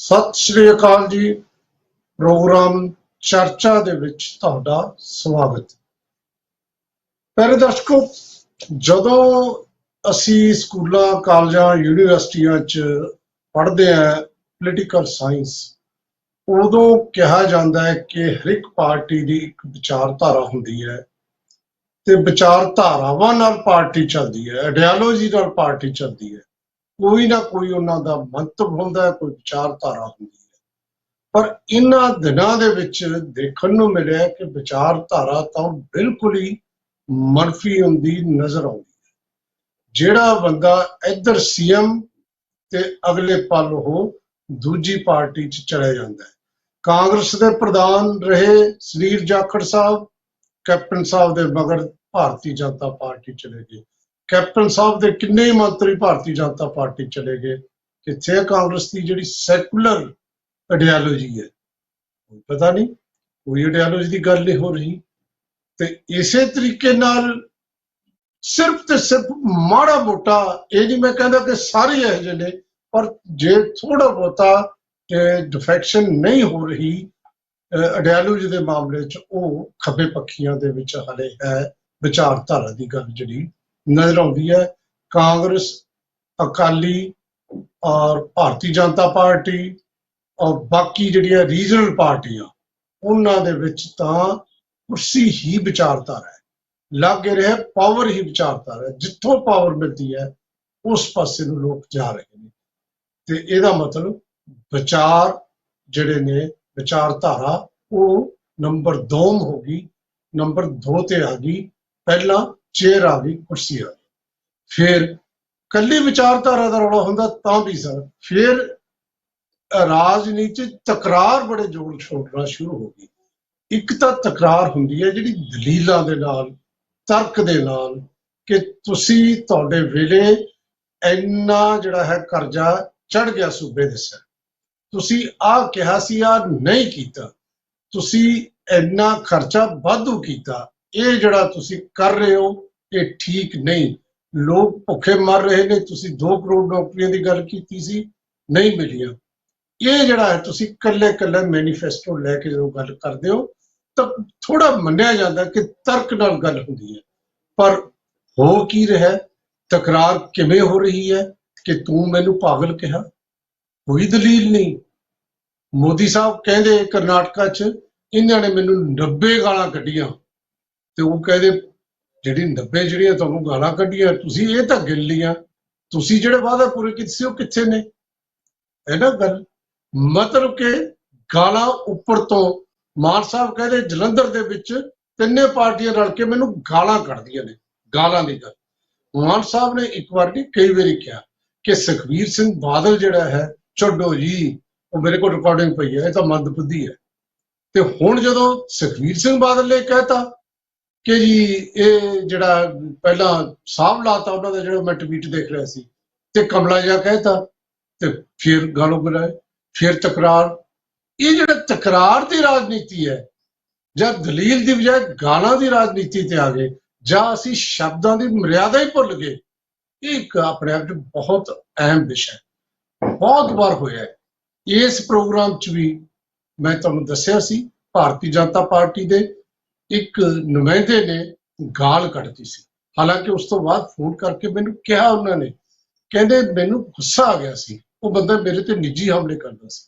ਸਤਿ ਸ਼੍ਰੀ ਅਕਾਲ ਜੀ। ਪ੍ਰੋਗਰਾਮ ਚਰਚਾ ਦੇ ਵਿੱਚ ਤੁਹਾਡਾ ਸਵਾਗਤ। ਪਿਆਰੇ ਦਰਸ਼ਕੋ, ਜਦੋਂ ਅਸੀਂ ਸਕੂਲਾਂ, ਕਾਲਜਾਂ, ਯੂਨੀਵਰਸਿਟੀਆਂ 'ਚ ਪੜ੍ਹਦੇ ਹਾਂ ਪੋਲੀਟੀਕਲ ਸਾਇੰਸ, ਉਦੋਂ ਕਿਹਾ ਜਾਂਦਾ ਹੈ ਕਿ ਹਰ ਇੱਕ ਪਾਰਟੀ ਦੀ ਇੱਕ ਵਿਚਾਰਧਾਰਾ ਹੁੰਦੀ ਹੈ ਤੇ ਵਿਚਾਰਧਾਰਾਵਾਂ ਨਾਲ ਪਾਰਟੀ ਚੱਲਦੀ ਹੈ, ਆਈਡੀਓਲੋਜੀ ਨਾਲ ਪਾਰਟੀ ਚੱਲਦੀ ਹੈ। ਕੋਈ ਨਾ ਕੋਈ ਉਹਨਾਂ ਦਾ ਮੰਤਵ ਹੁੰਦਾ ਹੈ, ਕੋਈ ਵਿਚਾਰਧਾਰਾ ਹੁੰਦੀ ਹੈ। ਪਰ ਇਹਨਾਂ ਦਿਨਾਂ ਦੇ ਵਿੱਚ ਦੇਖਣ ਨੂੰ ਮਿਲਿਆ ਕਿ ਵਿਚਾਰਧਾਰਾ ਤਾਂ ਬਿਲਕੁਲ ਹੀ ਮਨਫੀ ਹੁੰਦੀ ਨਜ਼ਰ ਆਉਂਦੀ ਹੈ। ਜਿਹੜਾ ਬੰਦਾ ਇੱਧਰ ਸੀਐਮ ਤੇ ਅਗਲੇ ਪਲ ਉਹ ਦੂਜੀ ਪਾਰਟੀ 'ਚ ਚਲੇ ਜਾਂਦਾ ਹੈ। ਕਾਂਗਰਸ ਦੇ ਪ੍ਰਧਾਨ ਰਹੇ ਸੁਨੀਲ ਜਾਖੜ ਸਾਹਿਬ, ਕੈਪਟਨ ਸਾਹਿਬ ਦੇ ਮਗਰ ਭਾਰਤੀ ਜਨਤਾ ਪਾਰਟੀ ਚਲੇ ਗਏ। ਕੈਪਟਨ ਸਾਹਿਬ ਦੇ ਕਿੰਨੇ ਹੀ ਮੰਤਰੀ ਭਾਰਤੀ ਜਨਤਾ ਪਾਰਟੀ ਚਲੇ ਗਏ। ਕਿੱਥੇ ਕਾਂਗਰਸ ਦੀ ਜਿਹੜੀ ਸੈਕੂਲਰ ਆਈਡੀਓਲੋਜੀ ਹੈ? ਪਤਾ ਨਹੀਂ, ਕੋਈ ਆਈਡੀਓਲੋਜੀ ਦੀ ਗੱਲ ਨਹੀਂ ਹੋ ਰਹੀ। ਤੇ ਇਸੇ ਤਰੀਕੇ ਨਾਲ ਸਿਰਫ ਤੇ ਸਿਰਫ ਮਾੜਾ ਮੋਟਾ, ਇਹ ਨਹੀਂ ਮੈਂ ਕਹਿੰਦਾ ਕਿ ਸਾਰੇ ਇਹੋ ਜਿਹੇ ਨੇ, ਪਰ ਜੇ ਥੋੜਾ ਬਹੁਤਾ ਡਿਫੈਕਸ਼ਨ ਨਹੀਂ ਹੋ ਰਹੀ ਆਈਡੀਓਲੋਜੀ ਦੇ ਮਾਮਲੇ 'ਚ, ਉਹ ਖੱਬੇ ਪੱਖੀਆਂ ਦੇ ਵਿੱਚ ਹਾਲੇ ਹੈ। ਵਿਚਾਰਧਾਰਾ ਦੀ ਗੱਲ ਜਿਹੜੀ ਨਜ਼ਰ ਆਉਂਦੀ ਹੈ, ਕਾਂਗਰਸ, ਅਕਾਲੀ ਔਰ ਭਾਰਤੀ ਜਨਤਾ ਪਾਰਟੀ ਔਰ ਬਾਕੀ ਜਿਹੜੀਆਂ ਰੀਜਨਲ ਪਾਰਟੀਆਂ, ਉਹਨਾਂ ਦੇ ਵਿੱਚ ਤਾਂ ਕੁਰਸੀ ਹੀ ਵਿਚਾਰਧਾਰਾ ਹੈ। ਲੱਗ ਰਿਹਾ ਪਾਵਰ ਹੀ ਵਿਚਾਰਧਾਰਾ ਹੈ। ਜਿੱਥੋਂ ਪਾਵਰ ਮਿਲਦੀ ਹੈ ਉਸ ਪਾਸੇ ਨੂੰ ਲੋਕ ਜਾ ਰਹੇ ਨੇ। ਤੇ ਇਹਦਾ ਮਤਲਬ ਵਿਚਾਰ ਜਿਹੜੇ ਨੇ, ਵਿਚਾਰਧਾਰਾ, ਉਹ ਨੰਬਰ 2 ਹੋ ਗਈ, ਨੰਬਰ 2 ਤੇ ਆ ਗਈ। ਪਹਿਲਾਂ ਚੇਅਰ ਆ ਗਈ, ਕੁਰਸੀ ਆ ਗਈ। ਫਿਰ ਕੱਲੀ ਵਿਚਾਰਧਾਰਾ ਦਾ ਰੌਲਾ ਹੁੰਦਾ ਤਾਂ ਵੀ ਸਰ, ਫਿਰ ਰਾਜਨੀਤੀ ਤਕਰਾਰ ਬੜੇ ਜ਼ੋਰ ਛੋੜਨਾ ਸ਼ੁਰੂ ਹੋ ਗਈ। ਇੱਕ ਤਾਂ ਤਕਰਾਰ ਹੁੰਦੀ ਹੈ ਜਿਹੜੀ ਦਲੀਲਾਂ ਦੇ ਨਾਲ, ਤਰਕ ਦੇ ਨਾਲ, ਕਿ ਤੁਸੀਂ, ਤੁਹਾਡੇ ਵੇਲੇ ਇੰਨਾ ਜਿਹੜਾ ਹੈ ਕਰਜ਼ਾ ਚੜ ਗਿਆ ਸੂਬੇ ਦੇ ਸਿਰ, ਤੁਸੀਂ ਆਹ ਕਿਹਾ ਸੀ, ਆਹ ਨਹੀਂ ਕੀਤਾ, ਤੁਸੀਂ ਇੰਨਾ ਖਰਚਾ ਵਾਧੂ ਕੀਤਾ, ਇਹ ਜਿਹੜਾ ਤੁਸੀਂ ਕਰ ਰਹੇ ਹੋ ਇਹ ਠੀਕ ਨਹੀਂ, ਲੋਕ ਭੁੱਖੇ ਮਰ ਰਹੇ ਨੇ, ਤੁਸੀਂ 2 ਕਰੋੜ ਨੌਕਰੀਆਂ ਦੀ ਗੱਲ ਕੀਤੀ ਸੀ, ਨਹੀਂ ਮਿਲੀਆਂ। ਇਹ ਜਿਹੜਾ ਹੈ, ਤੁਸੀਂ ਕੱਲੇ ਕੱਲੇ ਮੈਨੀਫੈਸਟੋ ਲੈ ਕੇ ਜਦੋਂ ਗੱਲ ਕਰਦੇ ਹੋ ਤਾਂ ਥੋੜਾ ਮੰਨਿਆ ਜਾਂਦਾ ਕਿ ਤਰਕ ਨਾਲ ਗੱਲ ਹੁੰਦੀ ਹੈ। ਪਰ ਹੋ ਕੀ ਰਿਹਾ? ਤਕਰਾਰ ਕਿਵੇਂ ਹੋ ਰਹੀ ਹੈ ਕਿ ਤੂੰ ਮੈਨੂੰ ਪਾਗਲ ਕਿਹਾ? ਕੋਈ ਦਲੀਲ ਨਹੀਂ। ਮੋਦੀ ਸਾਹਿਬ ਕਹਿੰਦੇ ਕਰਨਾਟਕਾ 'ਚ ਇਹਨਾਂ ਨੇ ਮੈਨੂੰ 90 ਗਾਲਾਂ ਕੱਢੀਆਂ, ਤੇ ਉਹ ਕਹਿੰਦੇ ਜਿਹੜੀ 90 ਜਿਹੜੀਆਂ ਤੁਹਾਨੂੰ ਗਾਲਾਂ ਕੱਢੀਆਂ, ਤੁਸੀਂ ਇਹ ਤਾਂ ਗਿਣ ਲੀਆਂ, ਤੁਸੀਂ ਜਿਹੜੇ ਵਾਅਦਾ ਪੂਰੇ ਕੀਤੇ ਸੀ ਉਹ ਕਿੱਥੇ ਨੇ? ਹੈ ਨਾ ਗੱਲ। ਮਤਲਬ ਕਿ ਗਾਲਾਂ ਉੱਪਰ ਤੋਂ। ਮਾਨ ਸਾਹਿਬ ਕਹਿੰਦੇ ਜਲੰਧਰ ਦੇ ਵਿੱਚ 3 ਪਾਰਟੀਆਂ ਰਲ ਕੇ ਮੈਨੂੰ ਗਾਲਾਂ ਕੱਢਦੀਆਂ ਨੇ। ਗਾਲਾਂ ਦੀ ਗੱਲ ਮਾਨ ਸਾਹਿਬ ਨੇ ਇੱਕ ਵਾਰ ਨਹੀਂ, ਕਈ ਵਾਰੀ ਕਿਹਾ ਕਿ ਸੁਖਬੀਰ ਸਿੰਘ ਬਾਦਲ ਜਿਹੜਾ ਹੈ, ਛੱਡੋ ਜੀ, ਉਹ ਮੇਰੇ ਕੋਲ ਰਿਕਾਰਡਿੰਗ ਪਈ ਹੈ, ਇਹ ਤਾਂ ਮੰਦਬੁੱਧੀ ਹੈ। ਤੇ ਹੁਣ ਜਦੋਂ ਸੁਖਬੀਰ ਸਿੰਘ ਬਾਦਲ ਨੇ ਕਹਿਤਾ ਕਿ ਜੀ ਇਹ ਜਿਹੜਾ ਪਹਿਲਾਂ ਸਾਹਬ ਲਾਤਾ ਉਹਨਾਂ ਦਾ, ਜਿਹੜਾ ਮੈਂ ਟਵੀਟ ਦੇਖ ਰਿਹਾ ਸੀ, ਤੇ ਕਮਲਾ ਜਿਹਾ ਕਹਿਤਾ, ਤੇ ਫਿਰ ਗਾਲੋਂ ਬੁਲਾਏ, ਫਿਰ ਤਕਰਾਰ। ਇਹ ਜਿਹੜਾ ਤਕਰਾਰ ਦੀ ਰਾਜਨੀਤੀ ਹੈ, ਜਾਂ ਦਲੀਲ ਦੀ ਬਜਾਏ ਗਾਲਾਂ ਦੀ ਰਾਜਨੀਤੀ ਤੇ ਆ ਗਏ, ਜਾਂ ਅਸੀਂ ਸ਼ਬਦਾਂ ਦੀ ਮਰਿਆਦਾ ਹੀ ਭੁੱਲ ਗਏ, ਇਹ ਇੱਕ ਆਪਣੇ ਆਪ 'ਚ ਬਹੁਤ ਅਹਿਮ ਵਿਸ਼ਾ ਹੈ। ਬਹੁਤ ਵਾਰ ਹੋਇਆ ਹੈ। ਇਸ ਪ੍ਰੋਗਰਾਮ 'ਚ ਵੀ ਮੈਂ ਤੁਹਾਨੂੰ ਦੱਸਿਆ ਸੀ, ਭਾਰਤੀ ਜਨਤਾ ਪਾਰਟੀ ਦੇ ਇੱਕ ਨੁਮਾਇੰਦੇ ਨੇ ਗਾਲ ਕੱਢਤੀ ਸੀ। ਹਾਲਾਂਕਿ ਉਸ ਤੋਂ ਬਾਅਦ ਫੋਨ ਕਰਕੇ ਮੈਨੂੰ ਕਿਹਾ ਉਹਨਾਂ ਨੇ, ਕਹਿੰਦੇ ਮੈਨੂੰ ਗੁੱਸਾ ਆ ਗਿਆ ਸੀ, ਉਹ ਬੰਦਾ ਮੇਰੇ ਤੇ ਨਿੱਜੀ ਹਮਲੇ ਕਰਦਾ ਸੀ।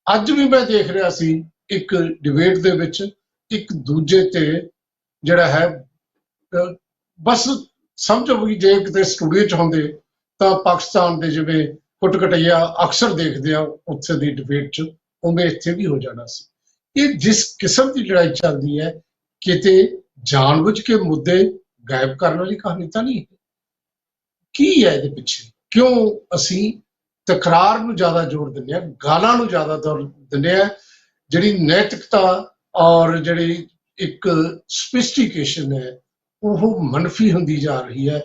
ਅੱਜ ਵੀ ਮੈਂ ਦੇਖ ਰਿਹਾ ਸੀ ਇੱਕ ਡਿਬੇਟ ਦੇ ਵਿੱਚ ਇੱਕ ਦੂਜੇ ਤੇ ਜਿਹੜਾ ਹੈ, ਬਸ ਸਮਝੋ ਵੀ ਜੇ ਕਿਤੇ ਸਟੂਡੀਓ 'ਚ ਹੁੰਦੇ ਤਾਂ ਪਾਕਿਸਤਾਨ ਦੇ ਜਿਵੇਂ ਕੁੱਟ-ਕਟਈਆ ਅਕਸਰ ਦੇਖਦੇ ਆ ਉੱਥੇ ਦੀ ਡਿਬੇਟ 'ਚ, ਉਵੇਂ ਇੱਥੇ ਵੀ ਹੋ ਜਾਣਾ ਸੀ। ਇਹ ਜਿਸ ਕਿਸਮ ਦੀ ਲੜਾਈ ਚੱਲਦੀ ਹੈ, ਕਿਤੇ ਜਾਣਬੁੱਝ ਕੇ ਮੁੱਦੇ ਗਾਇਬ ਕਰਨ ਵਾਲੀ ਕਹਾਣੀ ਤਾਂ ਨਹੀਂ ਹੈ। ਕੀ ਹੈ ਇਹਦੇ ਪਿੱਛੇ? ਕਿਉਂ ਅਸੀਂ ਤਕਰਾਰ ਨੂੰ ਜ਼ਿਆਦਾ ਜ਼ੋਰ ਦਿੰਦੇ ਹਾਂ, ਗਾਲਾਂ ਨੂੰ ਜ਼ਿਆਦਾ ਜ਼ੋਰ ਦਿੰਦੇ ਹਾਂ? ਜਿਹੜੀ ਨੈਤਿਕਤਾ ਔਰ ਜਿਹੜੀ ਇੱਕ ਸਪਿਸਟੀਕੇਸ਼ਨ ਹੈ, ਉਹ ਮਨਫੀ ਹੁੰਦੀ ਜਾ ਰਹੀ ਹੈ।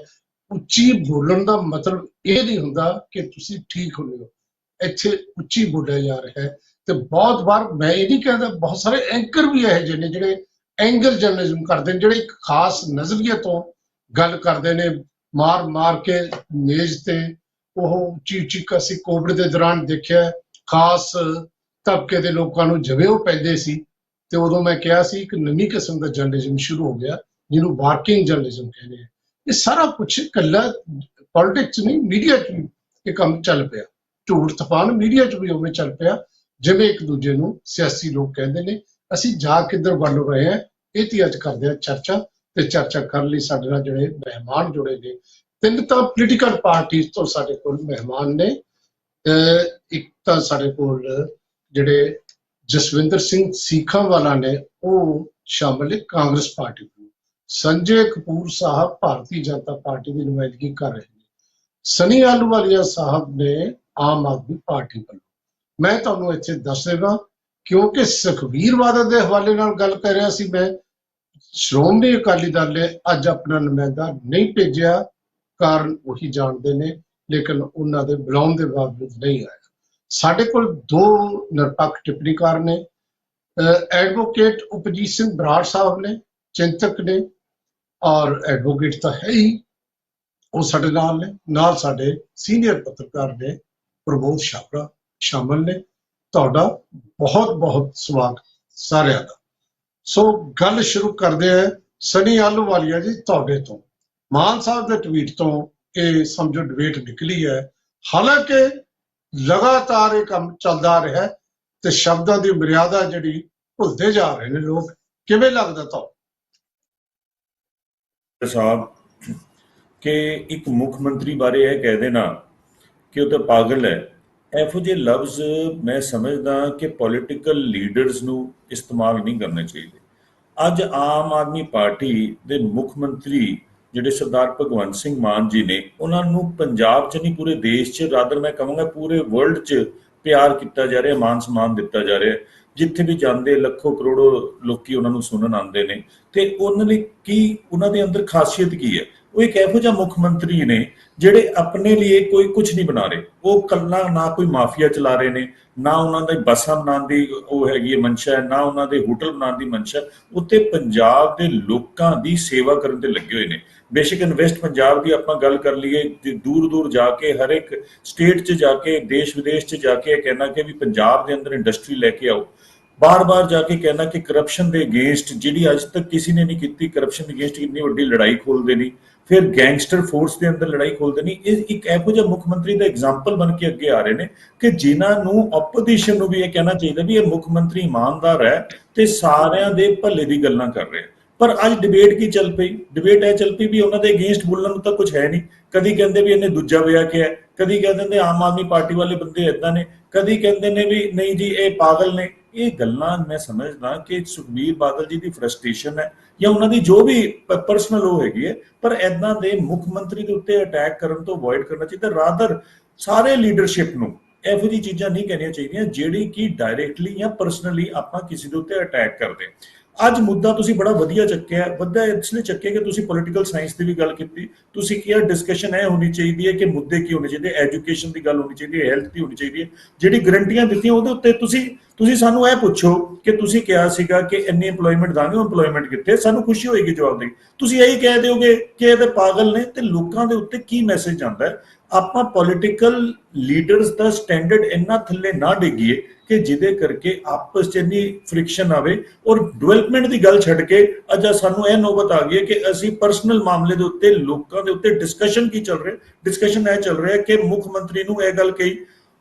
ਉੱਚੀ ਬੋਲਣ ਦਾ ਮਤਲਬ ਇਹ ਨਹੀਂ ਹੁੰਦਾ ਕਿ ਤੁਸੀਂ ਠੀਕ ਹੁੰਦੇ ਹੋ। ਇੱਥੇ ਉੱਚੀ ਬੋਲਿਆ ਜਾ ਰਿਹਾ ਹੈ। ਤੇ ਬਹੁਤ ਵਾਰ, ਮੈਂ ਇਹ ਨਹੀਂ ਕਹਿੰਦਾ, ਬਹੁਤ ਸਾਰੇ ਐਂਕਰ ਵੀ ਇਹੋ ਜਿਹੇ ਨੇ ਜਿਹੜੇ ਐਂਗਲ ਜਰਨਲਿਜ਼ਮ ਕਰਦੇ ਨੇ, ਜਿਹੜੇ ਇੱਕ ਖਾਸ ਨਜ਼ਰੀਏ ਤੋਂ ਗੱਲ ਕਰਦੇ ਨੇ, ਮਾਰ ਮਾਰ ਕੇ ਮੇਜ਼ ਤੇ। ਉਹ ਉੱਚੀ ਉੱਚੀ, ਅਸੀਂ ਕੋਵਿਡ ਦੇ ਦੌਰਾਨ ਦੇਖਿਆ, ਖਾਸ ਤਬਕੇ ਦੇ ਲੋਕਾਂ ਨੂੰ ਜਿਵੇਂ ਉਹ ਪੈਂਦੇ ਸੀ, ਤੇ ਉਦੋਂ ਮੈਂ ਕਿਹਾ ਸੀ ਇੱਕ ਨਵੀਂ ਕਿਸਮ ਦਾ ਜਰਨਲਿਜ਼ਮ ਸ਼ੁਰੂ ਹੋ ਗਿਆ ਜਿਹਨੂੰ ਵਾਰਕਿੰਗ ਜਰਨਲਿਜ਼ਮ ਕਹਿੰਦੇ ਆ। ਇਹ ਸਾਰਾ ਕੁਛ ਇਕੱਲਾ ਪੋਲਿਟਿਕਸ ਨਹੀਂ, ਮੀਡੀਆ 'ਚ ਵੀ ਇਹ ਕੰਮ ਚੱਲ ਪਿਆ। ਝੂਠ ਤੂਫਾਨ ਮੀਡੀਆ 'ਚ ਵੀ ਉਵੇਂ ਚੱਲ ਪਿਆ ਜਿਵੇਂ ਇੱਕ ਦੂਜੇ ਨੂੰ ਸਿਆਸੀ ਲੋਕ ਕਹਿੰਦੇ ਨੇ। ਅਸੀਂ ਜਾ ਕਿੱਧਰ ਵੱਲ ਰਹੇ ਹਾਂ, ਇਹ ਤੇ ਅੱਜ ਕਰਦੇ ਹਾਂ ਚਰਚਾ। ਤੇ ਚਰਚਾ ਕਰਨ ਲਈ ਸਾਡੇ ਨਾਲ ਜਿਹੜੇ ਮਹਿਮਾਨ ਜੁੜੇ ਨੇ, ਤਿੰਨ ਤਾਂ ਪੋਲੀਟੀਕਲ ਪਾਰਟੀਜ਼ ਤੋਂ ਸਾਡੇ ਕੋਲ ਮਹਿਮਾਨ ਨੇ। ਇੱਕ ਤਾਂ ਸਾਡੇ ਕੋਲ ਜਿਹੜੇ ਜਸਵਿੰਦਰ ਸਿੰਘ ਸੀਖਾਂਵਾਲਾ ਨੇ, ਉਹ ਸ਼ਾਮਲ ਨੇ ਕਾਂਗਰਸ ਪਾਰਟੀ ਤੋਂ। ਸੰਜੇ ਕਪੂਰ ਸਾਹਿਬ ਭਾਰਤੀ ਜਨਤਾ ਪਾਰਟੀ ਦੀ ਨੁਮਾਇੰਦਗੀ ਕਰ ਰਹੇ ਨੇ। ਸਨੀ ਆਹਲੂਵਾਲੀਆ ਸਾਹਿਬ ਨੇ ਆਮ ਆਦਮੀ ਪਾਰਟੀ ਵੱਲੋਂ। ਮੈਂ ਤੁਹਾਨੂੰ ਇੱਥੇ ਦੱਸ ਦੇਵਾਂ, ਕਿਉਂਕਿ ਸੁਖਬੀਰ ਬਾਦਲ ਦੇ ਹਵਾਲੇ ਨਾਲ ਗੱਲ ਕਰ ਰਿਹਾ ਸੀ ਮੈਂ, ਸ਼੍ਰੋਮਣੀ ਅਕਾਲੀ ਦਲ ਨੇ ਅੱਜ ਆਪਣਾ ਨੁਮਾਇੰਦਾ ਨਹੀਂ ਭੇਜਿਆ, ਕਾਰਨ ਉਹੀ ਜਾਣਦੇ ਨੇ, ਲੇਕਿਨ ਉਹਨਾਂ ਦੇ ਬੁਲਾਉਣ ਦੇ ਬਾਵਜੂਦ ਨਹੀਂ ਆਇਆ। ਸਾਡੇ ਕੋਲ ਦੋ ਨਿਰਪੱਖ ਟਿੱਪਣੀਕਾਰ ਨੇ, ਐਡਵੋਕੇਟ ਉਪਜੀਤ ਸਿੰਘ ਬਰਾੜ ਸਾਹਿਬ ਨੇ, ਚਿੰਤਕ ਨੇ, ਔਰ ਐਡਵੋਕੇਟ ਤਾਂ ਹੈ ਹੀ, ਉਹ ਸਾਡੇ ਨਾਲ ਨੇ। ਨਾਲ ਸਾਡੇ ਸੀਨੀਅਰ ਪੱਤਰਕਾਰ ਨੇ ਪ੍ਰਬੋਧ ਛਾਬੜਾ ਸ਼ਾਮਲ ਨੇ। ਤੁਹਾਡਾ ਬਹੁਤ ਬਹੁਤ ਸਵਾਗਤ ਸਾਰਿਆਂ ਦਾ। ਸੋ ਗੱਲ ਸ਼ੁਰੂ ਕਰਦੇ ਹਾਂ ਸਨੀ ਆਹਲੂਵਾਲੀਆ ਜੀ ਤੁਹਾਡੇ ਤੋਂ। ਮਾਨ ਸਾਹਿਬ ਦੇ ਟਵੀਟ ਤੋਂ ਇਹ ਸਮਝੋ ਡਿਬੇਟ ਨਿਕਲੀ ਹੈ, ਹਾਲਾਂਕਿ ਲਗਾਤਾਰ ਇਹ ਕੰਮ ਚੱਲਦਾ ਰਿਹਾ ਤੇ ਸ਼ਬਦਾਂ ਦੀ ਮਰਿਆਦਾ ਜਿਹੜੀ ਭੁੱਲਦੇ ਜਾ ਰਹੇ ਨੇ ਲੋਕ। ਕਿਵੇਂ ਲੱਗਦਾ ਤੁਹਾਨੂੰ ਸਾਹਿਬ ਕਿ ਇੱਕ ਮੁੱਖ ਮੰਤਰੀ ਬਾਰੇ ਇਹ ਕਹਿ ਦੇਣਾ ਕਿ ਉਹ ਤਾਂ ਪਾਗਲ ਹੈ, ਇਹੋ ਜਿਹੇ ਲਫ਼ਜ਼ ਮੈਂ ਸਮਝਦਾ ਕਿ ਪੋਲੀਟੀਕਲ ਲੀਡਰਸ ਨੂੰ ਇਸਤੇਮਾਲ ਨਹੀਂ ਕਰਨੇ ਚਾਹੀਦੇ। ਅੱਜ ਆਮ ਆਦਮੀ ਪਾਰਟੀ ਦੇ ਮੁੱਖ ਮੰਤਰੀ ਜਿਹੜੇ ਸਰਦਾਰ ਭਗਵੰਤ ਸਿੰਘ ਮਾਨ ਜੀ ਨੇ, ਉਹਨਾਂ ਨੂੰ ਪੰਜਾਬ 'ਚ ਨਹੀਂ ਪੂਰੇ ਦੇਸ਼ 'ਚ, ਰਾਦਰ ਮੈਂ ਕਹਾਂਗਾ ਪੂਰੇ ਵਰਲਡ 'ਚ ਪਿਆਰ ਕੀਤਾ ਜਾ ਰਿਹਾ, ਮਾਨ ਸਨਮਾਨ ਦਿੱਤਾ ਜਾ ਰਿਹਾ। ਜਿੱਥੇ ਵੀ ਜਾਂਦੇ ਲੱਖੋਂ ਕਰੋੜੋਂ ਲੋਕੀ ਉਹਨਾਂ ਨੂੰ ਸੁਣਨ ਆਉਂਦੇ ਨੇ। ਤੇ ਉਹਨਾਂ ਲਈ ਕੀ, ਉਹਨਾਂ ਦੇ ਅੰਦਰ ਖਾਸੀਅਤ ਕੀ ਹੈ? ਉਹ ਇੱਕ ਇਹੋ ਜਿਹਾ ਮੁੱਖ ਮੰਤਰੀ ਨੇ ਜਿਹੜੇ ਆਪਣੇ ਲਈ ਕੋਈ ਕੁਝ ਨਹੀਂ ਬਣਾ ਰਹੇ। ਉਹ ਕੱਲਾ ਨਾ ਕੋਈ ਮਾਫੀਆ ਚਲਾ ਰਹੇ ਨੇ, ਨਾ ਉਹਨਾਂ ਦੀ ਬੱਸਾਂ ਬਣਾਉਣ ਦੀ ਉਹ ਹੈਗੀ ਹੈ ਮਨਸ਼ਾ ਹੈ, ਨਾ ਉਹਨਾਂ ਦੇ ਹੋਟਲ ਬਣਾਉਣ ਦੀ ਮਨਸ਼ਾ। ਉੱਤੇ ਪੰਜਾਬ ਦੇ ਲੋਕਾਂ ਦੀ ਸੇਵਾ ਕਰਨ ਤੇ ਲੱਗੇ ਹੋਏ ਨੇ। ਬੇਸ਼ੱਕ ਇਨਵੈਸਟ ਪੰਜਾਬ ਦੀ ਆਪਾਂ ਗੱਲ ਕਰ ਲਈਏ, ਦੂਰ ਦੂਰ ਜਾ ਕੇ ਹਰ ਇੱਕ ਸਟੇਟ 'ਚ ਜਾ ਕੇ, ਦੇਸ਼ ਵਿਦੇਸ਼ 'ਚ ਜਾ ਕੇ ਕਹਿਣਾ ਕਿ ਵੀ ਪੰਜਾਬ ਦੇ ਅੰਦਰ ਇੰਡਸਟਰੀ ਲੈ ਕੇ ਆਓ। ਬਾਰ-ਬਾਰ ਜਾ ਕੇ ਕਹਿਣਾ ਕਿ ਕਰਪਸ਼ਨ ਦੇ ਅਗੇਂਸਟ, ਜਿਹੜੀ ਅੱਜ ਤੱਕ ਕਿਸੇ ਨੇ ਨਹੀਂ ਕੀਤੀ, ਕਰਪਸ਼ਨ ਦੇ ਅਗੇਂਸਟ ਇੰਨੀ ਵੱਡੀ ਲੜਾਈ ਖੋਲਦੇ ਨਹੀਂ। ਫਿਰ ਗੈਂਗਸਟਰ ਫੋਰਸ ਦੇ ਅੰਦਰ ਲੜਾਈ ਖੋਲਦੇ ਨਹੀਂ। ਇਹ ਇੱਕ ਇਹੋ ਜਿਹਾ ਮੁੱਖ ਮੰਤਰੀ ਦਾ ਐਗਜ਼ਾਮਪਲ ਬਣ ਕੇ ਅੱਗੇ ਆ ਰਹੇ ਨੇ ਕਿ ਜਿਨ੍ਹਾਂ ਨੂੰ ਆਪੋਜੀਸ਼ਨ ਨੂੰ ਵੀ ਇਹ ਕਹਿਣਾ ਚਾਹੀਦਾ ਵੀ ਇਹ ਮੁੱਖ ਮੰਤਰੀ ਇਮਾਨਦਾਰ ਹੈ ਤੇ ਸਾਰਿਆਂ ਦੇ ਭਲੇ ਦੀ ਗੱਲਾਂ ਕਰ ਰਿਹਾ। ਪਰ ਅੱਜ ਡਿਬੇਟ ਕੀ ਚੱਲ ਪਈ? ਡਿਬੇਟ ਇਹ ਚੱਲ ਪਈ ਵੀ ਉਹਨਾਂ ਦੇ ਅਗੇਂਸਟ ਬੋਲਣ ਨੂੰ ਤਾਂ ਕੁਝ ਹੈ ਨਹੀਂ। ਕਦੀ ਕਹਿੰਦੇ ਵੀ ਇਹਨੇ ਦੂਜਾ ਵਿਆਹ ਕਿਹਾ, ਕਦੀ ਕਹਿੰਦੇ ਨੇ ਆਮ ਆਦਮੀ ਪਾਰਟੀ ਵਾਲੇ ਬੰਦੇ ਏਦਾਂ ਨੇ, ਕਦੀ ਕਹਿੰਦੇ ਨੇ ਵੀ ਨਹੀਂ ਜੀ ਇਹ ਪਾਗਲ ਨੇ। ਇਹ ਗੱਲਾਂ ਮੈਂ ਸਮਝਦਾ ਕਿ ਸੁਖਬੀਰ ਬਾਦਲ ਜੀ ਦੀ ਫਰਸਟ੍ਰੇਸ਼ਨ ਹੈ ਜਾਂ ਉਹਨਾਂ ਦੀ ਜੋ ਵੀ ਪਰਸਨਲ ਉਹ ਹੈਗੀ ਹੈ। ਪਰ ਏਦਾਂ ਦੇ ਮੁੱਖ ਮੰਤਰੀ ਦੇ ਉੱਤੇ ਅਟੈਕ ਕਰਨ ਤੋਂ ਅਵੋਇਡ ਕਰਨਾ ਚਾਹੀਦਾ। ਰਾਦਰ ਸਾਰੇ ਲੀਡਰਸ਼ਿਪ ਨੂੰ ਇਹੋ ਜਿਹੀ ਚੀਜ਼ਾਂ ਨਹੀਂ ਕਹਿਣੀਆਂ ਚਾਹੀਦੀਆਂ ਜਿਹੜੀ ਕਿ ਡਾਇਰੈਕਟਲੀ ਜਾਂ ਪਰਸਨਲੀ ਆਪਾਂ ਕਿਸੇ ਦੇ ਉੱਤੇ ਅਟੈਕ ਕਰਦੇ। ਅੱਜ ਮੁੱਦਾ ਤੁਸੀਂ ਬੜਾ ਵਧੀਆ ਚੱਕਿਆ, ਵਧੀਆ ਇਸ ਲਈ ਚੱਕਿਆ ਕਿ ਤੁਸੀਂ ਪੋਲੀਟੀਕਲ ਸਾਇੰਸ ਦੀ ਵੀ ਗੱਲ ਕੀਤੀ। ਤੁਸੀਂ ਕਿਹਾ ਡਿਸਕਸ਼ਨ ਇਹ ਹੋਣੀ ਚਾਹੀਦੀ ਹੈ ਕਿ ਮੁੱਦੇ ਕੀ ਹੋਣੇ ਚਾਹੀਦੇ, ਐਜੂਕੇਸ਼ਨ ਦੀ ਗੱਲ ਹੋਣੀ ਚਾਹੀਦੀ ਹੈ, ਹੈਲਥ ਦੀ ਹੋਣੀ ਚਾਹੀਦੀ ਹੈ। ਜਿਹੜੀ ਗਰੰਟੀਆਂ ਦਿੱਤੀਆਂ ਉਹਦੇ ਉੱਤੇ ਤੁਸੀਂ ਸਾਨੂੰ ਇਹ ਪੁੱਛੋ ਕਿ ਤੁਸੀਂ ਕਿਹਾ ਸੀਗਾ ਕਿ ਇੰਨੀ ਇੰਪਲੋਇਮੈਂਟ ਦਾਂਗੇ, ਇੰਪਲੋਇਮੈਂਟ ਕਿੱਥੇ? ਸਾਨੂੰ ਖੁਸ਼ੀ ਹੋਏਗੀ ਜਵਾਬ ਦੇ। ਤੁਸੀਂ ਇਹੀ ਕਹਿ ਦਿਓਗੇ ਕਿ ਇਹ ਤਾਂ ਪਾਗਲ ਨੇ, ਤੇ ਲੋਕਾਂ ਦੇ ਉੱਤੇ ਕੀ ਮੈਸੇਜ ਜਾਂਦਾ ਹੈ? ਆਪਾਂ ਪੋਲੀਟੀਕਲ ਲੀਡਰਸ ਦਾ ਸਟੈਂਡਰਡ ਇੰਨਾ ਥੱਲੇ ਨਾ ਡਿੱਗੀਏ ਕਿ ਜਿਹਦੇ ਕਰਕੇ ਆਪਸ 'ਚ ਇੰਨੀ ਫ੍ਰਿਕਸ਼ਨ ਆਵੇ। ਔਰ ਡਿਵੈਲਪਮੈਂਟ ਦੀ ਗੱਲ ਛੱਡ ਕੇ ਅੱਜ ਸਾਨੂੰ ਇਹ ਨੌਬਤ ਆ ਗਈ ਹੈ ਕਿ ਅਸੀਂ ਪਰਸਨਲ ਮਾਮਲੇ ਦੇ ਉੱਤੇ ਲੋਕਾਂ ਦੇ ਉੱਤੇ ਡਿਸਕਸ਼ਨ ਕੀ ਚੱਲ ਰਿਹਾ? ਡਿਸਕਸ਼ਨ ਇਹ ਚੱਲ ਰਿਹਾ ਕਿ ਮੁੱਖ ਮੰਤਰੀ ਨੂੰ ਇਹ ਗੱਲ ਕਹੀ,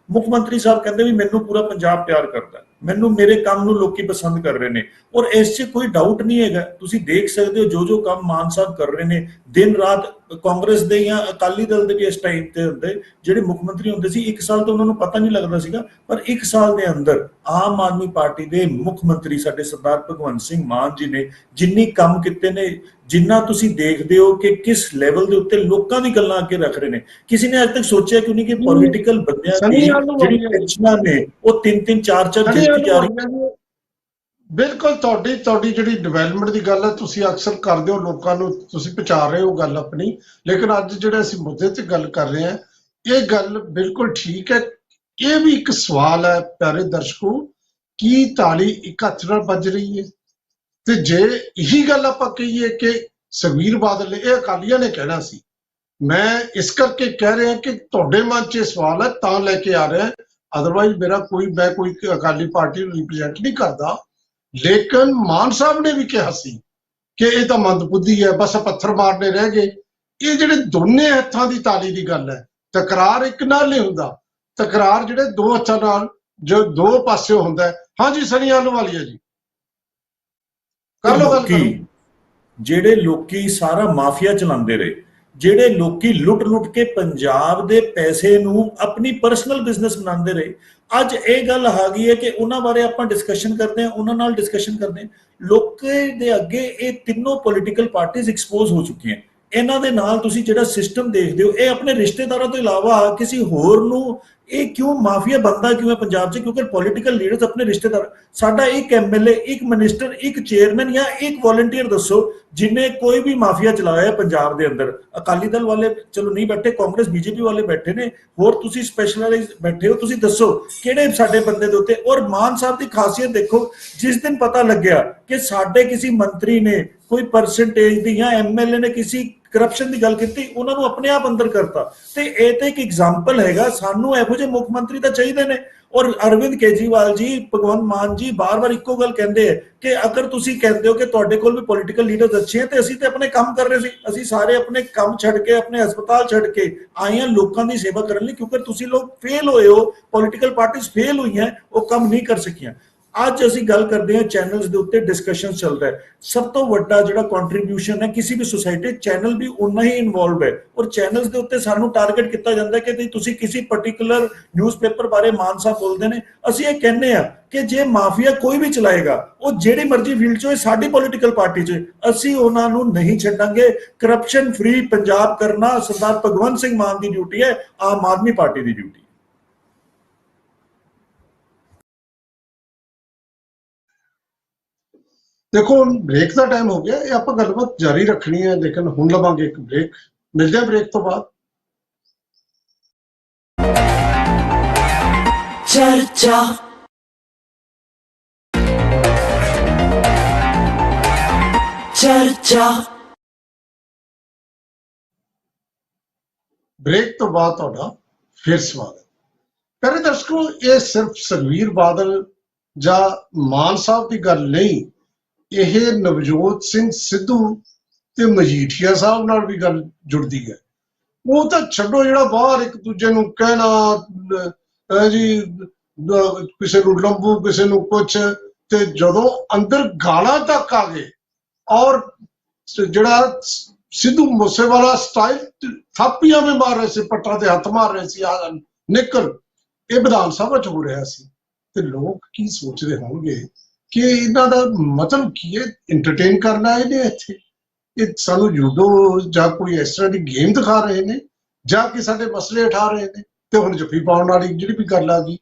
ਮੁੱਖ ਮੰਤਰੀ ਸਾਹਿਬ ਕਹਿੰਦੇ ਵੀ ਮੈਨੂੰ ਪੂਰਾ ਪੰਜਾਬ ਪਿਆਰ ਕਰਦਾ, ਮੈਨੂੰ ਮੇਰੇ ਕੰਮ ਨੂੰ ਲੋਕੀ ਪਸੰਦ ਕਰ ਰਹੇ ਨੇ। ਔਰ ਇਸ 'ਚ ਕੋਈ ਡਾਊਟ ਨਹੀਂ ਹੈਗਾ। ਤੁਸੀਂ ਦੇਖ ਸਕਦੇ ਹੋ ਜੋ ਕੰਮ ਮਾਨ ਸਾਹਿਬ ਕਰ ਰਹੇ ਨੇ ਦਿਨ ਰਾਤ। ਕਾਂਗਰਸ ਦੇ ਜਾਂ ਅਕਾਲੀ ਦਲ ਦੇ ਵੀ ਇਸ ਟਾਈਮ ਤੇ ਹੁੰਦੇ ਜਿਹੜੇ ਮੁੱਖ ਮੰਤਰੀ ਹੁੰਦੇ ਸੀ, 1 ਸਾਲ ਤੋਂ ਉਹਨਾਂ ਨੂੰ ਪਤਾ ਨਹੀਂ ਲੱਗਦਾ ਸੀਗਾ, ਪਰ 1 ਸਾਲ ਦੇ ਅੰਦਰ ਆਮ ਆਦਮੀ ਪਾਰਟੀ ਦੇ ਮੁੱਖ ਮੰਤਰੀ ਸਾਡੇ ਸਰਦਾਰ ਭਗਵੰਤ ਸਿੰਘ ਮਾਨ ਜੀ ਨੇ ਜਿੰਨੀ ਕੰਮ ਕੀਤੇ ਨੇ, ਜਿੰਨਾ ਤੁਸੀਂ ਦੇਖਦੇ ਹੋ ਕਿ ਕਿਸ ਲੈਵਲ ਦੇ ਉੱਤੇ ਲੋਕਾਂ ਦੀ ਗੱਲਾਂ ਅੱਗੇ ਰੱਖ ਰਹੇ ਨੇ। ਕਿਸੇ ਨੇ ਅੱਜ ਤੱਕ ਸੋਚਿਆ ਕਿਉਂ ਨਹੀਂ ਕਿ ਪੋਲੀਟੀਕਲ ਬੰਦਿਆਂ ਦੀ ਜਿਹੜੀ ਪੈਨਸ਼ਨਾਂ ਨੇ ਉਹ 3-3 4-4 ਜਿੱਤੀ ਜਾ ਰਹੀ। ਬਿਲਕੁਲ ਤੁਹਾਡੀ ਜਿਹੜੀ ਡਿਵੈਲਪਮੈਂਟ ਦੀ ਗੱਲ ਹੈ, ਤੁਸੀਂ ਅਕਸਰ ਕਰਦੇ ਹੋ, ਲੋਕਾਂ ਨੂੰ ਤੁਸੀਂ ਪਹੁੰਚਾ ਰਹੇ ਹੋ ਗੱਲ ਆਪਣੀ। ਲੇਕਿਨ ਅੱਜ ਜਿਹੜੇ ਅਸੀਂ ਮੁੱਦੇ ਤੇ ਗੱਲ ਕਰ ਰਹੇ ਹਾਂ, ਇਹ ਗੱਲ ਬਿਲਕੁਲ ਠੀਕ ਹੈ। ਇਹ ਵੀ ਇੱਕ ਸਵਾਲ ਹੈ ਪਿਆਰੇ ਦਰਸ਼ਕੋ, ਕੀ ਤਾਲੀ ਇੱਕ ਹੱਥ ਨਾਲ ਵੱਜ ਰਹੀ ਹੈ? ਤੇ ਜੇ ਇਹੀ ਗੱਲ ਆਪਾਂ ਕਹੀਏ ਕਿ ਸੁਖਬੀਰ ਬਾਦਲ ਨੇ, ਇਹ ਅਕਾਲੀਆਂ ਨੇ ਕਹਿਣਾ ਸੀ, ਮੈਂ ਇਸ ਕਰਕੇ ਕਹਿ ਰਿਹਾ ਕਿ ਤੁਹਾਡੇ ਮਨ 'ਚ ਇਹ ਸਵਾਲ ਹੈ ਤਾਂ ਲੈ ਕੇ ਆ ਰਿਹਾ ਅਦਰਵਾਈਜ਼ ਮੈਂ ਕੋਈ ਅਕਾਲੀ ਪਾਰਟੀ ਨੂੰ ਰਿਪਰੈਜ਼ੈਂਟ ਨਹੀਂ ਕਰਦਾ। ਲੇਕਿਨ ਮਾਨ ਸਾਹਿਬ ਨੇ ਵੀ ਕਿਹਾ ਸੀ ਕਿ ਇਹ ਤਾਂ ਮੰਦਬੁੱਧੀ ਹੈ, ਬਸ ਪੱਥਰ ਮਾਰਨੇ ਰਹਿ ਗਏ। ਇਹ ਜਿਹੜੇ ਦੋਨੇ ਹੱਥਾਂ ਦੀ ਤਾਲੀ ਦੀ ਗੱਲ ਹੈ, ਤਕਰਾਰ ਇੱਕ ਨਾਲ ਨਹੀਂ ਹੁੰਦਾ, ਤਕਰਾਰ ਜਿਹੜੇ ਦੋ ਹੱਥਾਂ ਨਾਲ ਜੋ ਦੋ ਪਾਸਿਓਂ ਹੁੰਦਾ। ਹਾਂਜੀ ਸਨੀ ਆਹਲੂਵਾਲੀਆ ਜੀ ਕਰ ਲਓ ਗੱਲ। ਜਿਹੜੇ ਲੋਕੀ ਸਾਰਾ ਮਾਫੀਆ ਚਲਾਉਂਦੇ ਰਹੇ, ਜਿਹੜੇ ਲੋਕੀ ਲੁੱਟ ਕੇ ਪੰਜਾਬ ਦੇ ਪੈਸੇ ਨੂੰ ਆਪਣੀ ਪਰਸਨਲ ਬਿਜ਼ਨਸ ਬਣਾਉਂਦੇ ਰਹੇ, ਅੱਜ ਇਹ ਗੱਲ ਆ ਗਈ ਹੈ ਕਿ ਉਹਨਾਂ ਬਾਰੇ ਆਪਾਂ ਡਿਸਕਸ਼ਨ ਕਰਦੇ ਹਾਂ, ਉਹਨਾਂ ਨਾਲ ਡਿਸਕਸ਼ਨ ਕਰਦੇ ਹਾਂ। ਲੋਕਾਂ ਦੇ ਅੱਗੇ ਇਹ ਤਿੰਨੋਂ ਪੋਲੀਟੀਕਲ ਪਾਰਟੀਆਂ ਐਕਸਪੋਜ਼ ਹੋ ਚੁੱਕੀਆਂ। ਇਹਨਾਂ ਦੇ ਨਾਲ ਤੁਸੀਂ ਜਿਹੜਾ ਸਿਸਟਮ ਦੇਖਦੇ ਹੋ, ਇਹ ਆਪਣੇ ਰਿਸ਼ਤੇਦਾਰਾਂ ਤੋਂ ਇਲਾਵਾ ਕਿਸੇ ਹੋਰ ਨੂੰ ਇਹ ਕਿਉਂ ਮਾਫੀਆ ਬਣਦਾ ਕਿਉਂ ਹੈ ਪੰਜਾਬ 'ਚ? ਕਿਉਂਕਿ ਪੋਲੀਟੀਕਲ ਲੀਡਰਸ ਆਪਣੇ ਰਿਸ਼ਤੇਦਾਰ, ਸਾਡਾ ਇੱਕ ਐਮਐਲਏ, ਇੱਕ ਮਿਨਿਸਟਰ, ਇੱਕ ਚੇਅਰਮੈਨ ਜਾਂ ਇੱਕ ਵॉलंटियर ਦੱਸੋ ਜਿਨੇ ਕੋਈ ਵੀ ਮਾਫੀਆ ਚਲਾਇਆ ਪੰਜਾਬ ਦੇ ਅੰਦਰ। ਅਕਾਲੀ ਦਲ ਵਾਲੇ ਚਲੋ ਨਹੀਂ ਬੈਠੇ, ਕਾਂਗਰਸ ਬੀਜੇਪੀ ਵਾਲੇ ਬੈਠੇ ਨੇ, ਹੋਰ ਤੁਸੀਂ ਸਪੈਸ਼ਲਾਈਜ਼ ਬੈਠੇ ਹੋ, ਤੁਸੀਂ ਦੱਸੋ ਕਿਹੜੇ ਸਾਡੇ ਬੰਦੇ ਦੇ ਉੱਤੇ। ਔਰ ਮਾਨ ਸਾਹਿਬ ਦੀ ਖਾਸੀਅਤ ਦੇਖੋ, ਜਿਸ ਦਿਨ ਪਤਾ ਲੱਗਿਆ ਕਿ ਸਾਡੇ ਕਿਸੇ ਮੰਤਰੀ ਨੇ ਕੋਈ ਪਰਸੈਂਟੇਜ ਦੀ ਜਾਂ ਐਮਐਲਏ ਨੇ ਕਿਸੇ ਕਰਪਸ਼ਨ ਦੀ ਗੱਲ ਕੀਤੀ, ਉਹਨਾਂ ਨੂੰ ਆਪਣੇ ਆਪ ਅੰਦਰ ਕਰਤਾ। ਤੇ ਇਹ ਤੇ ਇੱਕ ਐਗਜ਼ਾਮਪਲ ਹੈਗਾ। ਸਾਨੂੰ ਇਹੋ ਜਿਹੇ ਮੁੱਖ ਮੰਤਰੀ ਤਾਂ ਚਾਹੀਦੇ ਨੇ। ਔਰ ਅਰਵਿੰਦ ਕੇਜਰੀਵਾਲ ਜੀ, ਭਗਵੰਤ ਮਾਨ ਜੀ ਬਾਰ-ਬਾਰ ਇੱਕੋ ਗੱਲ ਕਹਿੰਦੇ ਹੈ ਕਿ ਅਗਰ ਤੁਸੀਂ ਕਹਿੰਦੇ ਹੋ ਕਿ ਤੁਹਾਡੇ ਕੋਲ ਵੀ ਪੋਲੀਟੀਕਲ ਲੀਡਰਸ ਅੱਛੇ ਹੈ, ਤੇ ਅਸੀਂ ਤੇ ਆਪਣੇ ਕੰਮ ਕਰ ਰਹੇ ਸੀ, ਅਸੀਂ ਸਾਰੇ ਆਪਣੇ ਕੰਮ ਛੱਡ ਕੇ, ਆਪਣੇ ਹਸਪਤਾਲ ਛੱਡ ਕੇ ਆਏ ਹਾਂ ਲੋਕਾਂ ਦੀ ਸੇਵਾ ਕਰਨ ਲਈ। ਕਿਉਂਕਿ ਤੁਸੀਂ ਲੋਕ ਫੇਲ ਹੋਏ ਹੋ, ਪੋਲੀਟੀਕਲ ਪਾਰਟੀਆਂ ਫੇਲ ਹੋਈਆਂ, ਉਹ ਕੰਮ ਨਹੀਂ ਕਰ ਸਕੀਆਂ। ਅੱਜ ਅਸੀਂ ਗੱਲ ਕਰਦੇ ਹਾਂ ਚੈਨਲਸ ਦੇ ਉੱਤੇ ਡਿਸਕਸ਼ਨ ਚੱਲਦਾ ਹੈ। ਸਭ ਤੋਂ ਵੱਡਾ ਜਿਹੜਾ ਕੰਟਰੀਬਿਊਸ਼ਨ ਹੈ ਕਿਸੇ ਵੀ ਸੁਸਾਇਟੀ, ਚੈਨਲ ਵੀ ਉਨਾ ਹੀ ਇਨਵੋਲਵ ਹੈ। ਔਰ ਚੈਨਲਸ ਦੇ ਉੱਤੇ ਸਾਨੂੰ ਟਾਰਗੇਟ ਕੀਤਾ ਜਾਂਦਾ ਕਿ ਤੁਸੀਂ ਕਿਸੇ ਪਾਰਟਿਕੂਲਰ ਨਿਊਜ਼ਪੇਪਰ ਬਾਰੇ ਮਾਨ ਸਾਹਿਬ ਬੋਲਦੇ ਨੇ, ਅਸੀਂ ਇਹ ਕਹਿੰਦੇ ਆ ਕਿ ਜੇ ਮਾਫੀਆ ਕੋਈ ਵੀ ਚਲਾਏਗਾ, ਉਹ ਜਿਹੜੀ ਮਰਜ਼ੀ ਫੀਲਡ 'ਚ ਹੋਏ, ਸਾਡੀ ਪੋਲੀਟੀਕਲ ਪਾਰਟੀ 'ਚ, ਅਸੀਂ ਉਹਨਾਂ ਨੂੰ ਨਹੀਂ ਛੱਡਾਂਗੇ। ਕਰਪਸ਼ਨ ਫ੍ਰੀ ਪੰਜਾਬ ਕਰਨਾ ਸਰਦਾਰ ਭਗਵੰਤ ਸਿੰਘ ਮਾਨ ਦੀ ਡਿਊਟੀ ਹੈ, ਆਮ ਆਦਮੀ ਪਾਰਟੀ ਦੀ ਡਿਊਟੀ। ਦੇਖੋ ਹੁਣ ਬ੍ਰੇਕ ਦਾ ਟਾਈਮ ਹੋ ਗਿਆ, ਇਹ ਆਪਾਂ ਗੱਲਬਾਤ ਜਾਰੀ ਰੱਖਣੀ ਹੈ, ਲੇਕਿਨ ਹੁਣ ਲਵਾਂਗੇ ਇੱਕ ਬ੍ਰੇਕ। ਮਿਲਦੇ ਆ ਬ੍ਰੇਕ ਤੋਂ ਬਾਅਦ। ਚਰਚਾ ਬ੍ਰੇਕ ਤੋਂ ਬਾਅਦ ਤੁਹਾਡਾ ਫਿਰ ਸਵਾਗਤ। ਪਿਆਰੇ ਦਰਸ਼ਕੋ, ਇਹ ਸਿਰਫ ਸੁਖਬੀਰ ਬਾਦਲ ਜਾਂ ਮਾਨ ਸਾਹਿਬ ਦੀ ਗੱਲ ਨਹੀਂ, ਇਹ ਨਵਜੋਤ ਸਿੰਘ ਸਿੱਧੂ ਤੇ ਮਜੀਠੀਆ ਸਾਹਿਬ ਨਾਲ ਵੀ ਗੱਲ ਜੁੜਦੀ ਹੈ। ਉਹ ਤਾਂ ਛੱਡੋ, ਜਿਹੜਾ ਬਾਹਰ ਇੱਕ ਦੂਜੇ ਨੂੰ ਕਹਿਣਾ ਜੀ, ਕਿਸੇ ਨੂੰ ਲੰਬੂ, ਕਿਸੇ ਨੂੰ ਕੁਛ, ਤੇ ਜਦੋਂ ਅੰਦਰ ਗਾਲਾਂ ਤੱਕ ਆ ਗਏ। ਔਰ ਜਿਹੜਾ ਸਿੱਧੂ ਮੂਸੇਵਾਲਾ ਸਟਾਈਲ, ਥਾਪੀਆਂ ਵੀ ਮਾਰ ਰਹੇ ਸੀ, ਪੱਟਾਂ ਤੇ ਹੱਥ ਮਾਰ ਰਹੇ ਸੀ, ਨਿਕਲ, ਇਹ ਵਿਧਾਨ ਸਭਾ 'ਚ ਹੋ ਰਿਹਾ ਸੀ। ਤੇ ਲੋਕ ਕੀ ਸੋਚਦੇ ਹੋਣਗੇ ਕਿ ਇਹਨਾਂ ਦਾ ਮਤਲਬ ਕੀ ਹੈ? ਇੰਟਰਟੇਨ ਕਰਨਾ ਇਹਨੇ ਇੱਥੇ? ਇਹ ਸਾਨੂੰ ਜੂਡੋ ਜਾਂ ਕੋਈ ਇਸ ਤਰ੍ਹਾਂ ਦੀ ਗੇਮ ਦਿਖਾ ਰਹੇ ਨੇ, ਜਾਂ ਕਿ ਸਾਡੇ ਮਸਲੇ ਉਠਾ ਰਹੇ ਨੇ? ਤੇ ਹੁਣ ਜੱਫੀ ਪਾਉਣ ਵਾਲੀ ਜਿਹੜੀ ਵੀ ਗੱਲ ਆ ਗਈ,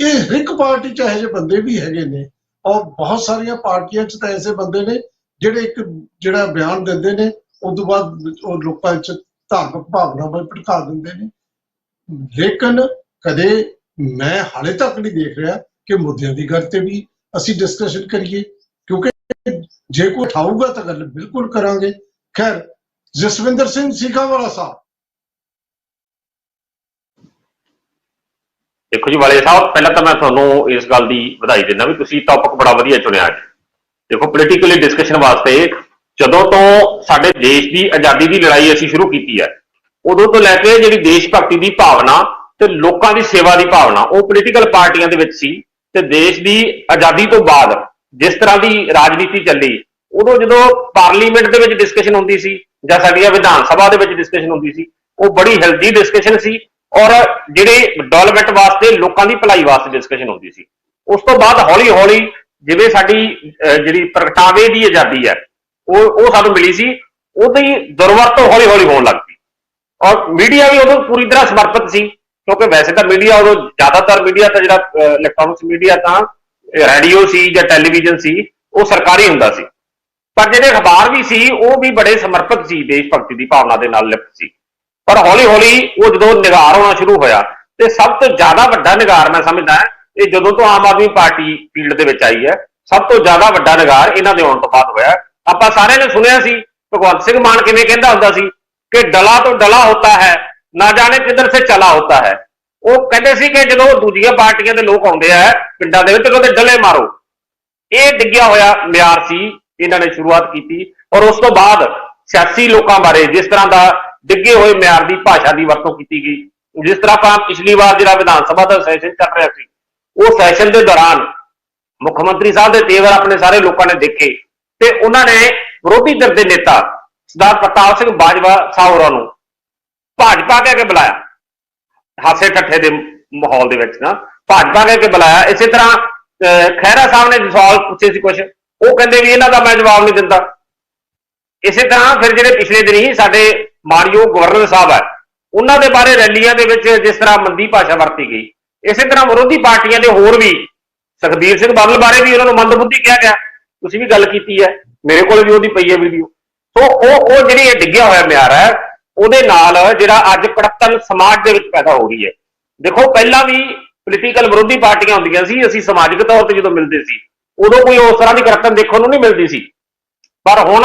ਇਹ ਹਰ ਇੱਕ ਪਾਰਟੀ 'ਚ ਇਹੋ ਜਿਹੇ ਬੰਦੇ ਵੀ ਹੈਗੇ ਨੇ। ਔਰ ਬਹੁਤ ਸਾਰੀਆਂ ਪਾਰਟੀਆਂ 'ਚ ਤਾਂ ਐਸੇ ਬੰਦੇ ਨੇ ਜਿਹੜੇ ਇੱਕ ਜਿਹੜਾ ਬਿਆਨ ਦਿੰਦੇ ਨੇ, ਉਸ ਤੋਂ ਬਾਅਦ ਉਹ ਲੋਕਾਂ 'ਚ ਧਾਰਮਿਕ ਭਾਵਨਾ ਵੱਲ ਭੜਕਾ ਦਿੰਦੇ ਨੇ। ਲੇਕਿਨ ਕਦੇ ਮੈਂ ਹਾਲੇ ਤੱਕ ਨਹੀਂ ਦੇਖ ਰਿਹਾ ਕਿ ਮੁੱਦਿਆਂ ਦੀ ਗੱਲ ਤੇ ਵੀ ਅਸੀਂ ਡਿਸਕਸ਼ਨ ਕਰੀਏ, ਕਿਉਂਕਿ ਜੇ ਕੋਈ ਉਠਾਊਗਾ ਤਾਂ ਗੱਲ ਬਿਲਕੁਲ ਕਰਾਂਗੇ। ਖੈਰ, ਜਸਵਿੰਦਰ ਸਿੰਘ ਸੀਖਾਵਾਲਾ ਸਾਹਿਬ। ਦੇਖੋ ਜੀ ਵਾਲੇ ਸਾਹਿਬ, ਪਹਿਲਾਂ ਤਾਂ ਮੈਂ ਤੁਹਾਨੂੰ ਇਸ ਗੱਲ ਦੀ ਵਧਾਈ ਦਿੰਦਾ ਵੀ ਤੁਸੀਂ ਟੌਪਿਕ ਬੜਾ ਵਧੀਆ ਚੁਣਿਆ ਅੱਜ। ਦੇਖੋ, ਪੋਲੀਟੀਕਲੀ ਡਿਸਕਸ਼ਨ ਵਾਸਤੇ ਜਦੋਂ ਤੋਂ ਸਾਡੇ ਦੇਸ਼ ਦੀ ਆਜ਼ਾਦੀ ਦੀ ਲੜਾਈ ਅਸੀਂ ਸ਼ੁਰੂ ਕੀਤੀ ਹੈ, ਉਦੋਂ ਤੋਂ ਲੈ ਕੇ ਜਿਹੜੀ ਦੇਸ਼ ਭਗਤੀ ਦੀ ਭਾਵਨਾ ਤੇ ਲੋਕਾਂ ਦੀ ਸੇਵਾ ਦੀ ਭਾਵਨਾ, ਉਹ ਪੋਲੀਟੀਕਲ ਪਾਰਟੀਆਂ ਦੇ ਵਿੱਚ ਸੀ। ਤੇ ਦੇਸ਼ ਦੀ ਆਜ਼ਾਦੀ ਤੋਂ ਬਾਅਦ ਜਿਸ ਤਰ੍ਹਾਂ ਦੀ ਰਾਜਨੀਤੀ ਚੱਲੀ, ਉਦੋਂ ਜਦੋਂ ਪਾਰਲੀਮੈਂਟ ਦੇ ਵਿੱਚ ਡਿਸਕਸ਼ਨ ਹੁੰਦੀ ਸੀ ਜਾਂ ਸਾਡੀਆਂ ਵਿਧਾਨ ਸਭਾ ਦੇ ਵਿੱਚ ਡਿਸਕਸ਼ਨ ਹੁੰਦੀ ਸੀ, ਉਹ ਬੜੀ ਹੈਲਦੀ ਡਿਸਕਸ਼ਨ ਸੀ। ਔਰ ਜਿਹੜੇ ਡਿਵੈਲਪਮੈਂਟ ਵਾਸਤੇ, ਲੋਕਾਂ ਦੀ ਭਲਾਈ ਵਾਸਤੇ ਡਿਸਕਸ਼ਨ ਹੁੰਦੀ ਸੀ। ਉਸ ਤੋਂ ਬਾਅਦ ਹੌਲੀ ਹੌਲੀ ਜਿਵੇਂ ਸਾਡੀ ਜਿਹੜੀ ਪ੍ਰਗਟਾਵੇ ਦੀ ਆਜ਼ਾਦੀ ਹੈ ਉਹ ਸਾਨੂੰ ਮਿਲੀ ਸੀ, ਉਦੋਂ ਹੀ ਦੁਰਵਰਤੋਂ ਹੌਲੀ ਹੌਲੀ ਹੋਣ ਲੱਗ ਪਈ। ਔਰ ਮੀਡੀਆ ਵੀ ਉਦੋਂ ਪੂਰੀ ਤਰ੍ਹਾਂ ਸਮਰਪਿਤ ਸੀ, ਕਿਉਂਕਿ ਵੈਸੇ ਤਾਂ ਮੀਡੀਆ ਉਦੋਂ ਜ਼ਿਆਦਾਤਰ ਮੀਡੀਆ ਤਾਂ ਜਿਹੜਾ ਇਲੈਕਟ੍ਰੋਨਿਕਸ ਮੀਡੀਆ ਤਾਂ ਰੇਡੀਓ ਸੀ ਜਾਂ ਟੈਲੀਵਿਜ਼ਨ ਸੀ, ਉਹ ਸਰਕਾਰੀ ਹੁੰਦਾ ਸੀ। ਪਰ ਜਿਹੜੇ ਅਖਬਾਰ ਵੀ ਸੀ ਉਹ ਵੀ ਬੜੇ ਸਮਰਪਿਤ ਸੀ, ਦੇਸ਼ ਭਗਤੀ ਦੀ ਭਾਵਨਾ ਦੇ ਨਾਲ ਲਿਪਤ ਸੀ। ਪਰ ਹੌਲੀ ਹੌਲੀ ਉਹ ਜਦੋਂ ਨਿਗਾਰ ਹੋਣਾ ਸ਼ੁਰੂ ਹੋਇਆ, ਤੇ ਸਭ ਤੋਂ ਜ਼ਿਆਦਾ ਵੱਡਾ ਨਿਗਾਰ ਮੈਂ ਸਮਝਦਾ ਇਹ ਜਦੋਂ ਤੋਂ ਆਮ ਆਦਮੀ ਪਾਰਟੀ ਫੀਲਡ ਦੇ ਵਿੱਚ ਆਈ ਹੈ, ਸਭ ਤੋਂ ਜ਼ਿਆਦਾ ਵੱਡਾ ਨਿਗਾਰ ਇਹਨਾਂ ਦੇ ਆਉਣ ਤੋਂ ਬਾਅਦ ਹੋਇਆ। ਆਪਾਂ ਸਾਰਿਆਂ ਨੇ ਸੁਣਿਆ ਸੀ ਭਗਵੰਤ ਸਿੰਘ ਮਾਨ ਕਿਵੇਂ ਕਹਿੰਦਾ ਹੁੰਦਾ ਸੀ ਕਿ ਡਲਾ ਤੋਂ ਡਲਾ ਹੋਤਾ ਹੈ, ਨਾ ਜਾਣੇ ਕਿੱਧਰ ਸੇ ਚਲਾ ਹੋਤਾ ਹੈ। ਉਹ ਕਹਿੰਦੇ ਸੀ ਕਿ ਜਦੋਂ ਦੂਜੀਆਂ ਪਾਰਟੀਆਂ ਦੇ ਲੋਕ ਆਉਂਦੇ ਆ ਪਿੰਡਾਂ ਦੇ ਵਿੱਚ ਉਹਦੇ ਡਲੇ ਮਾਰੋ। ਇਹ ਡਿੱਗਿਆ ਹੋਇਆ ਮਿਆਰ ਸੀ, ਇਹਨਾਂ ਨੇ ਸ਼ੁਰੂਆਤ ਕੀਤੀ। ਔਰ ਉਸ ਤੋਂ ਬਾਅਦ ਸਿਆਸੀ ਲੋਕਾਂ ਬਾਰੇ ਜਿਸ ਤਰ੍ਹਾਂ ਦਾ ਡਿੱਗੇ ਹੋਏ ਮਿਆਰ ਦੀ ਭਾਸ਼ਾ ਦੀ ਵਰਤੋਂ ਕੀਤੀ ਗਈ, ਜਿਸ ਤਰ੍ਹਾਂ ਆਪਾਂ ਪਿਛਲੀ ਵਾਰ ਜਿਹੜਾ ਵਿਧਾਨ ਸਭਾ ਦਾ ਸੈਸ਼ਨ ਚੱਲ ਰਿਹਾ ਸੀ, ਉਹ ਸੈਸ਼ਨ ਦੇ ਦੌਰਾਨ ਮੁੱਖ ਮੰਤਰੀ ਸਾਹਿਬ ਦੇ ਤੇਵਰ ਆਪਣੇ ਸਾਰੇ ਲੋਕਾਂ ਨੇ ਦੇਖੇ ਤੇ ਉਹਨਾਂ ਨੇ ਵਿਰੋਧੀ ਧਿਰ ਦੇ ਨੇਤਾ ਸਰਦਾਰ ਪ੍ਰਤਾਪ ਸਿੰਘ ਬਾਜਵਾ ਸਾਹਿਬ ਹੋਰਾਂ ਨੂੰ ਭਾਜਪਾ ਕਹਿ ਕੇ ਬੁਲਾਇਆ। ਹਾਸੇ ਠੱਠੇ ਦੇ ਮਾਹੌਲ ਦੇ ਵਿੱਚ ਨਾ ਭਾਜਪਾ ਕਹਿ ਕੇ ਬੁਲਾਇਆ। ਇਸੇ ਤਰ੍ਹਾਂ ਖਹਿਰਾ ਸਾਹਿਬ ਨੇ ਸਵਾਲ ਪੁੱਛੇ ਸੀ ਕੁਝ, ਉਹ ਕਹਿੰਦੇ ਵੀ ਇਹਨਾਂ ਦਾ ਮੈਂ ਜਵਾਬ ਨਹੀਂ ਦਿੰਦਾ। ਇਸੇ ਤਰ੍ਹਾਂ ਫਿਰ ਜਿਹੜੇ ਪਿਛਲੇ ਦਿਨੀ ਸਾਡੇ ਮਾਨਯੋਗ ਗਵਰਨਰ ਸਾਹਿਬ ਹੈ, ਉਹਨਾਂ ਦੇ ਬਾਰੇ ਰੈਲੀਆਂ ਦੇ ਵਿੱਚ ਜਿਸ ਤਰ੍ਹਾਂ ਮੰਦੀ ਭਾਸ਼ਾ ਵਰਤੀ ਗਈ, ਇਸੇ ਤਰ੍ਹਾਂ ਵਿਰੋਧੀ ਪਾਰਟੀਆਂ ਦੇ ਹੋਰ ਵੀ ਸੁਖਬੀਰ ਸਿੰਘ ਬਾਦਲ ਬਾਰੇ ਵੀ ਉਹਨਾਂ ਨੂੰ ਮੰਦਬੁੱਧੀ ਕਿਹਾ ਗਿਆ। ਤੁਸੀਂ ਵੀ ਗੱਲ ਕੀਤੀ ਹੈ, ਮੇਰੇ ਕੋਲ ਵੀ ਉਹਦੀ ਪਈ ਹੈ ਵੀਡੀਓ। ਸੋ ਉਹ ਜਿਹੜੀ ਇਹ ਡਿੱਗਿਆ ਹੋਇਆ ਮਿਆਰ ਹੈ, ਉਹਦੇ ਨਾਲ ਜਿਹੜਾ ਅੱਜ ਕੜਤਨ ਸਮਾਜ ਦੇ ਵਿੱਚ ਪੈਦਾ ਹੋ ਰਹੀ ਹੈ। ਦੇਖੋ ਪਹਿਲਾਂ ਵੀ ਪੋਲੀਟੀਕਲ ਵਿਰੋਧੀ ਪਾਰਟੀਆਂ ਹੁੰਦੀਆਂ ਸੀ, ਅਸੀਂ ਸਮਾਜਿਕ ਤੌਰ ਤੇ ਜਦੋਂ ਮਿਲਦੇ ਸੀ ਉਦੋਂ ਕੋਈ ਉਸ ਤਰ੍ਹਾਂ ਦੀ ਕੜਤਨ ਦੇਖਣ ਨੂੰ ਨਹੀਂ ਮਿਲਦੀ ਸੀ। ਪਰ ਹੁਣ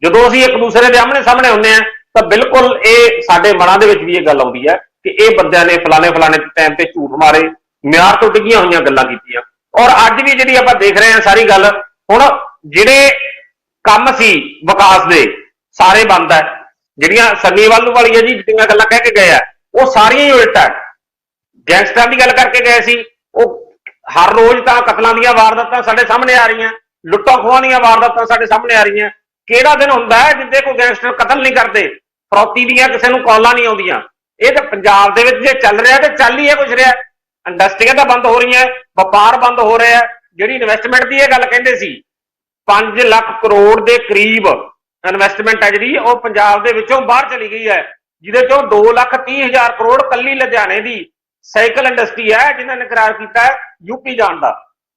ਜਦੋਂ ਅਸੀਂ ਇੱਕ ਦੂਸਰੇ ਦੇ ਆਹਮਣੇ ਸਾਹਮਣੇ ਹੁੰਦੇ ਆ ਤਾਂ ਬਿਲਕੁਲ ਇਹ ਸਾਡੇ ਮਨਾਂ ਦੇ ਵਿੱਚ ਵੀ ਇਹ ਗੱਲ ਆਉਂਦੀ ਹੈ ਕਿ ਇਹ ਬੰਦਿਆਂ ਨੇ ਫਲਾਣੇ ਟਾਈਮ ਤੇ ਝੂਠ ਮਾਰੇ, ਮਿਆਰ ਤੋਂ ਡਿੱਗੀਆਂ ਹੋਈਆਂ ਗੱਲਾਂ ਕੀਤੀਆਂ। ਔਰ ਅੱਜ ਵੀ ਜਿਹੜੀ ਆਪਾਂ ਦੇਖ ਰਹੇ ਹਾਂ ਸਾਰੀ ਗੱਲ, ਹੁਣ ਜਿਹੜੇ ਕੰਮ ਸੀ ਵਿਕਾਸ ਦੇ ਸਾਰੇ ਬੰਦ ਹੈ। ਜਿਹੜੀਆਂ ਸੰਨੀ ਵੱਲ ਵਾਲੀਆਂ ਜੀ ਜਿੰਨੀਆਂ ਗੱਲਾਂ ਕਹਿ ਕੇ ਗਏ ਆ ਉਹ ਸਾਰੀਆਂ ਹੀ ਉਲਟ ਹੈ। ਗੈਂਗਸਟਰਾਂ ਦੀ ਗੱਲ ਕਰਕੇ ਗਏ ਸੀ, ਉਹ ਹਰ ਰੋਜ਼ ਤਾਂ ਕਤਲਾਂ ਦੀਆਂ ਵਾਰਦਾਤਾਂ ਸਾਡੇ ਸਾਹਮਣੇ ਆ ਰਹੀਆਂ, ਲੁੱਟਾਂ ਖੋਹਾਂ ਦੀਆਂ ਵਾਰਦਾਤਾਂ ਸਾਡੇ ਸਾਹਮਣੇ ਆ ਰਹੀਆਂ। ਕਿਹੜਾ ਦਿਨ ਹੁੰਦਾ ਹੈ ਜਿੱਦੇ ਕੋਈ ਗੈਂਗਸਟਰ ਕਤਲ ਨਹੀਂ ਕਰਦੇ, ਫਰੌਤੀ ਦੀਆਂ ਕਿਸੇ ਨੂੰ ਕਾਲਾਂ ਨਹੀਂ ਆਉਂਦੀਆਂ। ਇਹ ਤਾਂ ਪੰਜਾਬ ਦੇ ਵਿੱਚ ਜੇ ਚੱਲ ਰਿਹਾ ਤੇ ਚੱਲ ਹੀ ਇਹ ਕੁਛ ਰਿਹਾ। ਇੰਡਸਟਰੀਆਂ ਤਾਂ ਬੰਦ ਹੋ ਰਹੀਆਂ, ਵਪਾਰ ਬੰਦ ਹੋ ਰਿਹਾ। ਜਿਹੜੀ ਇਨਵੈਸਟਮੈਂਟ ਦੀ ਇਹ ਗੱਲ ਕਹਿੰਦੇ ਸੀ 5 ਲੱਖ ਕਰੋੜ ਦੇ ਕਰੀਬ ਇਨਵੈਸਟਮੈਂਟ ਹੈ ਜਿਹੜੀ ਉਹ ਪੰਜਾਬ ਦੇ ਵਿੱਚੋਂ ਬਾਹਰ ਚਲੀ ਗਈ ਹੈ, ਜਿਹਦੇ ਚੋਂ 2,30,000 ਕਰੋੜ ਕੱਲੀ ਲੁਧਿਆਣੇ ਦੀ ਸਾਈਕਲ ਇੰਡਸਟਰੀ ਹੈ ਜਿਨ੍ਹਾਂ ਨੇ ਕਰਾਰ ਕੀਤਾ ਹੈ ਯੂਪੀ ਜਾਣ ਦਾ।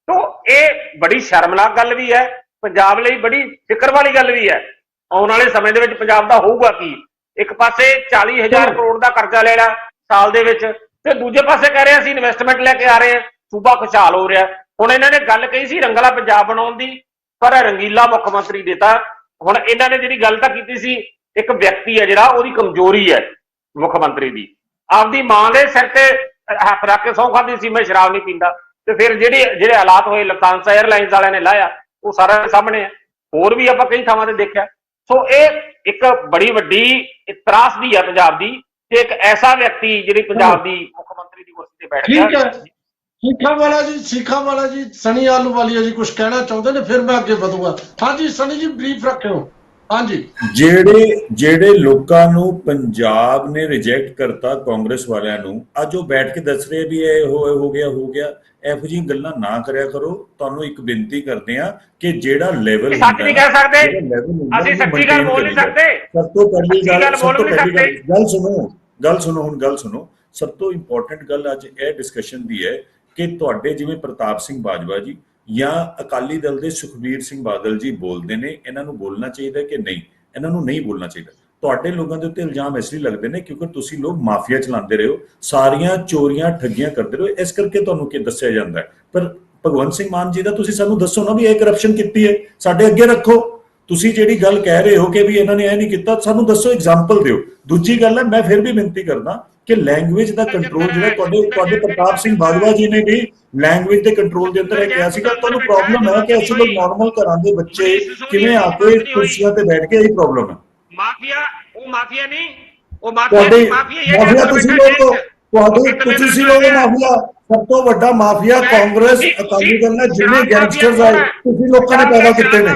ਤੋਂ ਇਹ ਬੜੀ ਸ਼ਰਮਨਾਕ ਗੱਲ ਵੀ ਹੈ, ਪੰਜਾਬ ਲਈ ਬੜੀ ਫਿਕਰ ਵਾਲੀ ਗੱਲ ਵੀ ਹੈ। ਆਉਣ ਵਾਲੇ ਸਮੇਂ ਦੇ ਵਿੱਚ ਪੰਜਾਬ ਦਾ ਹੋਊਗਾ ਕੀ? ਇੱਕ ਪਾਸੇ 40,000 ਕਰੋੜ ਦਾ ਕਰਜ਼ਾ ਲੈ ਲਿਆ ਸਾਲ ਦੇ ਵਿੱਚ, ਤੇ ਦੂਜੇ ਪਾਸੇ ਕਹਿ ਰਹੇ ਅਸੀਂ ਇਨਵੈਸਟਮੈਂਟ ਲੈ ਕੇ ਆ ਰਹੇ ਹਾਂ, ਸੂਬਾ ਖੁਸ਼ਹਾਲ ਹੋ ਰਿਹਾ। ਹੁਣ ਇਹਨਾਂ ਨੇ ਗੱਲ ਕਹੀ ਸੀ ਰੰਗਲਾ ਪੰਜਾਬ ਬਣਾਉਣ ਦੀ, ਪਰ ਰੰਗੀਲਾ ਮੁੱਖ ਮੰਤਰੀ ਦੇਤਾ। ਹੁਣ ਇਹਨਾਂ ਨੇ ਜਿਹੜੀ ਗੱਲ ਤਾਂ ਕੀਤੀ ਸੀ, ਇੱਕ ਵਿਅਕਤੀ ਹੈ ਜਿਹੜਾ ਉਹਦੀ ਕਮਜ਼ੋਰੀ ਹੈ ਮੁੱਖ ਮੰਤਰੀ ਦੀ, ਆਪਦੀ ਮਾਂ ਦੇ ਸਿਰ ਤੇ ਹੱਥ ਰੱਖ ਕੇ ਸਹੁੰ ਖਾਂਦੀ ਸੀ ਮੈਂ ਸ਼ਰਾਬ ਨਹੀਂ ਪੀਂਦਾ, ਤੇ ਫਿਰ ਜਿਹੜੇ ਹਾਲਾਤ ਹੋਏ ਲਫਤਾਂਸਾ 에ਅਰਲਾਈਨਸ ਵਾਲਿਆਂ ਨੇ ਲਾਇਆ ਉਹ ਸਾਰਾ ਸਾਹਮਣੇ ਹੈ। ਹੋਰ ਵੀ ਆਪਾਂ ਕਈ ਥਾਵਾਂ ਤੇ ਦੇਖਿਆ। ਸੋ ਇਹ ਇੱਕ ਬੜੀ ਵੱਡੀ ਤਰਾਸਦੀ ਹੈ ਪੰਜਾਬ ਦੀ ਕਿ ਇੱਕ ਐਸਾ ਵਿਅਕਤੀ ਜਿਹੜੀ ਪੰਜਾਬ ਦੀ ਮੁੱਖ ਮੰਤਰੀ ਦੀ ਕੁਰਸੀ ਤੇ ਬੈਠ ਗਿਆ। ਠੀਕ ਹੈ, ਸੀਖਾਂ ਵਾਲਾ ਜੀ ਸਨੀ ਆਹਲੂਵਾਲੀਆ ਜੀ ਕੁਝ ਕਹਿਣਾ ਚਾਹੁੰਦੇ ਨੇ, ਫਿਰ ਮੈਂ ਅੱਗੇ ਵਧੂਗਾ। ਹਾਂਜੀ ਸਨੀ ਜੀ ਬਰੀਫ ਰੱਖਿਓ। ਹਾਂਜੀ, ਜਿਹੜੇ ਲੋਕਾਂ ਨੂੰ ਪੰਜਾਬ ਨੇ ਰਿਜੈਕਟ ਕਰਤਾ ਕਾਂਗਰਸ ਵਾਲਿਆਂ ਨੂੰ, ਅੱਜ ਉਹ ਬੈਠ ਕੇ ਦੱਸ ਰਹੇ ਵੀ ਇਹ ਹੋ ਗਿਆ। ਇਹੋ ਜਿਹੀ ਗੱਲਾਂ ਨਾ ਕਰਿਆ ਕਰੋ। ਤੁਹਾਨੂੰ ਇੱਕ ਬੇਨਤੀ ਕਰਦੇ ਆ ਕਿ ਜਿਹੜਾ ਲੈਵਲ ਸੱਚ ਨਹੀਂ ਕਹਿ ਸਕਦੇ, ਅਸੀਂ ਸੱਚੀ ਗੱਲ ਬੋਲ ਨਹੀਂ ਸਕਦੇ। ਸਭ ਤੋਂ ਪਹਿਲੀ ਗੱਲ ਸੁਣੋ। ਸਭ ਤੋਂ ਇੰਪੋਰਟੈਂਟ ਗੱਲ ਅੱਜ ਇਹ ਡਿਸਕਸ਼ਨ ਦੀ ਹੈ ਕਿ ਤੁਹਾਡੇ ਜਿਵੇਂ ਪ੍ਰਤਾਪ ਸਿੰਘ ਬਾਜਵਾ ਜੀ ਜਾਂ ਅਕਾਲੀ ਦਲ ਦੇ ਸੁਖਬੀਰ ਸਿੰਘ ਬਾਦਲ ਜੀ ਬੋਲਦੇ ਨੇ, ਇਹਨਾਂ ਨੂੰ ਬੋਲਣਾ ਚਾਹੀਦਾ ਕਿ ਨਹੀਂ? ਇਹਨਾਂ ਨੂੰ ਨਹੀਂ ਬੋਲਣਾ ਚਾਹੀਦਾ। ਤੁਹਾਡੇ ਲੋਕਾਂ ਦੇ ਉੱਤੇ ਇਲਜ਼ਾਮ ਇਸ ਲਈ ਲੱਗਦੇ ਨੇ ਕਿਉਂਕਿ ਤੁਸੀਂ ਲੋਕ ਮਾਫੀਆ ਚਲਾਉਂਦੇ ਰਹੇ ਹੋ, ਸਾਰੀਆਂ ਚੋਰੀਆਂ ਠੱਗੀਆਂ ਕਰਦੇ ਰਹੇ ਹੋ, ਇਸ ਕਰਕੇ ਤੁਹਾਨੂੰ ਕੀ ਦੱਸਿਆ ਜਾਂਦਾ ਹੈ। ਪਰ ਭਗਵੰਤ ਸਿੰਘ ਮਾਨ ਜੀ ਦਾ ਤੁਸੀਂ ਸਾਨੂੰ ਦੱਸੋ ਨਾ ਵੀ ਇਹ ਕਰਪਸ਼ਨ ਕੀਤੀ ਹੈ, ਸਾਡੇ ਅੱਗੇ ਰੱਖੋ। ਤੁਸੀਂ ਜਿਹੜੀ ਗੱਲ ਕਹਿ ਰਹੇ ਹੋ ਕਿ ਵੀ ਇਹਨਾਂ ਨੇ ਇਹ ਨਹੀਂ ਕੀਤਾ, ਸਾਨੂੰ ਦੱਸੋ, ਐਗਜ਼ਾਮਪਲ ਦਿਓ। ਦੂਜੀ ਗੱਲ ਹੈ, ਮੈਂ ਫਿਰ ਵੀ ਬੇਨਤੀ ਕਰਦਾ ਕਿ ਲੈਂਗੁਏਜ ਦਾ ਕੰਟਰੋਲ ਜਿਹੜਾ ਤੁਹਾਡੇ ਪ੍ਰਤਾਪ ਸਿੰਘ ਬਾਜਵਾ ਜੀ ਨੇ ਵੀ ਲੈਂਗੁਏਜ ਦੇ ਕੰਟਰੋਲ ਦੇ ਅੰਦਰ ਇਹ ਕਿਹਾ ਸੀਗਾ। ਤੁਹਾਨੂੰ ਪ੍ਰੋਬਲਮ ਹੈ ਕਿ ਅਸੀਂ ਲੋਕ ਨਾਰਮਲ ਘਰਾਂ ਦੇ ਬੱਚੇ ਕਿਵੇਂ ਆ ਕੇ ਕੁਰਸੀਆਂ ਤੇ ਬੈਠ ਕੇ, ਇਹੀ ਪ੍ਰੋਬਲਮ ਹੈ। ਮਾਫੀਆ ਉਹ ਮਾਫੀਆ ਨਹੀਂ, ਉਹ ਮਾਫੀਆ ਤੁਸੀਂ ਲੋਕ ਮਾਫੀਆ। ਸਭ ਤੋਂ ਵੱਡਾ ਮਾਫੀਆ ਕਾਂਗਰਸ ਅਕਾਲੀ ਦਲ ਨੇ ਜਿਹੜੇ ਗੈਂਗਸਟਰਸ ਆਏ ਤੁਸੀਂ ਲੋਕਾਂ ਨੇ ਪੈਦਾ ਕੀਤੇ ਨੇ,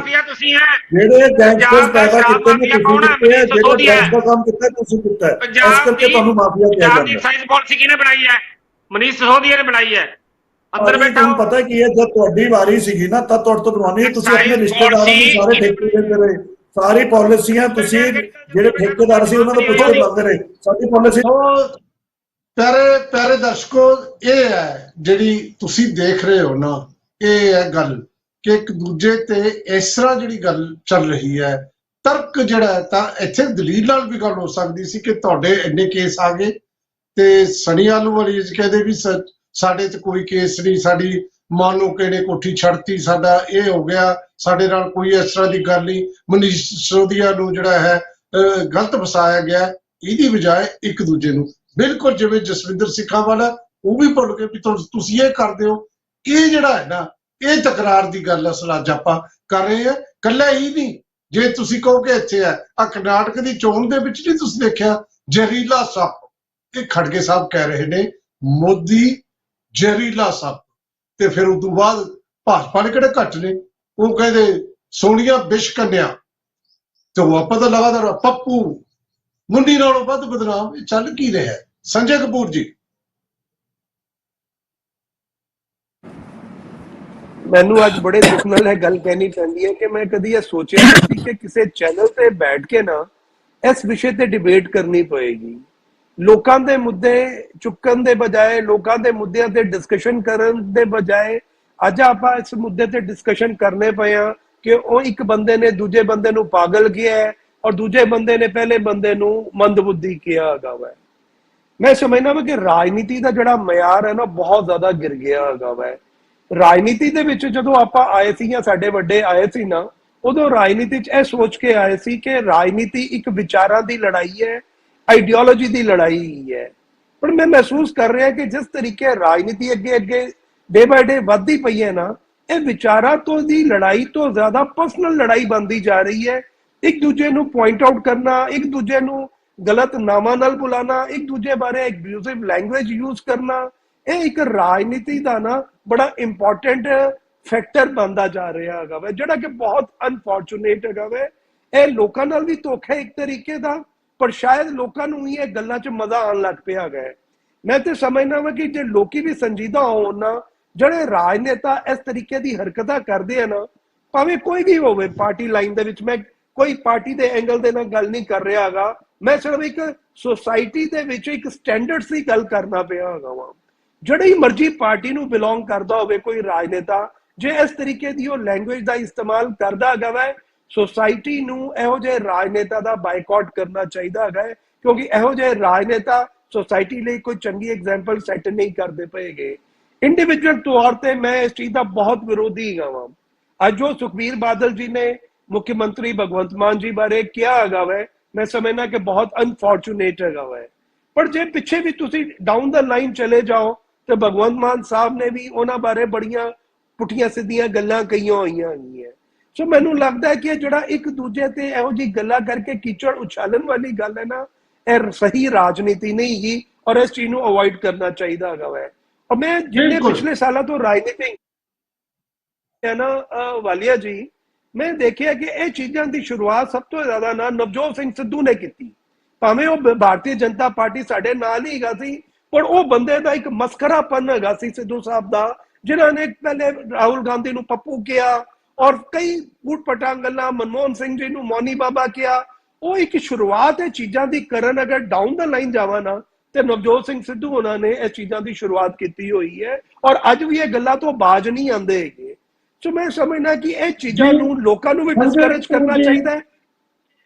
ਜਿਹੜੇ ਗੈਂਗਸਟਰਸ ਪੈਦਾ ਕੀਤੇ ਨੇ ਤੁਸੀਂ ਕੀਤੇ ਹੈ, ਜਿਹੜਾ ਗੈਂਗਸਟਰ ਦਾ ਕੰਮ ਕੀਤਾ ਤੁਸੀਂ ਕੀਤਾ ਹੈ, ਇਸ ਕਰਕੇ ਤੁਹਾਨੂੰ ਮਾਫੀਆ ਕਿਹਾ ਜਾਂਦਾ ਹੈ। ਸਾਇੰਸ ਪਾਲਿਸੀ ਕਿਹਨੇ ਬਣਾਈ ਹੈ? ਮਨੀਸ਼ ਸਿਸੋਦੀਆ ਨੇ ਬਣਾਈ ਹੈ। ਅੰਦਰ ਬੈਠਾ ਤੁਹਾਨੂੰ ਪਤਾ ਕੀ ਹੈ, ਜਦ ਤੁਹਾਡੀ ਵਾਰੀ ਸੀਗੀ ਨਾ ਤਾਂ ਤੁਹਾਡੇ ਤੋਂ ਬਣਵਾਉਣੀ, ਤੁਸੀਂ ਆਪਣੇ ਰਿਸ਼ਤੇਦਾਰਾਂ ਨੂੰ ਸਾਰੇ ਠੇਕੇ ਦਿੰਦੇ ਰਹੇ, ਸਾਰੀ ਪਾਲਿਸੀਆਂ ਤੁਸੀਂ ਜਿਹੜੇ ਠੇਕੇਦਾਰ ਸੀ ਉਹਨਾਂ ਤੋਂ ਪੁੱਛ ਕੇ ਲਾਉਂਦੇ ਰਹੇ। ਸਾਡੀ ਪਾਲਿਸੀ ਪਿਆਰੇ ਦਰਸ਼ਕੋ, ਇਹ ਹੈ ਜਿਹੜੀ ਤੁਸੀਂ ਦੇਖ ਰਹੇ ਹੋ ਨਾ, ਇਹ ਹੈ ਗੱਲ ਕਿ ਇੱਕ ਦੂਜੇ ਤੇ ਇਸ ਤਰ੍ਹਾਂ ਜਿਹੜੀ ਗੱਲ ਚੱਲ ਰਹੀ ਹੈ। ਤਰਕ ਜਿਹੜਾ ਤਾਂ ਇੱਥੇ ਦਲੀਲ ਨਾਲ ਵੀ ਗੱਲ ਹੋ ਸਕਦੀ ਸੀ ਕਿ ਤੁਹਾਡੇ ਇੰਨੇ ਕੇਸ ਆ ਗਏ ਤੇ ਸਨੀ ਆਹਲੂਵਾਲੀਆ ਜੀ ਕਹਿੰਦੇ ਵੀ ਸਾਡੇ 'ਚ ਕੋਈ ਕੇਸ ਨਹੀਂ, ਸਾਡੀ ਮਾਂ ਨੂੰ ਕਿਹੜੇ ਕੋਠੀ ਛੱਡਤੀ, ਸਾਡਾ ਇਹ ਹੋ ਗਿਆ, ਸਾਡੇ ਨਾਲ ਕੋਈ ਇਸ ਤਰ੍ਹਾਂ ਦੀ ਗੱਲ ਨਹੀਂ। ਮਨੀਸ਼ ਸਿਸੋਦੀਆ ਨੂੰ ਜਿਹੜਾ ਹੈ ਗਲਤ ਫਸਾਇਆ ਗਿਆ। ਇਹਦੀ ਬਜਾਏ ਇੱਕ ਦੂਜੇ ਨੂੰ ਬਿਲਕੁਲ ਜਿਵੇਂ ਜਸਵਿੰਦਰ ਸਿੱਖਾਂ ਵਾਲਾ ਉਹ ਵੀ ਭੁੱਲ ਗਏ ਵੀ ਤੁਸੀਂ ਇਹ ਕਰਦੇ ਹੋ। ਇਹ ਜਿਹੜਾ ਹੈ ਨਾ, ਇਹ ਤਕਰਾਰ ਦੀ ਗੱਲ ਅਸਲ ਅੱਜ ਆਪਾਂ ਕਰ ਰਹੇ ਹਾਂ। ਕੱਲਾ ਹੀ ਨਹੀਂ, ਜੇ ਤੁਸੀਂ ਕਹੋ ਕਿ ਇੱਥੇ ਹੈ ਆ ਕਰਨਾਟਕ ਦੀ ਚੋਣ ਦੇ ਵਿੱਚ ਨਹੀਂ ਤੁਸੀਂ ਦੇਖਿਆ ਜ਼ਹਿਰੀਲਾ ਸੱਪ, ਇਹ ਖੜਗੇ ਸਾਹਿਬ ਕਹਿ ਰਹੇ ਨੇ ਮੋਦੀ ਜ਼ਹਿਰੀਲਾ ਸੱਪ, ਤੇ ਫਿਰ ਉਸ ਤੋਂ ਬਾਅਦ ਭਾਜਪਾ ਨੇ ਕਿਹੜੇ ਘੱਟ ਨੇ, ਉਹ ਕਹਿੰਦੇ ਸੋਨੀਆ ਵਿਸ਼ ਕੰਨਿਆ, ਤੇ ਉਹ ਆਪਾਂ ਤਾਂ ਲਗਾਤਾਰ ਪੱਪੂ ਮੁੰਡੀ ਨਾਲੋਂ ਵੱਧ ਬਦਨਾਮ। ਇਹ ਚੱਲ ਕੀ ਰਿਹਾ? ਸੰਜੇ ਕਪੂਰ ਜੀ। ਮੈਨੂੰ ਅੱਜ ਬੜੇ ਦੁੱਖ ਨਾਲ ਇਹ ਗੱਲ ਕਹਿਣੀ ਪੈਂਦੀ ਹੈ ਕਿ ਮੈਂ ਕਦੀ ਇਹ ਸੋਚਿਆ ਨਹੀਂ ਸੀ ਕਿ ਕਿਸੇ ਚੈਨਲ ਤੇ ਬੈਠ ਕੇ ਨਾ ਇਸ ਵਿਸ਼ੇ ਤੇ ਡਿਬੇਟ ਕਰਨੀ ਪਏਗੀ। ਲੋਕਾਂ ਦੇ ਮੁੱਦੇ ਚੁੱਕਣ ਦੇ ਬਜਾਏ, ਲੋਕਾਂ ਦੇ ਮੁੱਦਿਆਂ ਤੇ ਡਿਸਕਸ਼ਨ ਕਰਨ ਦੇ ਬਜਾਏ ਅੱਜ ਆਪਾਂ ਇਸ ਮੁੱਦੇ ਤੇ ਡਿਸਕਸ਼ਨ ਕਰਨੇ ਪਏ ਆ ਕਿ ਉਹ ਇੱਕ ਬੰਦੇ ਨੇ ਦੂਜੇ ਬੰਦੇ ਨੂੰ ਪਾਗਲ ਕਿਹਾ ਹੈ ਔਰ ਦੂਜੇ ਬੰਦੇ ਨੇ ਪਹਿਲੇ ਬੰਦੇ ਨੂੰ ਮੰਦਬੁੱਧੀ ਕਿਹਾ ਹੈਗਾ ਵਾ। ਮੈਂ ਸਮਝਦਾ ਵਾ ਕਿ ਰਾਜਨੀਤੀ ਦਾ ਜਿਹੜਾ ਮਿਆਰ ਹੈ ਨਾ ਬਹੁਤ ਜ਼ਿਆਦਾ ਗਿਰ ਗਿਆ ਹੈਗਾ ਵਾ। ਰਾਜਨੀਤੀ ਦੇ ਵਿੱਚ ਜਦੋਂ ਆਪਾਂ ਆਏ ਸੀ ਜਾਂ ਸਾਡੇ ਵੱਡੇ ਆਏ ਸੀ ਨਾ, ਉਦੋਂ ਰਾਜਨੀਤੀ 'ਚ ਇਹ ਸੋਚ ਕੇ ਆਏ ਸੀ ਕਿ ਰਾਜਨੀਤੀ ਇੱਕ ਵਿਚਾਰਾਂ ਦੀ ਲੜਾਈ ਹੈ, ਆਈਡੀਓਲੋਜੀ ਦੀ ਲੜਾਈ ਹੈ। ਪਰ ਮੈਂ ਮਹਿਸੂਸ ਕਰ ਰਿਹਾ ਕਿ ਜਿਸ ਤਰੀਕੇ ਰਾਜਨੀਤੀ ਅੱਗੇ ਅੱਗੇ ਡੇ ਬਾਏ ਡੇ ਵੱਧਦੀ ਪਈ ਹੈ ਨਾ, ਇਹ ਵਿਚਾਰਾਂ ਤੋਂ ਦੀ ਲੜਾਈ ਤੋਂ ਜ਼ਿਆਦਾ ਪਰਸਨਲ ਲੜਾਈ ਬਣਦੀ ਜਾ ਰਹੀ ਹੈ। ਇੱਕ ਦੂਜੇ ਨੂੰ ਪੁਆਇੰਟ ਆਊਟ ਕਰਨਾ, ਇੱਕ ਦੂਜੇ ਨੂੰ ਗਲਤ ਨਾਮਾਂ ਨਾਲ ਬੁਲਾਣਾ, ਇੱਕ ਦੂਜੇ ਬਾਰੇ ਐਬਿਊਸਿਵ ਲੈਂਗੁਏਜ ਯੂਜ਼ ਕਰਨਾ, ਇਹ ਇੱਕ ਰਾਜਨੀਤੀ ਦਾ ਨਾ ਬੜਾ ਇੰਪੋਰਟੈਂਟ ਫੈਕਟਰ ਬਣਦਾ ਜਾ ਰਿਹਾ ਹੈਗਾ ਵਾ, ਜਿਹੜਾ ਕਿ ਬਹੁਤ ਅਨਫੋਰਚੂਨੇਟ ਹੈਗਾ ਵਾ। ਇਹ ਲੋਕਾਂ ਨਾਲ ਵੀ ਧੋਖਾ ਇੱਕ ਤਰੀਕੇ ਦਾ, ਪਰ ਸ਼ਾਇਦ ਲੋਕਾਂ ਨੂੰ ਹੀ ਇਹ ਗੱਲਾਂ 'ਚ ਮਜ਼ਾ ਆਉਣ ਲੱਗ ਪਿਆ ਹੈਗਾ। ਮੈਂ ਤੇ ਸਮਝਦਾ ਵਾ ਕਿ ਜੇ ਲੋਕੀ ਵੀ ਸੰਜੀਦਾ ਹੋਣ ਨਾ, ਜਿਹੜੇ ਰਾਜਨੇਤਾ ਇਸ ਤਰੀਕੇ ਦੀ ਹਰਕਤਾਂ ਕਰਦੇ ਆ ਨਾ, ਭਾਵੇਂ ਕੋਈ ਵੀ ਹੋਵੇ ਪਾਰਟੀ ਲਾਈਨ ਦੇ ਵਿੱਚ, ਮੈਂ ਕੋਈ ਪਾਰਟੀ ਦੇ ਐਂਗਲ ਦੇ ਨਾਲ ਗੱਲ ਨਹੀਂ ਕਰ ਰਿਹਾ ਹੈਗਾ, ਮੈਂ ਸਿਰਫ ਇੱਕ ਸੋਸਾਇਟੀ ਦੇ ਵਿੱਚ ਇੱਕ ਸਟੈਂਡਰਡਸ ਦੀ ਗੱਲ ਕਰਨਾ ਪਿਆ ਹੈਗਾ ਵਾ। ਜਿਹੜੀ ਮਰਜ਼ੀ ਪਾਰਟੀ ਨੂੰ ਬਿਲੋਂਗ ਕਰਦਾ ਹੋਵੇ ਕੋਈ ਰਾਜਨੇਤਾ, ਜੇ ਇਸ ਤਰੀਕੇ ਦੀ ਉਹ ਲੈਂਗੁਏਜ ਦਾ ਇਸਤੇਮਾਲ ਕਰਦਾ ਹੈਗਾ ਵਾ, ਸੋਸਾਇਟੀ ਨੂੰ ਇਹੋ ਜਿਹੇ ਰਾਜਨੇਤਾ ਦਾ ਬਾਈਕਾਟ ਕਰਨਾ ਚਾਹੀਦਾ ਹੈਗਾ, ਕਿਉਂਕਿ ਇਹੋ ਜਿਹੇ ਰਾਜਨੇਤਾ ਸੋਸਾਇਟੀ ਲਈ ਕੋਈ ਚੰਗੀ ਐਗਜ਼ਾਮਪਲ ਸੈੱਟ ਨਹੀਂ ਕਰਦੇ ਪਏਗੇ। ਇੰਡੀਵਿਜੂਅਲ ਤੌਰ ਤੇ ਮੈਂ ਇਸ ਚੀਜ਼ ਦਾ ਬਹੁਤ ਵਿਰੋਧੀ ਹੈਗਾ ਵਾ। ਅੱਜ ਜੋ ਸੁਖਬੀਰ ਬਾਦਲ ਜੀ ਨੇ ਮੁੱਖ ਮੰਤਰੀ ਭਗਵੰਤ ਮਾਨ ਜੀ ਬਾਰੇ ਕਿਹਾ ਹੈਗਾ ਵਾ, ਮੈਂ ਸਮਝਦਾ ਕਿ ਬਹੁਤ ਅਨਫੋਰਚੂਨੇਟ ਹੈਗਾ ਵਾ। ਪਰ ਜੇ ਪਿੱਛੇ ਵੀ ਤੁਸੀਂ ਡਾਊਨ ਦਾ ਲਾਈਨ ਚਲੇ ਜਾਓ ਤੇ ਭਗਵੰਤ ਮਾਨ ਸਾਹਿਬ ਨੇ ਵੀ ਉਹਨਾਂ ਬਾਰੇ ਬੜੀਆਂ ਪੁੱਠੀਆਂ ਸਿੱਧੀਆਂ ਗੱਲਾਂ ਕਹੀਆਂ ਹੋਈਆਂ ਹੈਗੀਆਂ। ਸੋ ਮੈਨੂੰ ਲੱਗਦਾ ਹੈ ਕਿ ਇਹ ਜਿਹੜਾ ਇੱਕ ਦੂਜੇ ਤੇ ਇਹੋ ਜਿਹੀ ਗੱਲਾਂ ਕਰਕੇ ਕੀਚੜ ਉਛਾਲਣ ਵਾਲੀ ਗੱਲ ਹੈ ਨਾ, ਇਹ ਸਹੀ ਰਾਜਨੀਤੀ ਨਹੀਂ ਗੀ ਔਰ ਇਸ ਚੀਜ਼ ਨੂੰ ਅਵੋਇਡ ਕਰਨਾ ਚਾਹੀਦਾ ਹੈਗਾ ਵਾ। ਔਰ ਮੈਂ ਜਿੰਨੇ ਪਿਛਲੇ ਸਾਲਾਂ ਤੋਂ ਰਾਜਨੀਤੀ ਹੈ ਨਾ ਵਾਲੀਆ ਜੀ, ਮੈਂ ਦੇਖਿਆ ਕਿ ਇਹ ਚੀਜ਼ਾਂ ਦੀ ਸ਼ੁਰੂਆਤ ਸਭ ਤੋਂ ਜ਼ਿਆਦਾ ਨਾ ਨਵਜੋਤ ਸਿੰਘ ਸਿੱਧੂ ਨੇ ਕੀਤੀ। ਭਾਵੇਂ ਉਹ ਭਾਰਤੀ ਜਨਤਾ ਪਾਰਟੀ ਸਾਡੇ ਨਾਲ ਹੀ ਹੈਗਾ ਸੀ, ਪਰ ਉਹ ਬੰਦੇ ਦਾ ਇੱਕ ਮਸਕਰਾਪਨ ਹੈਗਾ ਸੀ ਸਿੱਧੂ ਸਾਹਿਬ ਦਾ, ਜਿਨ੍ਹਾਂ ਨੇ ਪਹਿਲੇ ਰਾਹੁਲ ਗਾਂਧੀ ਨੂੰ ਪੱਪੂ ਕਿਹਾ ਔਰ ਕਈ ਊਟਪਟਾਂਗ ਗੱਲਾਂ, ਮਨਮੋਹਨ ਸਿੰਘ ਜੀ ਨੂੰ ਮੌਨੀ ਬਾਬਾ ਕਿਹਾ। ਉਹ ਇੱਕ ਸ਼ੁਰੂਆਤ ਇਹ ਚੀਜ਼ਾਂ ਦੀ ਕਰਨ, ਅਗਰ ਡਾਊਨ ਦਾ ਲਾਈਨ ਜਾਵਾਂ ਨਾ, ਤੇ ਨਵਜੋਤ ਸਿੰਘ ਸਿੱਧੂ ਉਹਨਾਂ ਨੇ ਇਹ ਚੀਜ਼ਾਂ ਦੀ ਸ਼ੁਰੂਆਤ ਕੀਤੀ ਹੋਈ ਹੈ ਔਰ ਅੱਜ ਵੀ ਇਹ ਗੱਲਾਂ ਤੋਂ ਬਾਜ ਨਹੀਂ ਆਉਂਦੇ ਹੈਗੇ। ਸੋ ਮੈਂ ਸਮਝਦਾ ਕਿ ਇਹ ਚੀਜ਼ਾਂ ਨੂੰ ਲੋਕਾਂ ਨੂੰ ਵੀ ਡਿਸਕਰੇਜ ਕਰਨਾ ਚਾਹੀਦਾ ਹੈ।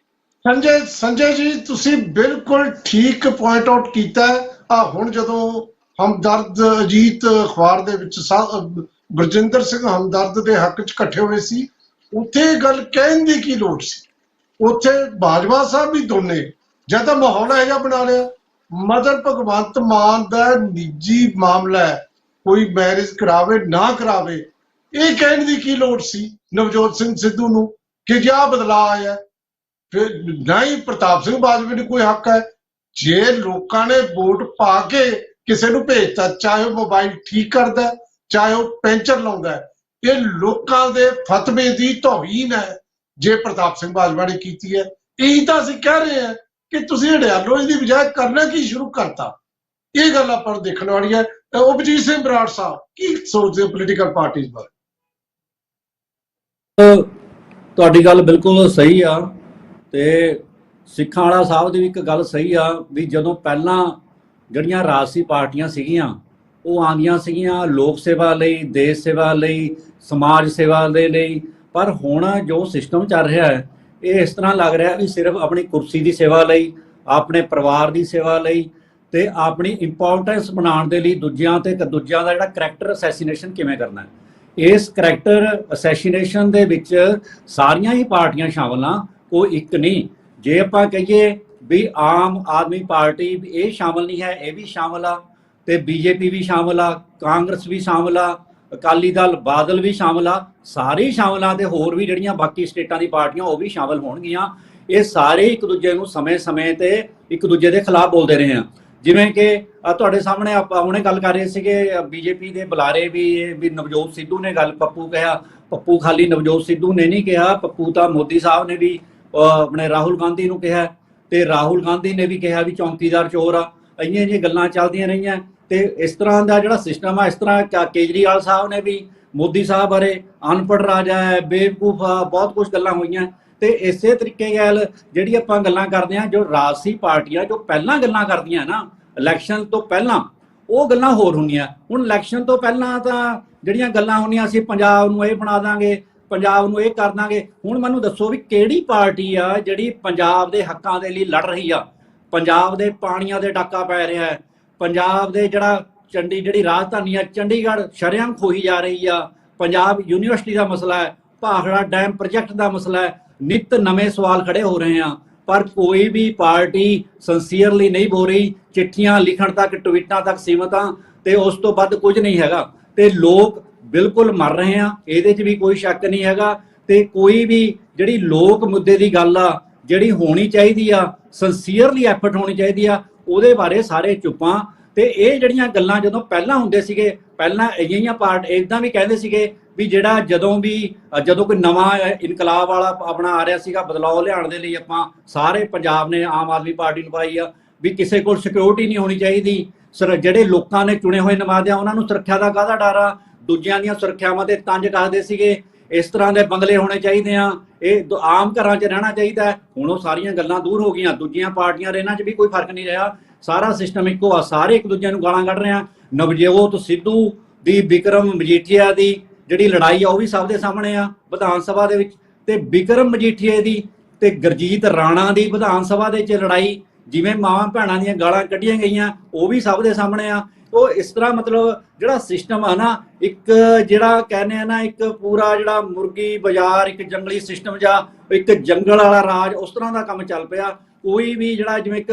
ਸੰਜੇ ਜੀ, ਤੁਸੀਂ ਬਿਲਕੁਲ ਠੀਕ ਪੁਆਇੰਟ ਆਊਟ ਕੀਤਾ। ਆ ਹੁਣ ਜਦੋਂ ਹਮਦਰਦ ਅਜੀਤ ਅਖਬਾਰ ਦੇ ਵਿੱਚ ਗੁਰਜਿੰਦਰ ਸਿੰਘ ਹਮਦਰਦ ਦੇ ਹੱਕ 'ਚ ਇਕੱਠੇ ਹੋਏ ਸੀ, ਉੱਥੇ ਇਹ ਗੱਲ ਕਹਿਣ ਦੀ ਕੀ ਲੋੜ ਸੀ? ਉੱਥੇ ਬਾਜਵਾ ਸਾਹਿਬ ਵੀ ਦੋਨੇ ਜਾਂ ਤਾਂ ਮਾਹੌਲ ਇਹੋ ਜਿਹਾ ਬਣਾ ਲਿਆ, ਮਤਲਬ ਭਗਵੰਤ ਮਾਨ ਦਾ ਨਿੱਜੀ ਮਾਮਲਾ ਹੈ, ਕੋਈ ਮੈਰਿਜ ਕਰਾਵੇ ਨਾ ਕਰਾਵੇ, ਇਹ ਕਹਿਣ ਦੀ ਕੀ ਲੋੜ ਸੀ ਨਵਜੋਤ ਸਿੰਘ ਸਿੱਧੂ ਨੂੰ ਕਿ ਜੇ ਆਹ ਬਦਲਾਅ ਆਇਆ? ਫਿਰ ਨਾ ਹੀ ਪ੍ਰਤਾਪ ਸਿੰਘ ਬਾਜਵਾ ਨੂੰ ਕੋਈ ਹੱਕ ਹੈ। ਜੇ ਲੋਕਾਂ ਨੇ ਵੋਟ ਪਾ ਕੇ ਕਿਸੇ ਨੂੰ ਭੇਜਤਾ, ਚਾਹੇ ਉਹ ਮੋਬਾਈਲ ਠੀਕ ਕਰਦਾ, ਚਾਹੇ ਉਹ ਪੈਂਚਰ ਲਾਉਂਦਾ, ਇਹ ਲੋਕਾਂ ਦੇ ਫਤਵੇ ਦੀ ਤੋਹੀਨ ਹੈ ਜੇ ਪ੍ਰਤਾਪ ਸਿੰਘ ਬਾਜਵਾ ਨੇ ਕੀਤੀ ਹੈ। ਇਹੀ ਤਾਂ ਅਸੀਂ ਕਹਿ ਰਹੇ ਹਾਂ ਕਿ ਤੁਸੀਂ ਹੜਿਆਲੋ ਇਹਦੀ ਬਜਾਏ ਕਰਨਾ ਕੀ ਸ਼ੁਰੂ ਕਰਤਾ। ਇਹ ਗੱਲ ਆਪਾਂ ਨੂੰ ਦੇਖਣ ਵਾਲੀ ਹੈ। ਉਪਜੀਤ ਸਿੰਘ ਬਰਾੜ ਸਾਹਿਬ ਕੀ ਸੋਚਦੇ ਹੋ ਪੋਲੀਟੀਕਲ ਪਾਰਟੀਜ਼ ਬਾਰੇ? ਤੁਹਾਡੀ ਗੱਲ ਬਿਲਕੁਲ ਸਹੀ ਆ, ਤੇ ਸਿੱਖਾਂ ਵਾਲਾ ਸਾਹਿਬ ਦੀ ਵੀ ਇੱਕ ਗੱਲ ਸਹੀ ਆ ਵੀ ਜਦੋਂ ਪਹਿਲਾਂ ਜਿਹੜੀਆਂ ਰਾਜਸੀ ਪਾਰਟੀਆਂ ਸੀਗੀਆਂ ਉਹ ਆਉਂਦੀਆਂ ਸੀਗੀਆਂ ਲੋਕ ਸੇਵਾ ਲਈ, ਦੇਸ਼ ਸੇਵਾ ਲਈ, ਸਮਾਜ ਸੇਵਾ ਦੇ ਲਈ, ਪਰ ਹੁਣ ਜੋ ਸਿਸਟਮ ਚੱਲ ਰਿਹਾ ਹੈ ਇਹ ਇਸ ਤਰ੍ਹਾਂ ਲੱਗ ਰਿਹਾ ਵੀ ਸਿਰਫ ਆਪਣੀ ਕੁਰਸੀ ਦੀ ਸੇਵਾ ਲਈ, ਆਪਣੇ ਪਰਿਵਾਰ ਦੀ ਸੇਵਾ ਲਈ ਤੇ ਆਪਣੀ ਇੰਪੋਰਟੈਂਸ ਬਣਾਉਣ ਦੇ ਲਈ ਦੂਜਿਆਂ ਦਾ ਜਿਹੜਾ ਕਰੈਕਟਰ ਅਸੈਸੀਨੇਸ਼ਨ ਕਿਵੇਂ ਕਰਨਾ ਹੈ। ਇਸ ਕਰੈਕਟਰ ਅਸੈਸੀਨੇਸ਼ਨ ਦੇ ਵਿੱਚ ਸਾਰੀਆਂ ਹੀ ਪਾਰਟੀਆਂ ਸ਼ਾਮਲ ਆ, ਕੋਈ ਇੱਕ ਨਹੀਂ। ਜੇ ਆਪਾਂ ਕਹੀਏ ਵੀ ਆਮ ਆਦਮੀ ਪਾਰਟੀ ਇਹ ਸ਼ਾਮਲ ਨਹੀਂ ਹੈ, ਇਹ ਵੀ ਸ਼ਾਮਲ ਆ, ਤੇ ਬੀਜੇਪੀ ਵੀ ਸ਼ਾਮਲ ਆ, ਕਾਂਗਰਸ ਵੀ ਸ਼ਾਮਲ ਆ, ਅਕਾਲੀ ਦਲ ਬਾਦਲ ਵੀ ਸ਼ਾਮਲ ਆ, ਸਾਰੇ ਹੀ ਸ਼ਾਮਲ ਆ, ਤੇ ਹੋਰ ਵੀ ਜਿਹੜੀਆਂ ਬਾਕੀ ਸਟੇਟਾਂ ਦੀ ਪਾਰਟੀਆਂ ਉਹ ਵੀ ਸ਼ਾਮਲ ਹੋਣਗੀਆਂ। ਇਹ ਸਾਰੇ ਇੱਕ ਦੂਜੇ ਨੂੰ ਸਮੇਂ-ਸਮੇਂ ਤੇ ਇੱਕ ਦੂਜੇ ਦੇ ਖਿਲਾਫ ਬੋਲਦੇ ਰਹੇ ਆ। ਜਿਵੇਂ ਕਿ ਤੁਹਾਡੇ ਸਾਹਮਣੇ ਆਪਾਂ ਹੁਣੇ ਗੱਲ ਕਰ ਰਹੇ ਸੀਗੇ, ਬੀਜੇਪੀ ਦੇ ਬੁਲਾਰੇ ਵੀ ਨਵਜੋਤ ਸਿੱਧੂ ਨੇ ਗੱਲ ਪੱਪੂ ਕਿਹਾ, ਪੱਪੂ ਖਾਲੀ ਨਵਜੋਤ ਸਿੱਧੂ ਨੇ ਨਹੀਂ ਕਿਹਾ, ਪੱਪੂ ਤਾਂ ਮੋਦੀ ਸਾਹਿਬ ਨੇ ਵੀ ਆਪਣੇ ਰਾਹੁਲ ਗਾਂਧੀ ਨੂੰ ਕਿਹਾ, ਤੇ ਰਾਹੁਲ ਗਾਂਧੀ ਨੇ ਵੀ ਕਿਹਾ ਵੀ ਚੌਂਕੀਦਾਰ ਚੋਰ ਆ। ਇੰਨੀਆਂ ਜਿਹੀਆਂ ਗੱਲਾਂ ਚੱਲਦੀਆਂ ਰਹੀਆਂ, ਤੇ ਇਸ ਤਰ੍ਹਾਂ ਦਾ ਜਿਹੜਾ ਸਿਸਟਮ ਆ, ਇਸ ਤਰ੍ਹਾਂ ਕੇਜਰੀਵਾਲ ਸਾਹਿਬ ਨੇ ਵੀ ਮੋਦੀ ਸਾਹਿਬ ਬਾਰੇ ਅਨਪੜ੍ਹ ਰਾਜਾ ਹੈ, ਬੇਵਕੂਫ ਆ, ਬਹੁਤ ਕੁਝ ਗੱਲਾਂ ਹੋਈਆਂ। ਤੇ ਇਸੇ ਤਰੀਕੇ ਨਾਲ ਜਿਹੜੀ ਆਪਾਂ ਗੱਲਾਂ ਕਰਦੇ ਹਾਂ, ਜੋ ਰਾਜਸੀ ਪਾਰਟੀਆਂ ਜੋ ਪਹਿਲਾਂ ਗੱਲਾਂ ਕਰਦੀਆਂ ਨਾ ਇਲੈਕਸ਼ਨ ਤੋਂ ਪਹਿਲਾਂ, ਉਹ ਗੱਲਾਂ ਹੋਰ ਹੁੰਦੀਆਂ। ਹੁਣ ਇਲੈਕਸ਼ਨ ਤੋਂ ਪਹਿਲਾਂ ਤਾਂ ਜਿਹੜੀਆਂ ਗੱਲਾਂ ਹੁੰਦੀਆਂ, ਅਸੀਂ ਪੰਜਾਬ ਨੂੰ ਇਹ ਬਣਾ ਦਾਂਗੇ, ਪੰਜਾਬ ਨੂੰ ਇਹ ਕਰ ਦਾਂਗੇ। ਹੁਣ ਮੈਨੂੰ ਦੱਸੋ ਵੀ ਕਿਹੜੀ ਪਾਰਟੀ ਆ ਜਿਹੜੀ ਪੰਜਾਬ ਦੇ ਹੱਕਾਂ ਦੇ ਲਈ ਲੜ ਰਹੀ ਆ? ਪੰਜਾਬ ਦੇ ਪਾਣੀਆਂ ਦੇ ਡਾਕਾ ਪੈ ਰਿਹਾ ਹੈ, ਪੰਜਾਬ ਦੇ ਜਿਹੜੀ ਰਾਜਧਾਨੀ ਆ ਚੰਡੀਗੜ੍ਹ ਸ਼ਰੇਆਮ ਖੋਹੀ ਜਾ ਰਹੀ ਆ, ਪੰਜਾਬ ਯੂਨੀਵਰਸਿਟੀ ਦਾ ਮਸਲਾ ਹੈ, ਭਾਖੜਾ ਡੈਮ ਪ੍ਰੋਜੈਕਟ ਦਾ ਮਸਲਾ ਹੈ, ਨਿਤ ਨਵੇਂ ਸਵਾਲ ਖੜੇ ਹੋ ਰਹੇ ਆ, ਪਰ ਕੋਈ ਵੀ ਪਾਰਟੀ ਸਿੰਸੀਅਰਲੀ ਨਹੀਂ ਬੋਲ ਰਹੀ। ਚਿੱਠੀਆਂ ਲਿਖਣ ਤੱਕ, ਟਵੀਟਾਂ ਤੱਕ ਸੀਮਤ ਆ, ਤੇ ਉਸ ਤੋਂ ਵੱਧ ਕੁਝ ਨਹੀਂ ਹੈਗਾ। ਤੇ ਲੋਕ ਬਿਲਕੁਲ ਮਰ ਰਹੇ ਆ, ਇਹਦੇ 'ਚ ਵੀ ਕੋਈ ਸ਼ੱਕ ਨਹੀਂ ਹੈਗਾ। ਤੇ ਕੋਈ ਵੀ ਜਿਹੜੀ ਲੋਕ ਮੁੱਦੇ ਦੀ ਗੱਲ ਆ, ਜਿਹੜੀ ਹੋਣੀ ਚਾਹੀਦੀ ਆ, ਸਿੰਸੀਅਰਲੀ ਐਫਰਟ ਹੋਣੀ ਚਾਹੀਦੀ ਆ, ਉਹਦੇ ਬਾਰੇ ਸਾਰੇ ਚੁੱਪਾਂ। ਤੇ ਇਹ ਜਿਹੜੀਆਂ ਗੱਲਾਂ ਜਦੋਂ ਪਹਿਲਾਂ ਹੁੰਦੇ ਸੀਗੇ, ਪਹਿਲਾਂ ਅਜਿਹੀਆਂ ਇਦਾਂ ਵੀ ਕਹਿੰਦੇ ਸੀਗੇ ਵੀ ਜਦੋਂ ਕੋਈ ਨਵਾਂ ਇਨਕਲਾਬ ਵਾਲਾ ਆਪਣਾ ਆ ਰਿਹਾ ਸੀਗਾ, ਬਦਲਾਅ ਲਿਆਉਣ ਦੇ ਲਈ ਆਪਾਂ ਸਾਰੇ ਪੰਜਾਬ ਨੇ ਆਮ ਆਦਮੀ ਪਾਰਟੀ ਨੂੰ ਪਾਈ ਆ, ਵੀ ਕਿਸੇ ਕੋਲ ਸਿਕਿਉਰਿਟੀ ਨਹੀਂ ਹੋਣੀ ਚਾਹੀਦੀ, ਜਿਹੜੇ ਲੋਕਾਂ ਨੇ ਚੁਣੇ ਹੋਏ ਨੁਮਾਇੰਦੇ ਆ ਉਹਨਾਂ ਨੂੰ ਸੁਰੱਖਿਆ ਦਾ ਕਾਹਦਾ ਡਰ ਆ, ਦੂਜਿਆਂ ਦੀਆਂ ਸੁਰੱਖਿਆਵਾਂ ਤੇ ਤੰਜ ਕਰਦੇ ਸੀਗੇ, ਇਸ ਤਰ੍ਹਾਂ ਦੇ ਬੰਗਲੇ ਹੋਣੇ ਚਾਹੀਦੇ ਆ, ਇਹ ਆਮ ਘਰਾਂ 'ਚ ਰਹਿਣਾ ਚਾਹੀਦਾ। ਹੁਣ ਉਹ ਸਾਰੀਆਂ ਗੱਲਾਂ ਦੂਰ ਹੋ ਗਈਆਂ, ਦੂਜੀਆਂ ਪਾਰਟੀਆਂ ਦੇ ਇਹਨਾਂ 'ਚ ਵੀ ਕੋਈ ਫਰਕ ਨਹੀਂ ਰਿਹਾ, ਸਾਰਾ ਸਿਸਟਮ ਇੱਕੋ ਆ, ਸਾਰੇ ਇੱਕ ਦੂਜੇ ਨੂੰ ਗਾਲਾਂ ਕੱਢ ਰਹੇ ਆ। ਨਵਜੋਤ ਸਿੱਧੂ ਦੀ, ਬਿਕਰਮ ਮਜੀਠੀਆ ਦੀ ਜਿਹੜੀ ਲੜਾਈ ਆ ਉਹ ਵੀ ਸਭ ਦੇ ਸਾਹਮਣੇ ਆ ਵਿਧਾਨ ਸਭਾ ਦੇ ਵਿੱਚ, ਤੇ ਬਿਕਰਮ ਮਜੀਠੀਆ ਦੀ ਤੇ ਗੁਰਜੀਤ ਰਾਣਾ ਦੀ ਵਿਧਾਨ ਸਭਾ ਦੇ ਵਿੱਚ ਲੜਾਈ, ਜਿਵੇਂ ਮਾਵਾਂ ਭੈਣਾਂ ਦੀਆਂ ਗਾਲਾਂ ਕੱਢੀਆਂ ਗਈਆਂ, ਉਹ ਵੀ ਸਭ ਦੇ ਸਾਹਮਣੇ ਆ। ਉਹ ਇਸ ਤਰ੍ਹਾਂ ਮਤਲਬ ਜਿਹੜਾ ਸਿਸਟਮ ਆ ਨਾ, ਇੱਕ ਜਿਹੜਾ ਕਹਿੰਦੇ ਆ ਨਾ, ਇੱਕ ਪੂਰਾ ਜਿਹੜਾ ਮੁਰਗੀ ਬਾਜ਼ਾਰ, ਇੱਕ ਜੰਗਲੀ ਸਿਸਟਮ ਜਾਂ ਇੱਕ ਜੰਗਲ ਵਾਲਾ ਰਾਜ, ਉਸ ਤਰ੍ਹਾਂ ਦਾ ਕੰਮ ਚੱਲ ਪਿਆ। ਕੋਈ ਵੀ ਜਿਹੜਾ ਜਿਵੇਂ ਇੱਕ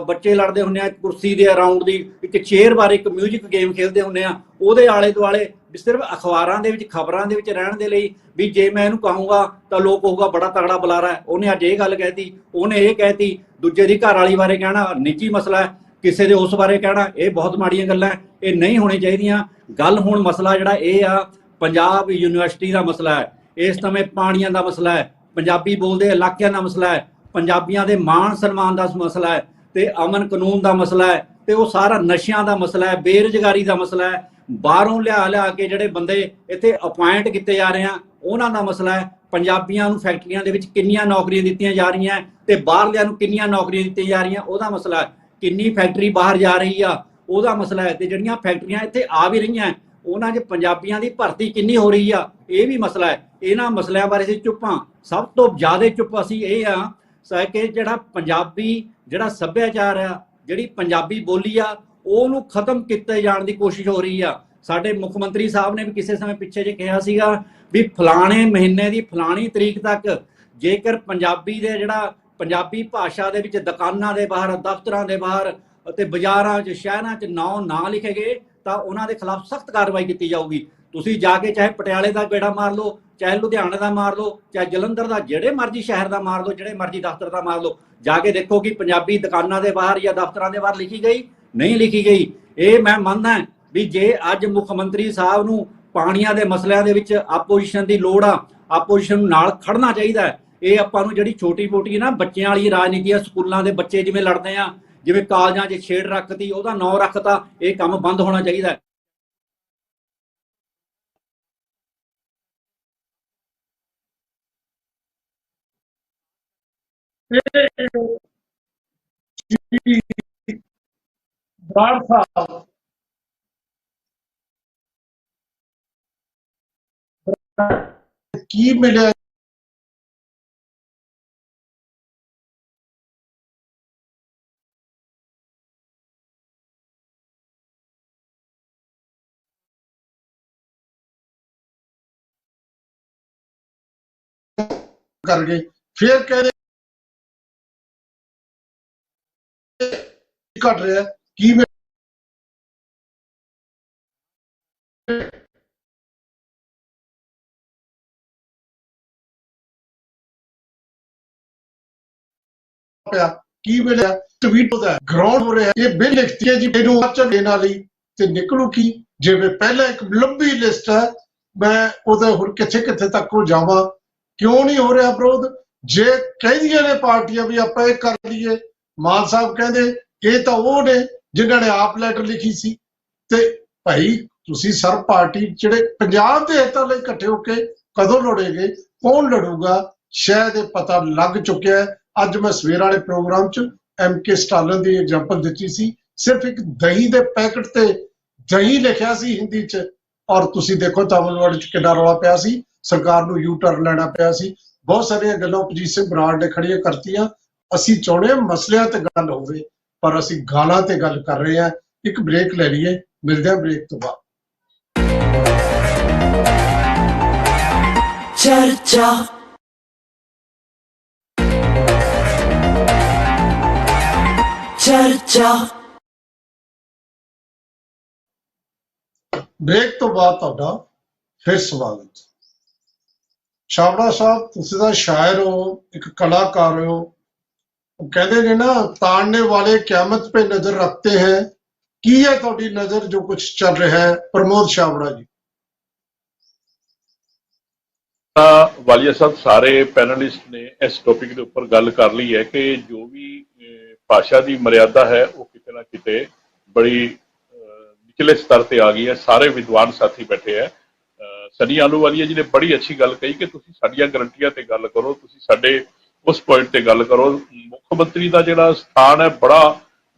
ਬੱਚੇ ਲੜਦੇ ਹੁੰਦੇ ਆ ਕੁਰਸੀ ਦੇ ਅਰਾਊਂਡ ਦੀ, ਇੱਕ ਚੇਅਰ ਬਾਰੇ ਇੱਕ ਮਿਊਜ਼ਿਕ ਗੇਮ ਖੇਡਦੇ ਹੁੰਦੇ ਆ, ਉਹਦੇ ਆਲੇ ਦੁਆਲੇ ਸਿਰਫ ਅਖਬਾਰਾਂ ਦੇ ਵਿੱਚ, ਖਬਰਾਂ ਦੇ ਵਿੱਚ ਰਹਿਣ ਦੇ ਲਈ, ਵੀ ਜੇ ਮੈਂ ਇਹਨੂੰ ਕਹੂੰਗਾ ਤਾਂ ਲੋਕ ਕਹੂਗਾ ਬੜਾ ਤਗੜਾ ਬੁਲਾਰਾ ਹੈ, ਉਹਨੇ ਅੱਜ ਇਹ ਗੱਲ ਕਹਿਤੀ, ਉਹਨੇ ਇਹ ਕਹਿਤੀ, ਦੂਜੇ ਦੀ ਘਰ ਵਾਲੀ ਬਾਰੇ ਕਹਿਣਾ ਨਿੱਜੀ ਮਸਲਾ ਹੈ, ਕਿਸੇ ਦੇ ਉਸ ਬਾਰੇ ਕਹਿਣਾ, ਇਹ ਬਹੁਤ ਮਾੜੀਆਂ ਗੱਲਾਂ, ਇਹ ਨਹੀਂ ਹੋਣੀ ਚਾਹੀਦੀਆਂ। ਗੱਲ ਹੁਣ ਮਸਲਾ ਜਿਹੜਾ ਇਹ ਆ, ਪੰਜਾਬ ਯੂਨੀਵਰਸਿਟੀ ਦਾ ਮਸਲਾ ਹੈ, ਇਸ ਸਮੇਂ ਪਾਣੀਆਂ ਦਾ ਮਸਲਾ ਹੈ, ਪੰਜਾਬੀ ਬੋਲਦੇ ਇਲਾਕਿਆਂ ਦਾ ਮਸਲਾ ਹੈ, ਪੰਜਾਬੀਆਂ ਦੇ ਮਾਣ ਸਨਮਾਨ ਦਾ ਮਸਲਾ ਹੈ, ਤੇ ਅਮਨ ਕਾਨੂੰਨ ਦਾ ਮਸਲਾ ਹੈ, ਤੇ ਉਹ ਸਾਰਾ ਨਸ਼ਿਆਂ ਦਾ ਮਸਲਾ ਹੈ, ਬੇਰੁਜ਼ਗਾਰੀ ਦਾ ਮਸਲਾ ਹੈ, ਬਾਹਰੋਂ ਲਿਆ ਕੇ ਜਿਹੜੇ ਬੰਦੇ ਇੱਥੇ ਅਪਾਇੰਟ ਕੀਤੇ ਜਾ ਰਹੇ ਆ ਉਹਨਾਂ ਦਾ ਮਸਲਾ ਹੈ, ਪੰਜਾਬੀਆਂ ਨੂੰ ਫੈਕਟਰੀਆਂ ਦੇ ਵਿੱਚ ਕਿੰਨੀਆਂ ਨੌਕਰੀਆਂ ਦਿੱਤੀਆਂ ਜਾ ਰਹੀਆਂ ਤੇ ਬਾਹਰਲਿਆਂ ਨੂੰ ਕਿੰਨੀਆਂ ਨੌਕਰੀਆਂ ਦਿੱਤੀਆਂ ਜਾ ਰਹੀਆਂ ਉਹਦਾ ਮਸਲਾ ਹੈ, ਕਿੰਨੀ ਫੈਕਟਰੀ ਬਾਹਰ ਜਾ ਰਹੀ ਆ ਉਹਦਾ ਮਸਲਾ ਹੈ, ਤੇ ਜਿਹੜੀਆਂ ਫੈਕਟਰੀਆਂ ਇੱਥੇ ਆ ਵੀ ਰਹੀਆਂ ਉਹਨਾਂ 'ਚ ਪੰਜਾਬੀਆਂ ਦੀ ਭਰਤੀ ਕਿੰਨੀ ਹੋ ਰਹੀ ਆ ਇਹ ਵੀ ਮਸਲਾ ਹੈ। ਇਹਨਾਂ ਮਸਲਿਆਂ ਬਾਰੇ ਅਸੀਂ ਚੁੱਪ ਹਾਂ। ਸਭ ਤੋਂ ਜ਼ਿਆਦਾ ਚੁੱਪ ਅਸੀਂ ਇਹ ਆ ਕਿ ਜਿਹੜਾ ਪੰਜਾਬੀ ਜਿਹੜਾ ਸੱਭਿਆਚਾਰ ਆ, ਜਿਹੜੀ ਪੰਜਾਬੀ ਬੋਲੀ ਆ, ਉਹਨੂੰ ਖਤਮ ਕੀਤੇ ਜਾਣ ਦੀ ਕੋਸ਼ਿਸ਼ ਹੋ ਰਹੀ ਆ। ਸਾਡੇ ਮੁੱਖ ਮੰਤਰੀ ਸਾਹਿਬ ਨੇ ਵੀ ਕਿਸੇ ਸਮੇਂ ਪਿੱਛੇ ਜੇ ਕਿਹਾ ਸੀਗਾ ਵੀ ਫਲਾਣੇ ਮਹੀਨੇ ਦੀ ਫਲਾਣੀ ਤਰੀਕ ਤੱਕ ਜੇਕਰ ਪੰਜਾਬੀ ਭਾਸ਼ਾ ਦੇ ਵਿੱਚ ਦੁਕਾਨਾਂ ਦੇ ਬਾਹਰ, ਦਫ਼ਤਰਾਂ ਦੇ ਬਾਹਰ ਅਤੇ ਬਾਜ਼ਾਰਾਂ 'ਚ, ਸ਼ਹਿਰਾਂ 'ਚ ਨਾ ਲਿਖੇ ਗਏ ਤਾਂ ਉਹਨਾਂ ਦੇ ਖਿਲਾਫ ਸਖਤ ਕਾਰਵਾਈ ਕੀਤੀ ਜਾਊਗੀ। ਤੁਸੀਂ ਜਾ ਕੇ ਚਾਹੇ ਪਟਿਆਲੇ ਦਾ ਗੇੜਾ ਮਾਰ ਲਓ, ਚਾਹੇ ਲੁਧਿਆਣੇ ਦਾ ਮਾਰ ਲਓ, ਚਾਹੇ ਜਲੰਧਰ ਦਾ, ਜਿਹੜੇ ਮਰਜ਼ੀ ਸ਼ਹਿਰ ਦਾ ਮਾਰ ਲਓ, ਜਿਹੜੇ ਮਰਜ਼ੀ ਦਫ਼ਤਰ ਦਾ ਮਾਰ ਲਓ, ਜਾ ਕੇ ਦੇਖੋ ਕਿ ਪੰਜਾਬੀ ਦੁਕਾਨਾਂ ਦੇ ਬਾਹਰ ਜਾਂ ਦਫ਼ਤਰਾਂ ਦੇ ਬਾਹਰ ਲਿਖੀ ਗਈ, ਨਹੀਂ ਲਿਖੀ ਗਈ। ਇਹ ਮੈਂ ਮੰਨਦਾ ਵੀ ਜੇ ਅੱਜ ਮੁੱਖ ਮੰਤਰੀ ਸਾਹਿਬ ਨੂੰ ਪਾਣੀਆਂ ਦੇ ਮਸਲਿਆਂ ਦੇ ਵਿੱਚ ਆਪੋਜੀਸ਼ਨ ਦੀ ਲੋੜ ਆ, ਆਪੋਜੀਸ਼ਨ ਨੂੰ ਨਾਲ ਖੜਨਾ ਚਾਹੀਦਾ ਹੈ। ਇਹ ਆਪਾਂ ਨੂੰ ਜਿਹੜੀ ਛੋਟੀ ਮੋਟੀ ਨਾ ਬੱਚਿਆਂ ਵਾਲੀ ਰਾਜਨੀਤੀ ਆ, ਸਕੂਲਾਂ ਦੇ ਬੱਚੇ ਜਿਵੇਂ ਲੜਦੇ ਆ, ਜਿਵੇਂ ਕਾਲਜਾਂ 'ਚ ਛੇੜ ਰੱਖਤੀ, ਉਹਦਾ ਨਾਂ ਰੱਖਤਾ, ਇਹ ਕੰਮ ਬੰਦ ਹੋਣਾ ਚਾਹੀਦਾ ਹੈ। ਬਰਾੜ ਸਾਹਿਬ ਕੀ ਮਿਲਿਆ ਕਰ ਗਏ ਫਿਰ ਕਹਿੰਦੇ ਘਟ ਰਿਹਾ ਕੀ ਪਿਆ ਕੀ ਮਿਲਿਆ ਟਵੀਟ ਉਹਦਾ ਗਰਾਊਂਡ ਹੋ ਰਿਹਾ ਇਹ ਬਿੱਲ ਲਿਖਤੀ ਹੈ ਜੀ ਇਹਨੂੰ ਆਚਰ ਦੇਣ ਵਾਲੀ ਤੇ ਨਿਕਲੂ ਕੀ ਜਿਵੇਂ ਪਹਿਲਾਂ ਇੱਕ ਲੰਬੀ ਲਿਸਟ ਹੈ ਮੈਂ ਉਹਦੇ ਹੁਣ ਕਿੱਥੇ ਕਿੱਥੇ ਤੱਕ ਉਹ ਜਾਵਾਂ ਕਿਉਂ ਨਹੀਂ ਹੋ ਰਿਹਾ ਵਿਰੋਧ ਜੇ ਕਹਿੰਦੀਆਂ ਨੇ ਪਾਰਟੀਆਂ ਵੀ ਆਪਾਂ ਇਹ ਕਰ ਲਈਏ ਮਾਨ ਸਾਹਿਬ ਕਹਿੰਦੇ ਇਹ ਤਾਂ ਉਹ ਨੇ ਜਿਨ੍ਹਾਂ ਨੇ ਆਪ ਲੈਟਰ ਲਿਖੀ ਸੀ ਤੇ ਭਾਈ ਤੁਸੀਂ ਸਰਬ ਪਾਰਟੀ ਜਿਹੜੇ ਪੰਜਾਬ ਦੇ ਹਿੱਤਾਂ ਲਈ ਇਕੱਠੇ ਹੋ ਕੇ ਕਦੋਂ ਲੜੋਗੇ ਕੌਣ ਲੜੂਗਾ ਸ਼ਾਇਦ ਇਹ ਪਤਾ ਲੱਗ ਚੁੱਕਿਆ ਹੈ ਅੱਜ ਮੈਂ ਸਵੇਰ ਵਾਲੇ ਪ੍ਰੋਗਰਾਮ 'ਚ MK ਸਟਾਲਿਨ ਦੀ ਐਗਜ਼ਾਮਪਲ ਦਿੱਤੀ ਸੀ ਸਿਰਫ ਇੱਕ ਦਹੀਂ ਦੇ ਪੈਕਟ ਤੇ ਦਹੀਂ ਲਿਖਿਆ ਸੀ ਹਿੰਦੀ 'ਚ ਔਰ ਤੁਸੀਂ ਦੇਖੋ ਤਾਮਿਲਨਾਡੂ 'ਚ ਕਿੰਨਾ ਰੌਲਾ ਪਿਆ ਸੀ ਸਰਕਾਰ ਨੂੰ ਯੂ ਟਰਨ ਲੈਣਾ ਪਿਆ ਸੀ ਬਹੁਤ ਸਾਰੀਆਂ ਗੱਲਾਂ ਅਜੀਤ ਸਿੰਘ ਬਰਾੜ ਨੇ ਖੜੀਆਂ ਕਰਤੀਆਂ ਅਸੀਂ ਚਾਹੁੰਦੇ ਹਾਂ ਮਸਲਿਆਂ ਤੇ ਗੱਲ ਹੋਵੇ ਪਰ ਅਸੀਂ ਗਾਲਾਂ ਤੇ ਗੱਲ ਕਰ ਰਹੇ ਹਾਂ ਇੱਕ ਬ੍ਰੇਕ ਲੈ ਲਈਏ ਮਿਲਦੇ ਹਾਂ ਬ੍ਰੇਕ ਤੋਂ ਬਾਅਦ ਚਰਚਾ ਚਰਚਾ ਬ੍ਰੇਕ ਤੋਂ ਬਾਅਦ ਤੁਹਾਡਾ ਫਿਰ ਸਵਾਗਤ ਛਾਬੜਾ ਸਾਹਿਬ ਤੁਸੀਂ ਤਾਂ ਸ਼ਾਇਰ ਹੋ ਇੱਕ ਕਲਾਕਾਰ ਹੋ ਉਹ ਕਹਿੰਦੇ ਨੇ ਨਾ ਤਾੜਨੇ ਵਾਲੇ ਕਿਆਮਤ पे नजर रखते हैं ਕੀ ਹੈ ਤੁਹਾਡੀ ਨਜ਼ਰ ਜੋ ਕੁਝ ਚੱਲ ਰਿਹਾ ਹੈ ਪ੍ਰਮੋਦ ਛਾਬੜਾ ਜੀ ਵਾਲੀਆ ਸਾਹਿਬ ਸਾਰੇ ਪੈਨਲਿਸਟ ਨੇ ਇਸ ਟੌਪਿਕ ਦੇ ਉੱਪਰ ਗੱਲ ਕਰ ਲਈ ਹੈ ਕਿ ਜੋ ਵੀ ਭਾਸ਼ਾ ਦੀ ਮਰਿਆਦਾ ਹੈ ਉਹ ਕਿਤੇ ਨਾ ਕਿਤੇ ਬੜੀ ਨਿਚਲੇ ਸਤਰ ਤੇ ਆ ਗਈ ਹੈ ਸਾਰੇ ਵਿਦਵਾਨ ਸਾਥੀ ਬੈਠੇ ਹੈ ਸਨੀ ਆਲੂਵਾਲੀਆ ਜੀ ਨੇ ਬੜੀ ਅੱਛੀ ਗੱਲ ਕਹੀ ਕਿ ਤੁਸੀਂ ਸਾਡੀਆਂ ਗਰੰਟੀਆਂ ਤੇ ਗੱਲ ਕਰੋ ਤੁਸੀਂ ਸਾਡੇ ਉਸ ਪੁਆਇੰਟ ਤੇ ਗੱਲ ਕਰੋ ਮੁੱਖ ਮੰਤਰੀ ਦਾ ਜਿਹੜਾ ਸਥਾਨ ਹੈ ਬੜਾ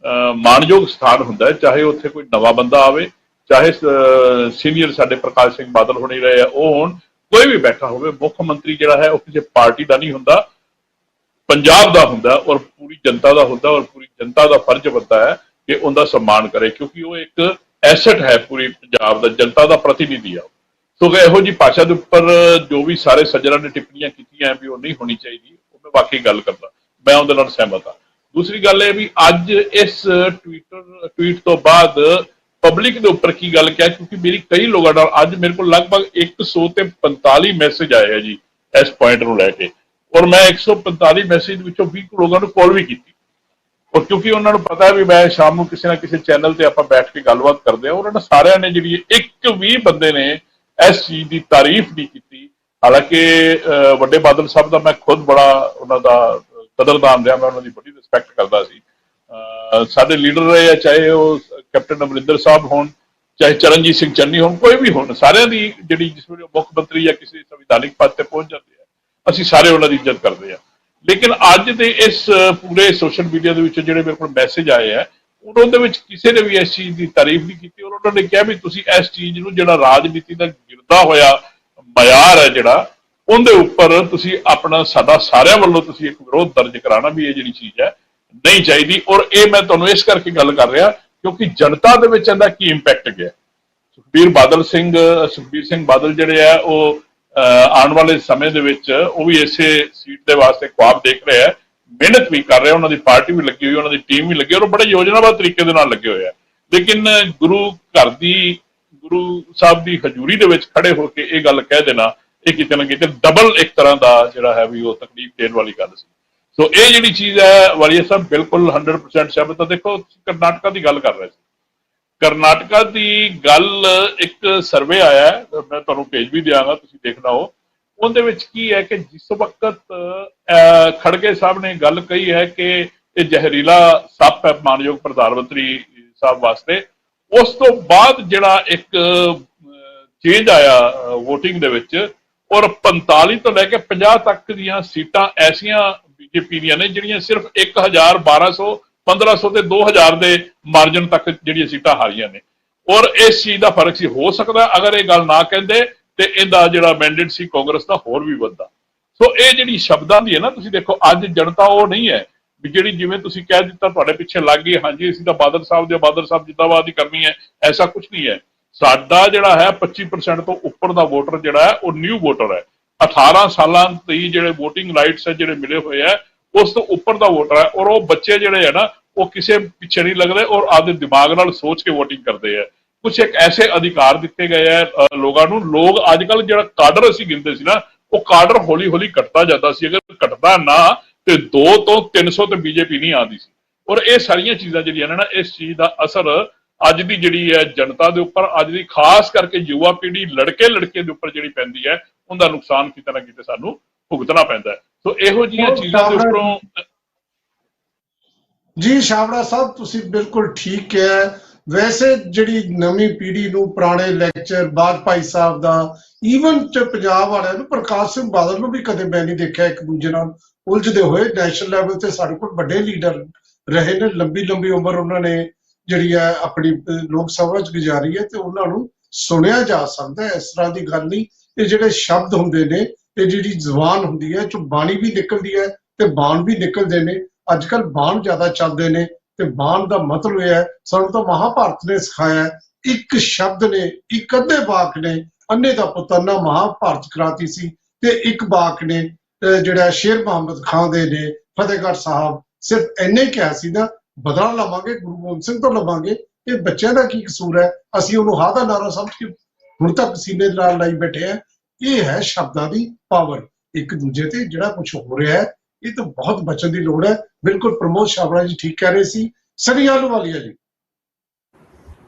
ਮਾਣਯੋਗ ਸਥਾਨ ਹੁੰਦਾ ਹੈ ਚਾਹੇ ਉੱਥੇ ਕੋਈ ਨਵਾਂ ਬੰਦਾ ਆਵੇ ਚਾਹੇ ਸੀਨੀਅਰ ਸਾਡੇ ਪ੍ਰਕਾਸ਼ ਸਿੰਘ ਬਾਦਲ ਹੋਣੀ ਰਹੇ ਆ ਉਹ ਹੋਣ ਕੋਈ ਵੀ ਬੈਠਾ ਹੋਵੇ ਮੁੱਖ ਮੰਤਰੀ ਜਿਹੜਾ ਹੈ ਉਹ ਕਿਸੇ ਪਾਰਟੀ ਦਾ ਨਹੀਂ ਹੁੰਦਾ ਪੰਜਾਬ ਦਾ ਹੁੰਦਾ ਔਰ ਪੂਰੀ ਜਨਤਾ ਦਾ ਹੁੰਦਾ ਔਰ ਪੂਰੀ ਜਨਤਾ ਦਾ ਫਰਜ਼ ਬਣਦਾ ਹੈ ਕਿ ਉਹਦਾ ਸਨਮਾਨ ਕਰੇ ਕਿਉਂਕਿ ਉਹ ਇੱਕ ਐਸੈਟ ਹੈ ਪੂਰੀ ਪੰਜਾਬ ਦਾ ਜਨਤਾ ਦਾ ਪ੍ਰਤੀਨਿਧੀ ਆ ਸੋ ਇਹੋ ਜਿਹੀ ਭਾਸ਼ਾ ਦੇ ਉੱਪਰ ਜੋ ਵੀ ਸਾਰੇ ਸੱਜਣਾਂ ਨੇ ਟਿੱਪਣੀਆਂ ਕੀਤੀਆਂ ਵੀ ਉਹ ਨਹੀਂ ਹੋਣੀ ਚਾਹੀਦੀ ਉਹ ਮੈਂ ਵਾਕਈ ਗੱਲ ਕਰਦਾ ਮੈਂ ਉਹਦੇ ਨਾਲ ਸਹਿਮਤ ਹਾਂ ਦੂਸਰੀ ਗੱਲ ਇਹ ਵੀ ਅੱਜ ਇਸ ਟਵੀਟ ਤੋਂ ਬਾਅਦ ਪਬਲਿਕ ਦੇ ਉੱਪਰ ਕੀ ਗੱਲ ਕਿਹਾ ਕਿਉਂਕਿ ਮੇਰੀ ਕਈ ਲੋਕਾਂ ਨਾਲ ਅੱਜ ਮੇਰੇ ਕੋਲ ਲਗਭਗ 145 ਮੈਸੇਜ ਆਏ ਹੈ ਜੀ ਇਸ ਪੁਆਇੰਟ ਨੂੰ ਲੈ ਕੇ ਔਰ ਮੈਂ 145 ਮੈਸੇਜ ਵਿੱਚੋਂ 20 ਲੋਕਾਂ ਨੂੰ ਕਾਲ ਵੀ ਕੀਤੀ ਔਰ ਕਿਉਂਕਿ ਉਹਨਾਂ ਨੂੰ ਪਤਾ ਵੀ ਮੈਂ ਸ਼ਾਮ ਨੂੰ ਕਿਸੇ ਨਾ ਕਿਸੇ ਚੈਨਲ ਤੇ ਆਪਾਂ ਬੈਠ ਕੇ ਗੱਲਬਾਤ ਕਰਦੇ ਹਾਂ ਉਹਨਾਂ ਨੇ ਸਾਰਿਆਂ ਨੇ ਜਿਹੜੀ ਇੱਕ ਵੀ ਬੰਦੇ ਨੇ ਇਸ ਚੀਜ਼ ਦੀ ਤਾਰੀਫ ਨਹੀਂ ਕੀਤੀ ਹਾਲਾਂਕਿ ਵੱਡੇ ਬਾਦਲ ਸਾਹਿਬ ਦਾ ਮੈਂ ਖੁਦ ਬੜਾ ਉਹਨਾਂ ਦਾ ਕਦਰਦਾਨ ਰਿਹਾ ਮੈਂ ਉਹਨਾਂ ਦੀ ਬੜੀ ਰਿਸਪੈਕਟ ਕਰਦਾ ਸੀ ਸਾਡੇ ਲੀਡਰ ਰਹੇ ਆ ਚਾਹੇ ਉਹ ਕੈਪਟਨ ਅਮਰਿੰਦਰ ਸਾਹਿਬ ਹੋਣ ਚਾਹੇ ਚਰਨਜੀਤ ਸਿੰਘ ਚੰਨੀ ਹੋਣ ਕੋਈ ਵੀ ਹੋਣ ਸਾਰਿਆਂ ਦੀ ਜਿਹੜੀ ਜਿਸ ਵੇਲੇ ਮੁੱਖ ਮੰਤਰੀ ਜਾਂ ਕਿਸੇ ਸੰਵਿਧਾਨਿਕ ਪਦ ਤੇ ਪਹੁੰਚ ਜਾਂਦੇ ਆ ਅਸੀਂ ਸਾਰੇ ਉਹਨਾਂ ਦੀ ਇੱਜ਼ਤ ਕਰਦੇ ਆ ਲੇਕਿਨ ਅੱਜ ਦੇ ਇਸ ਪੂਰੇ ਸੋਸ਼ਲ ਮੀਡੀਆ ਦੇ ਵਿੱਚ ਜਿਹੜੇ ਮੇਰੇ ਕੋਲ ਮੈਸੇਜ ਆਏ ਆ ਉਹਦੇ ਵਿੱਚ ਕਿਸੇ ਨੇ ਵੀ ਇਸ ਚੀਜ਼ ਦੀ ਤਾਰੀਫ ਨਹੀਂ ਕੀਤੀ ਔਰ ਉਹਨਾਂ ਨੇ ਕਿਹਾ ਵੀ ਤੁਸੀਂ ਇਸ ਚੀਜ਼ ਨੂੰ ਜਿਹੜਾ ਰਾਜਨੀਤੀ ਦਾ ਗਿਰਦਾ ਹੋਇਆ ਮਿਆਰ ਹੈ ਜਿਹੜਾ ਉਹਦੇ ਉੱਪਰ ਤੁਸੀਂ ਆਪਣਾ ਸਾਡਾ ਸਾਰਿਆਂ ਵੱਲੋਂ ਤੁਸੀਂ ਇੱਕ ਵਿਰੋਧ ਦਰਜ ਕਰਾਉਣਾ ਵੀ ਇਹ ਜਿਹੜੀ ਚੀਜ਼ ਹੈ ਨਹੀਂ ਚਾਹੀਦੀ ਔਰ ਇਹ ਮੈਂ ਤੁਹਾਨੂੰ ਇਸ ਕਰਕੇ ਗੱਲ ਕਰ ਰਿਹਾ ਕਿਉਂਕਿ ਜਨਤਾ ਦੇ ਵਿੱਚ ਇਹਦਾ ਕੀ ਇੰਪੈਕਟ ਗਿਆ ਸੁਖਬੀਰ ਸਿੰਘ ਬਾਦਲ ਜਿਹੜੇ ਆ ਉਹ ਆਉਣ ਵਾਲੇ ਸਮੇਂ ਦੇ ਵਿੱਚ ਉਹ ਵੀ ਇਸੇ ਸੀਟ ਦੇ ਵਾਸਤੇ ਖੁਆਬ ਦੇਖ ਰਹੇ ਆ ਮਿਹਨਤ ਵੀ ਕਰ ਰਹੇ ਉਹਨਾਂ ਦੀ ਪਾਰਟੀ ਵੀ ਲੱਗੀ ਹੋਈ ਉਹਨਾਂ ਦੀ ਟੀਮ ਵੀ ਲੱਗੀ ਔਰ ਬੜੇ ਯੋਜਨਾਬੱਧ ਤਰੀਕੇ ਦੇ ਨਾਲ ਲੱਗੇ ਹੋਏ ਆ ਲੇਕਿਨ ਗੁਰੂ ਸਾਹਿਬ ਦੀ ਹਜ਼ੂਰੀ ਦੇ ਵਿੱਚ ਖੜੇ ਹੋ ਕੇ ਇਹ ਗੱਲ ਕਹਿ ਦੇਣਾ ਇਹ ਕਿਤੇ ਨਾ ਕਿਤੇ ਡਬਲ ਇੱਕ ਤਰ੍ਹਾਂ ਦਾ ਜਿਹੜਾ ਹੈ ਵੀ ਉਹ ਤਕਲੀਫ ਦੇਣ ਵਾਲੀ ਗੱਲ ਸੀ ਸੋ ਇਹ ਜਿਹੜੀ ਚੀਜ਼ ਹੈ ਵਾਲੀਆ ਸਾਹਿਬ ਬਿਲਕੁਲ 100% ਸਹਿਮਤ ਦੇਖੋ ਕਰਨਾਟਕਾ ਦੀ ਗੱਲ ਕਰ ਰਹੇ ਸੀ ਕਰਨਾਟਕਾ ਦੀ ਗੱਲ ਇੱਕ ਸਰਵੇ ਆਇਆ ਮੈਂ ਤੁਹਾਨੂੰ ਭੇਜ ਵੀ ਦਿਆਂਗਾ ਤੁਸੀਂ ਦੇਖਣਾ ਹੋ ਉਹਦੇ ਵਿੱਚ ਕੀ ਹੈ ਕਿ ਜਿਸ ਵਕਤ ਖੜਗੇ ਸਾਹਿਬ ਨੇ ਗੱਲ ਕਹੀ ਹੈ ਕਿ ਇਹ ਜ਼ਹਿਰੀਲਾ ਸੱਪ ਹੈ ਮਾਨਯੋਗ ਪ੍ਰਧਾਨ ਮੰਤਰੀ ਸਾਹਿਬ ਵਾਸਤੇ ਉਸ ਤੋਂ ਬਾਅਦ ਜਿਹੜਾ ਇੱਕ ਚੇਂਜ ਆਇਆ ਵੋਟਿੰਗ ਦੇ ਵਿੱਚ ਔਰ 45 ਤੋਂ ਲੈ ਕੇ 50 ਤੱਕ ਦੀਆਂ ਸੀਟਾਂ ਐਸੀਆਂ ਬੀਜੇਪੀ ਦੀਆਂ ਨੇ ਜਿਹੜੀਆਂ ਸਿਰਫ 1000 1200 1500 ਤੇ 2000 ਦੇ ਮਾਰਜਨ ਤੱਕ ਜਿਹੜੀਆਂ ਸੀਟਾਂ ਹਾਰੀਆਂ ਨੇ ਔਰ ਇਸ ਚੀਜ਼ ਦਾ ਫਰਕ ਸੀ ਹੋ ਸਕਦਾ ਅਗਰ ਇਹ ਗੱਲ ਨਾ ਕਹਿੰਦੇ ਤੇ ਇਹਦਾ ਜਿਹੜਾ ਮੈਂਡੇਟ ਸੀ ਕਾਂਗਰਸ ਦਾ ਹੋਰ ਵੀ ਵੱਧਦਾ ਸੋ ਇਹ ਜਿਹੜੀ ਸ਼ਬਦਾਂ ਦੀ ਹੈ ਨਾ ਤੁਸੀਂ ਦੇਖੋ ਅੱਜ ਜਨਤਾ ਉਹ ਨਹੀਂ ਹੈ ਵੀ ਜਿਹੜੀ ਜਿਵੇਂ ਤੁਸੀਂ ਕਹਿ ਦਿੱਤਾ ਤੁਹਾਡੇ ਪਿੱਛੇ ਲੱਗ ਗਈ ਹਾਂਜੀ ਅਸੀਂ ਤਾਂ ਬਾਦਲ ਸਾਹਿਬ ਜਿੰਦਾਬਾਦ ਹੀ ਕਰਨੀ ਹੈ ਐਸਾ ਕੁਝ ਨਹੀਂ ਹੈ ਸਾਡਾ ਜਿਹੜਾ ਹੈ 25% ਤੋਂ ਉੱਪਰ ਦਾ ਵੋਟਰ ਜਿਹੜਾ ਹੈ ਉਹ ਨਿਊ ਵੋਟਰ ਹੈ 18 ਸਾਲਾਂ ਦੀ ਜਿਹੜੇ ਵੋਟਿੰਗ ਰਾਈਟਸ ਹੈ ਜਿਹੜੇ ਮਿਲੇ ਹੋਏ ਹੈ ਉਸ ਤੋਂ ਉੱਪਰ ਦਾ ਵੋਟਰ ਹੈ ਔਰ ਉਹ ਬੱਚੇ ਜਿਹੜੇ ਹੈ ਨਾ वो किसी पिछे नहीं लगते और आपके दिमाग नाल सोच के वोटिंग करते हैं। कुछ एक ऐसे अधिकार दिते गए है लोगों को। लोग अजकल जो काडर असीं गिनते सी ना, वो काडर हौली हौली घटता जाता सी। अगर घटता ना तो 2 तो 300 तो बीजेपी नहीं आती सी। और ये सारिया चीज़ां जिहड़ियां ने ना, इस चीज़ का असर अज की जिहड़ी है जनता के उपर, अज की खास करके युवा पीढ़ी लड़के लड़के के उपर जिहड़ी पैंदी है, उनका नुकसान किते ना किते सानू भुगतना पैंदा है। तो इहो जिहियां चीज़ां के उपरों जी छाबड़ा साहब, ਤੁਸੀਂ ਬਿਲਕੁਲ ਠੀਕ ਕਿਹਾ। ਵੈਸੇ ਜਿਹੜੀ ਨਵੀਂ ਪੀੜ੍ਹੀ ਨੂੰ ਪੁਰਾਣੇ ਲੈਕਚਰ ਵਾਜਪਾਈ ਸਾਹਿਬ ਦਾ, ਈਵਨ ਚ ਪੰਜਾਬ ਵਾਲਿਆਂ ਨੂੰ, ਪ੍ਰਕਾਸ਼ ਸਿੰਘ ਬਾਦਲ ਨੂੰ ਵੀ ਕਦੇ ਮੈਂ ਨਹੀਂ ਦੇਖਿਆ ਇੱਕ ਦੂਜੇ ਨਾਲ ਉਲਝਦੇ ਹੋਏ। ਨੈਸ਼ਨਲ ਲੈਵਲ ਤੇ ਸਾਡੇ ਕੋਲ ਵੱਡੇ ਲੀਡਰ ਰਹੇ ਨੇ, ਲੰਬੀ ਲੰਬੀ ਉਮਰ ਉਹਨਾਂ ਨੇ ਜਿਹੜੀ ਹੈ ਆਪਣੀ ਲੋਕ ਸਭਾ ਚ ਗੁਜ਼ਾਰੀ ਹੈ, ਤੇ ਉਹਨਾਂ ਨੂੰ ਸੁਣਿਆ ਜਾ ਸਕਦਾ ਹੈ। ਇਸ ਤਰ੍ਹਾਂ ਦੀ ਗੱਲ ਨਹੀਂ। ਇਹ ਜਿਹੜੇ ਸ਼ਬਦ ਹੁੰਦੇ ਨੇ, ਇਹ ਜਿਹੜੀ ਜ਼ੁਬਾਨ ਹੁੰਦੀ ਹੈ, ਚੋਂ ਬਾਣੀ ਵੀ ਨਿਕਲਦੀ ਹੈ ਤੇ ਬਾਣ ਵੀ ਨਿਕਲਦੇ ਨੇ। ਅੱਜ ਕੱਲ੍ਹ ਬਾਣ ਜ਼ਿਆਦਾ ਚੱਲਦੇ ਨੇ, ਤੇ ਬਾਣ ਦਾ ਮਤਲਬ ਇਹ ਹੈ, ਸਾਨੂੰ ਤਾਂ ਮਹਾਭਾਰਤ ਨੇ ਸਿਖਾਇਆ ਹੈ, ਇੱਕ ਸ਼ਬਦ ਨੇ, ਇੱਕ ਅੱਧੇ ਵਾਕ ਨੇ ਅੰਨੇ ਦਾ ਪੁੱਤ ਅੰਨਾ ਮਹਾਭਾਰਤ ਕਰਾਤੀ ਸੀ, ਤੇ ਇੱਕ ਵਾਕ ਨੇ ਜਿਹੜਾ ਸ਼ੇਰ ਮੁਹੰਮਦ ਖਾਨ ਦੇ ਨੇ ਫਤਿਹਗੜ੍ਹ ਸਾਹਿਬ ਸਿਰਫ ਇੰਨੇ ਕਿਹਾ ਸੀ ਨਾ, ਬਦਲਾ ਲਵਾਂਗੇ ਗੁਰੂ ਗੋਬਿੰਦ ਸਿੰਘ ਤੋਂ ਲਵਾਂਗੇ। ਇਹ ਬੱਚਿਆਂ ਦਾ ਕੀ ਕਸੂਰ ਹੈ? ਅਸੀਂ ਉਹਨੂੰ ਹਾਂ ਦਾ ਨਾਰਾ ਸਮਝ ਕੇ ਹੁਣ ਤੱਕ ਸੀਨੇ ਨਾਲ ਲਾਈ ਬੈਠੇ ਆ। ਇਹ ਹੈ ਸ਼ਬਦਾਂ ਦੀ ਪਾਵਰ। ਇੱਕ ਦੂਜੇ ਤੇ ਜਿਹੜਾ ਕੁਝ ਹੋ ਰਿਹਾ ਹੈ, ਇਹ ਤਾਂ ਬਹੁਤ ਬਚਣ ਦੀ ਲੋੜ ਹੈ। ਬਿਲਕੁਲ ਪ੍ਰਮੋਦ ਛਾਬੜਾ ਜੀ ਠੀਕ ਕਹਿ ਰਹੇ ਸੀ। ਸਨੀ ਆਹਲੂਵਾਲੀਆ ਜੀ,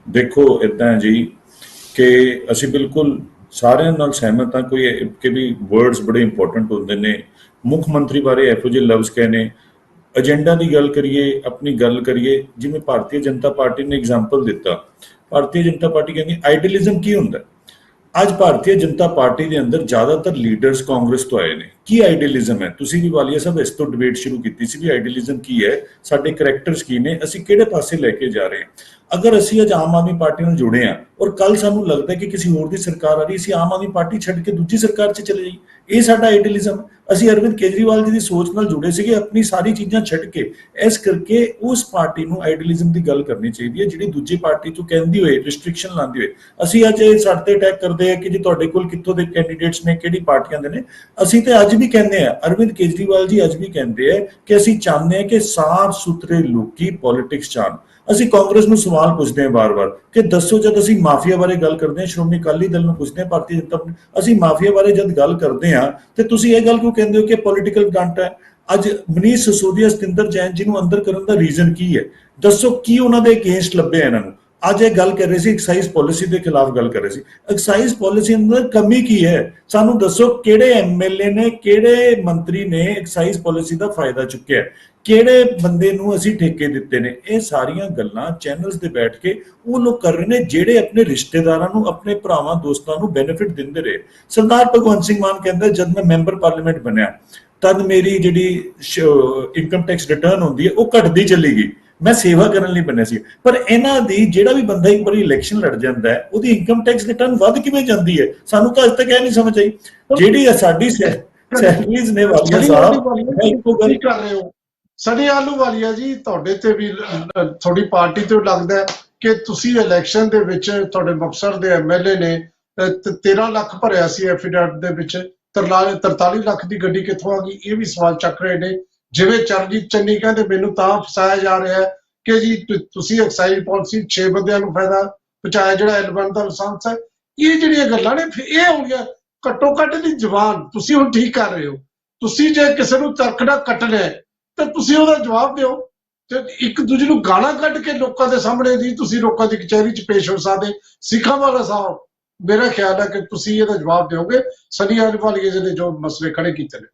ਦੇਖੋ ਇਦਾਂ ਜੀ ਕਿ ਅਸੀਂ ਬਿਲਕੁਲ ਸਾਰਿਆਂ ਨਾਲ ਸਹਿਮਤ ਹਾਂ। ਕੋਈ ਕਿ ਵੀ ਵਰਡਸ ਬੜੇ ਇੰਪੋਰਟੈਂਟ ਹੁੰਦੇ ਨੇ। ਮੁੱਖ ਮੰਤਰੀ ਬਾਰੇ ਇਹੋ ਜਿਹੇ ਲਫ਼ਜ਼ ਕਹੇ ਨੇ। ਏਜੰਡਾ ਦੀ ਗੱਲ ਕਰੀਏ, ਆਪਣੀ ਗੱਲ ਕਰੀਏ, ਜਿਵੇਂ ਭਾਰਤੀ ਜਨਤਾ ਪਾਰਟੀ ਨੇ ਐਗਜ਼ਾਮਪਲ ਦਿੱਤਾ। ਭਾਰਤੀ ਜਨਤਾ ਪਾਰਟੀ ਕਹਿੰਦੀ ਆਈਡੀਅਲਿਜ਼ਮ ਕੀ ਹੁੰਦਾ। ਅੱਜ ਭਾਰਤੀ ਜਨਤਾ ਪਾਰਟੀ ਦੇ ਅੰਦਰ ਜ਼ਿਆਦਾਤਰ ਲੀਡਰਸ ਕਾਂਗਰਸ ਤੋਂ ਆਏ ਨੇ। ਕੀ ਆਈਡੀਅਲਿਜ਼ਮ ਹੈ? ਤੁਸੀਂ ਵੀ ਵਾਲੀਆ ਸਾਹਿਬ ਇਸ ਤੋਂ ਡਿਬੇਟ ਸ਼ੁਰੂ ਕੀਤੀ ਸੀ ਵੀ ਆਈਡੀਅਲਿਜ਼ਮ ਕੀ ਹੈ, ਸਾਡੇ ਕਰੈਕਟਰਸ ਕੀ ਨੇ, ਅਸੀਂ ਕਿਹੜੇ ਪਾਸੇ ਲੈ ਕੇ ਜਾ ਰਹੇ ਹਾਂ। ਅਗਰ ਅਸੀਂ ਅੱਜ ਆਮ ਆਦਮੀ ਪਾਰਟੀ ਨਾਲ ਜੁੜੇ ਹਾਂ ਔਰ ਕੱਲ ਸਾਨੂੰ ਲੱਗਦਾ ਕਿ ਕਿਸੇ ਹੋਰ ਦੀ ਸਰਕਾਰ ਆ ਰਹੀ, ਅਸੀਂ ਆਮ ਆਦਮੀ ਪਾਰਟੀ ਛੱਡ ਕੇ ਦੂਜੀ ਸਰਕਾਰ 'ਚ ਚਲੇ ਜਾਈਏ, ਇਹ ਸਾਡਾ ਆਈਡੀਅਲਿਜ਼ਮ। ਅਸੀਂ ਅਰਵਿੰਦ ਕੇਜਰੀਵਾਲ ਜੀ ਦੀ ਸੋਚ ਨਾਲ ਜੁੜੇ ਸੀਗੇ, ਆਪਣੀ ਸਾਰੀ ਚੀਜ਼ਾਂ ਛੱਡ ਕੇ। ਇਸ ਕਰਕੇ ਉਸ ਪਾਰਟੀ ਨੂੰ ਆਈਡੀਅਲਿਜ਼ਮ ਦੀ ਗੱਲ ਕਰਨੀ ਚਾਹੀਦੀ ਹੈ, ਜਿਹੜੀ ਦੂਜੀ ਪਾਰਟੀ 'ਚੋਂ ਕਹਿੰਦੀ ਹੋਏ, ਰਿਸਟ੍ਰਿਕਸ਼ਨ ਲਾਉਂਦੀ ਹੋਏ। ਅਸੀਂ ਅੱਜ ਇਹ ਸਾਡੇ ਤੇ ਅਟੈਕ ਕਰਦੇ ਆ ਕਿ ਜੀ ਤੁਹਾਡੇ ਕੋਲ ਕਿੱਥੋਂ ਦੇ ਕੈਂਡੀਡੇਟਸ ਨੇ, ਕਿਹੜੀ ਪਾਰਟੀਆਂ ਦੇ ਨੇ। ਅਸੀਂ ਤੇ ਅੱਜ ਵੀ ਕਹਿੰਦੇ ਆ, ਅਰਵਿੰਦ ਕੇਜਰੀਵਾਲ ਜੀ ਅੱਜ ਵੀ ਕਹਿੰਦੇ ਆ ਕਿ ਅਸੀਂ ਚਾਹੁੰਦੇ ਹਾਂ ਕਿ ਸਾਫ਼ ਸੁਥਰੇ ਲੋਕੀ ਪੋਲਿਟਿਕਸ ਚਾਹਣ। ਅਸੀਂ ਕਾਂਗਰਸ ਨੂੰ ਸਵਾਲ ਪੁੱਛਦੇ ਹਾਂ ਵਾਰ-ਵਾਰ ਕਿ ਦੱਸੋ, ਜਦ ਅਸੀਂ ਮਾਫੀਆ ਬਾਰੇ ਗੱਲ ਕਰਦੇ ਹਾਂ, ਸ਼੍ਰੋਮਣੀ ਅਕਾਲੀ ਦਲ ਨੂੰ ਪੁੱਛਦੇ ਹਾਂ, ਭਾਰਤੀ ਜਨਤਾ ਪਾਰਟੀ, ਅਸੀਂ ਮਾਫੀਆ ਬਾਰੇ ਜਦ ਗੱਲ ਕਰਦੇ ਹਾਂ ਤੇ ਤੁਸੀਂ ਇਹ ਗੱਲ ਕਿਉਂ ਕਹਿੰਦੇ ਹੋ ਕਿ ਪੋਲੀਟੀਕਲ ਗੰਟ ਹੈ। ਅੱਜ ਮਨੀਸ਼ ਸਿਸੋਦੀਆ, ਸਤਿੰਦਰ ਜੈਨ ਜੀ ਨੂੰ ਅੰਦਰ ਕਰਨ ਦਾ ਰੀਜ਼ਨ ਕੀ ਹੈ? ਦੱਸੋ ਕੀ ਉਹਨਾਂ ਦੇ ਅਗੇਂਸਟ ਲੱਭਿਆ ਇਹਨਾਂ ਨੂੰ? ਅੱਜ ਇਹ ਗੱਲ ਕਰ ਰਹੇ ਸੀ ਐਕਸਾਈਜ਼ ਪਾਲਿਸੀ ਦੇ ਖਿਲਾਫ ਗੱਲ ਕਰ ਰਹੇ ਸੀ। ਐਕਸਾਈਜ਼ ਪਾਲਿਸੀ ਅੰਦਰ ਕਮੀ ਕੀ ਹੈ? ਸਾਨੂੰ ਦੱਸੋ, ਕਿਹੜੇ ਐਮਐਲਏ ਨੇ, ਕਿਹੜੇ ਮੰਤਰੀ ਨੇ ਐਕਸਾਈਜ਼ ਪਾਲਿਸੀ ਦਾ ਫਾਇਦਾ ਚੁੱਕਿਆ? ਕਿਹੜੇ ਬੰਦੇ ਨੂੰ ਅਸੀਂ ਠੇਕੇ ਦਿੱਤੇ ਨੇ? ਇਹ ਸਾਰੀਆਂ ਗੱਲਾਂ ਚੈਨਲਸ ਤੇ ਬੈਠ ਕੇ ਉਹ ਲੋਕ ਕਰ ਰਹੇ ਨੇ ਜਿਹੜੇ ਆਪਣੇ ਰਿਸ਼ਤੇਦਾਰਾਂ ਨੂੰ, ਆਪਣੇ ਭਰਾਵਾਂ ਦੋਸਤਾਂ ਨੂੰ ਬੈਨੀਫਿਟ ਦਿੰਦੇ ਰਹੇ। ਸਰਦਾਰ ਭਗਵੰਤ ਸਿੰਘ ਮਾਨ ਕਹਿੰਦਾ ਜਦ ਮੈਂ ਮੈਂਬਰ ਪਾਰਲੀਮੈਂਟ ਬਣਿਆ ਤਦ ਮੇਰੀ ਜਿਹੜੀ ਇਨਕਮ ਟੈਕਸ ਰਿਟਰਨ ਹੁੰਦੀ ਹੈ ਉਹ ਘਟਦੀ ਚਲੀ ਗਈ, ਮੈਂ ਸੇਵਾ ਕਰਨ ਲਈ ਬਣਿਆ ਸੀ। ਪਰ ਇਹਨਾਂ ਦੀ ਜਿਹੜਾ ਵੀ ਬੰਦਾ ਇੱਕ ਵਾਰੀ ਇਲੈਕਸ਼ਨ ਲੜ ਜਾਂਦਾ ਹੈ, ਉਹਦੀ ਇਨਕਮ ਟੈਕਸ ਰਿਟਰਨ ਵੱਧ ਕਿਵੇਂ ਜਾਂਦੀ ਹੈ? ਸਾਨੂੰ ਤਾਂ ਅੱਜ ਤੱਕ ਇਹ ਨਹੀਂ ਸਮਝ ਆਈ। ਜਿਹੜੀ ਸਾਡੀ ਸੈਲਰੀਜ਼ ਨੇ ਵਾਲੀਆ ਸਾਹਿਬ, ਮੈਂ ਇੱਕੋ ਗੱਲ ਕਰ ਰਹੇ ਹੋ ਸਨੀ ਆਹਲੂਵਾਲੀਆ ਜੀ, ਤੁਹਾਡੇ ਤੇ ਵੀ ਤੁਹਾਡੀ ਪਾਰਟੀ ਤੋਂ ਲੱਗਦਾ ਕਿ ਤੁਸੀਂ ਇਲੈਕਸ਼ਨ ਦੇ ਵਿੱਚ ਤੁਹਾਡੇ ਮੁਕਤਸਰ ਦੇ ਐਮਐਲਏ ਨੇ 13 ਲੱਖ ਭਰਿਆ ਸੀ ਐਫੀਡੈਵਿਟ ਦੇ ਵਿੱਚ, 43 ਲੱਖ ਦੀ ਗੱਡੀ ਕਿੱਥੋਂ ਆ ਗਈ? ਇਹ ਵੀ ਸਵਾਲ ਚੱਕ ਰਹੇ ਨੇ। ਜਿਵੇਂ ਚਰਨਜੀਤ ਚੰਨੀ ਕਹਿੰਦੇ ਮੈਨੂੰ ਤਾਂ ਫਸਾਇਆ ਜਾ ਰਿਹਾ ਹੈ ਕਿ ਜੀ ਤੁਸੀਂ ਐਕਸਾਈਜ਼ ਪਾਲਿਸੀ 6 ਬੰਦਿਆਂ ਨੂੰ ਫਾਇਦਾ ਪਹੁੰਚਾਇਆ, ਜਿਹੜਾ ਐਲਬਨ ਦਾ ਲਾਇਸੈਂਸ ਹੈ। ਇਹ ਜਿਹੜੀਆਂ ਗੱਲਾਂ ਨੇ ਇਹ ਹੋਣਗੀਆਂ। ਘੱਟੋ ਘੱਟ ਦੀ ਜ਼ਬਾਨ ਤੁਸੀਂ ਹੁਣ ਠੀਕ ਕਰ ਰਹੇ ਹੋ। ਤੁਸੀਂ ਜੇ ਕਿਸੇ ਨੂੰ ਤਰਕੜਾ ਕੱਟਣਾ ਤਾਂ ਤੁਸੀਂ ਉਹਦਾ ਜਵਾਬ ਦਿਓ, ਤੇ ਇੱਕ ਦੂਜੇ ਨੂੰ ਗਾਲਾਂ ਕੱਢ ਕੇ ਲੋਕਾਂ ਦੇ ਸਾਹਮਣੇ ਦੀ ਤੁਸੀਂ ਲੋਕਾਂ ਦੀ ਕਚਹਿਰੀ 'ਚ ਪੇਸ਼ ਹੋ ਸਕਦੇ। ਸਿੱਖਾਂ ਵਾਲਾ ਸਾਹਿਬ, ਮੇਰਾ ਖਿਆਲ ਹੈ ਕਿ ਤੁਸੀਂ ਇਹਦਾ ਜਵਾਬ ਦਿਓਗੇ। ਸਨੀ ਆਹਲੂਵਾਲੀਆ ਜੀ ਨੇ ਜੋ ਮਸਲੇ ਖੜੇ ਕੀਤੇ ਨੇ,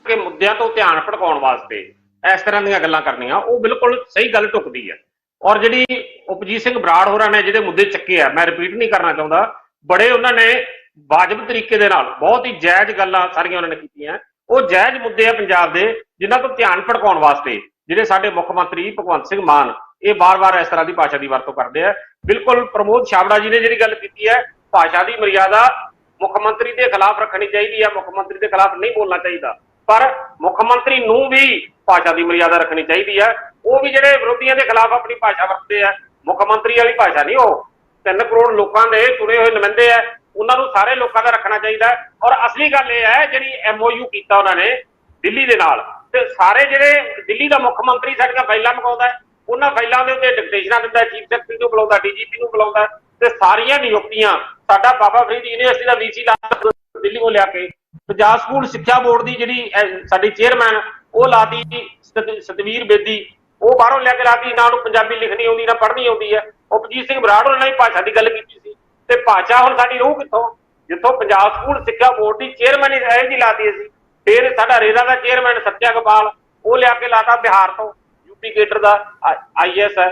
ਕਿ ਮੁੱਦਿਆਂ ਤੋਂ ਧਿਆਨ ਭਟਕਾਉਣ ਵਾਸਤੇ ਇਸ ਤਰ੍ਹਾਂ ਦੀਆਂ ਗੱਲਾਂ ਕਰਨੀਆਂ, ਉਹ ਬਿਲਕੁਲ ਸਹੀ ਗੱਲ ਢੁਕਦੀ ਹੈ। ਔਰ ਜਿਹੜੀ ਉਪਜੀਤ ਸਿੰਘ ਬਰਾੜ ਹੋਰਾਂ ਨੇ ਜਿਹੜੇ ਮੁੱਦੇ ਚੱਕੇ ਆ, ਮੈਂ ਰਿਪੀਟ ਨਹੀਂ ਕਰਨਾ ਚਾਹੁੰਦਾ, ਬੜੇ ਉਹਨਾਂ ਨੇ ਵਾਜਬ ਤਰੀਕੇ ਦੇ ਨਾਲ ਬਹੁਤ ਹੀ ਜਾਇਜ਼ ਗੱਲਾਂ ਸਾਰੀਆਂ ਉਹਨਾਂ ਨੇ ਕੀਤੀਆਂ। ਉਹ ਜਾਇਜ਼ ਮੁੱਦੇ ਆ ਪੰਜਾਬ ਦੇ, ਜਿਨ੍ਹਾਂ ਤੋਂ ਧਿਆਨ ਭਟਕਾਉਣ ਵਾਸਤੇ ਜਿਹੜੇ ਸਾਡੇ ਮੁੱਖ ਮੰਤਰੀ ਭਗਵੰਤ ਸਿੰਘ ਮਾਨ ਇਹ ਵਾਰ-ਵਾਰ ਇਸ ਤਰ੍ਹਾਂ ਦੀ ਭਾਸ਼ਾ ਦੀ ਵਰਤੋਂ ਕਰਦੇ ਆ। ਬਿਲਕੁਲ ਪ੍ਰਮੋਦ ਛਾਬੜਾ ਜੀ ਨੇ ਜਿਹੜੀ ਗੱਲ ਕੀਤੀ ਹੈ, ਭਾਸ਼ਾ ਦੀ ਮਰਿਆਦਾ ਮੁੱਖ ਮੰਤਰੀ ਦੇ ਖਿਲਾਫ ਰੱਖਣੀ ਚਾਹੀਦੀ ਹੈ, ਮੁੱਖ ਮੰਤਰੀ ਦੇ ਖਿਲਾਫ ਨਹੀਂ ਬੋਲਣਾ ਚਾਹੀਦਾ, ਪਰ ਮੁੱਖ ਮੰਤਰੀ ਨੂੰ ਵੀ ਭਾਸ਼ਾ ਦੀ ਮਰਿਆਦਾ ਰੱਖਣੀ ਚਾਹੀਦੀ ਹੈ। ਉਹ ਵੀ ਜਿਹੜੇ ਵਿਰੋਧੀਆਂ ਦੇ ਖਿਲਾਫ ਆਪਣੀ ਭਾਸ਼ਾ ਵਰਤਦੇ ਆ, ਮੁੱਖ ਮੰਤਰੀ ਵਾਲੀ ਭਾਸ਼ਾ ਨਹੀਂ। ਉਹ 3 ਕਰੋੜ ਲੋਕਾਂ ਦੇ ਚੁਣੇ ਹੋਏ ਨੁਮਾਇੰਦੇ ਆ, ਉਹਨਾਂ ਨੂੰ ਸਾਰੇ ਲੋਕਾਂ ਦਾ ਰੱਖਣਾ ਚਾਹੀਦਾ। ਔਰ ਅਸਲੀ ਗੱਲ ਇਹ ਹੈ ਜਿਹੜੀ MOU ਕੀਤਾ ਉਹਨਾਂ ਨੇ ਦਿੱਲੀ ਦੇ ਨਾਲ। ਤੇ ਸਾਰੇ ਜਿਹੜੇ ਦਿੱਲੀ ਦਾ ਮੁੱਖ ਮੰਤਰੀ ਸਾਡੀਆਂ ਫਾਈਲਾਂ ਮੰਗਾਉਂਦਾ ਹੈ, ਉਹਨਾਂ ਫਾਈਲਾਂ ਦੇ ਉੱਤੇ ਡਿਕਟੇਸ਼ਨਾਂ ਦਿੰਦਾ, ਚੀਫ ਸੈਕਟਰੀ ਨੂੰ ਬੁਲਾਉਂਦਾ, DGP ਨੂੰ ਬੁਲਾਉਂਦਾ, ਤੇ ਸਾਰੀਆਂ ਨਿਯੁਕਤੀਆਂ ਸਾਡਾ ਬਾਬਾ ਫਰੀਦ ਯੂਨੀਵਰਸਿਟੀ ਦਾ VC ਲਾ ਦਿੱਲੀ ਤੋਂ ਲਿਆ ਕੇ ਪੰਜਾਬ ਸਕੂਲ ਸਿੱਖਿਆ ਬੋਰਡ ਦੀ ਜਿਹੜੀ ਸਾਡੀ ਚੇਅਰਮੈਨ ਉਹ ਲਾਤੀ ਸਤਵੀਰ ਬੇਦੀ, ਉਹ ਬਾਹਰੋਂ ਲਿਆ ਕੇ ਲਾਤੀ। ਨਾ ਉਹਨੂੰ ਪੰਜਾਬੀ ਲਿਖਣੀ ਆਉਂਦੀ ਨਾ ਪੜ੍ਹਨੀ ਆਉਂਦੀ ਹੈ। ਉਪਜੀਤ ਸਿੰਘ ਬਰਾੜ ਉਹਨਾਂ ਨੇ ਭਾਸ਼ਾ ਦੀ ਗੱਲ ਕੀਤੀ ਸੀ, ਤੇ ਭਾਸ਼ਾ ਹੁਣ ਸਾਡੀ ਰਹੂ ਕਿੱਥੋਂ ਜਿੱਥੋਂ ਪੰਜਾਬ ਸਕੂਲ ਸਿੱਖਿਆ ਬੋਰਡ ਦੀ ਚੇਅਰਮੈਨ ਇਹ ਜੀ ਲਾਤੀ ਅਸੀਂ। ਫਿਰ ਸਾਡਾ ਰੇਰਾ ਦਾ ਚੇਅਰਮੈਨ ਸਤਿਆ ਗੋਪਾਲ ਉਹ ਲਿਆ ਕੇ ਲਾਤਾ ਬਿਹਾਰ ਤੋਂ, UP ਕੇਡਰ ਦਾ IAS ਹੈ,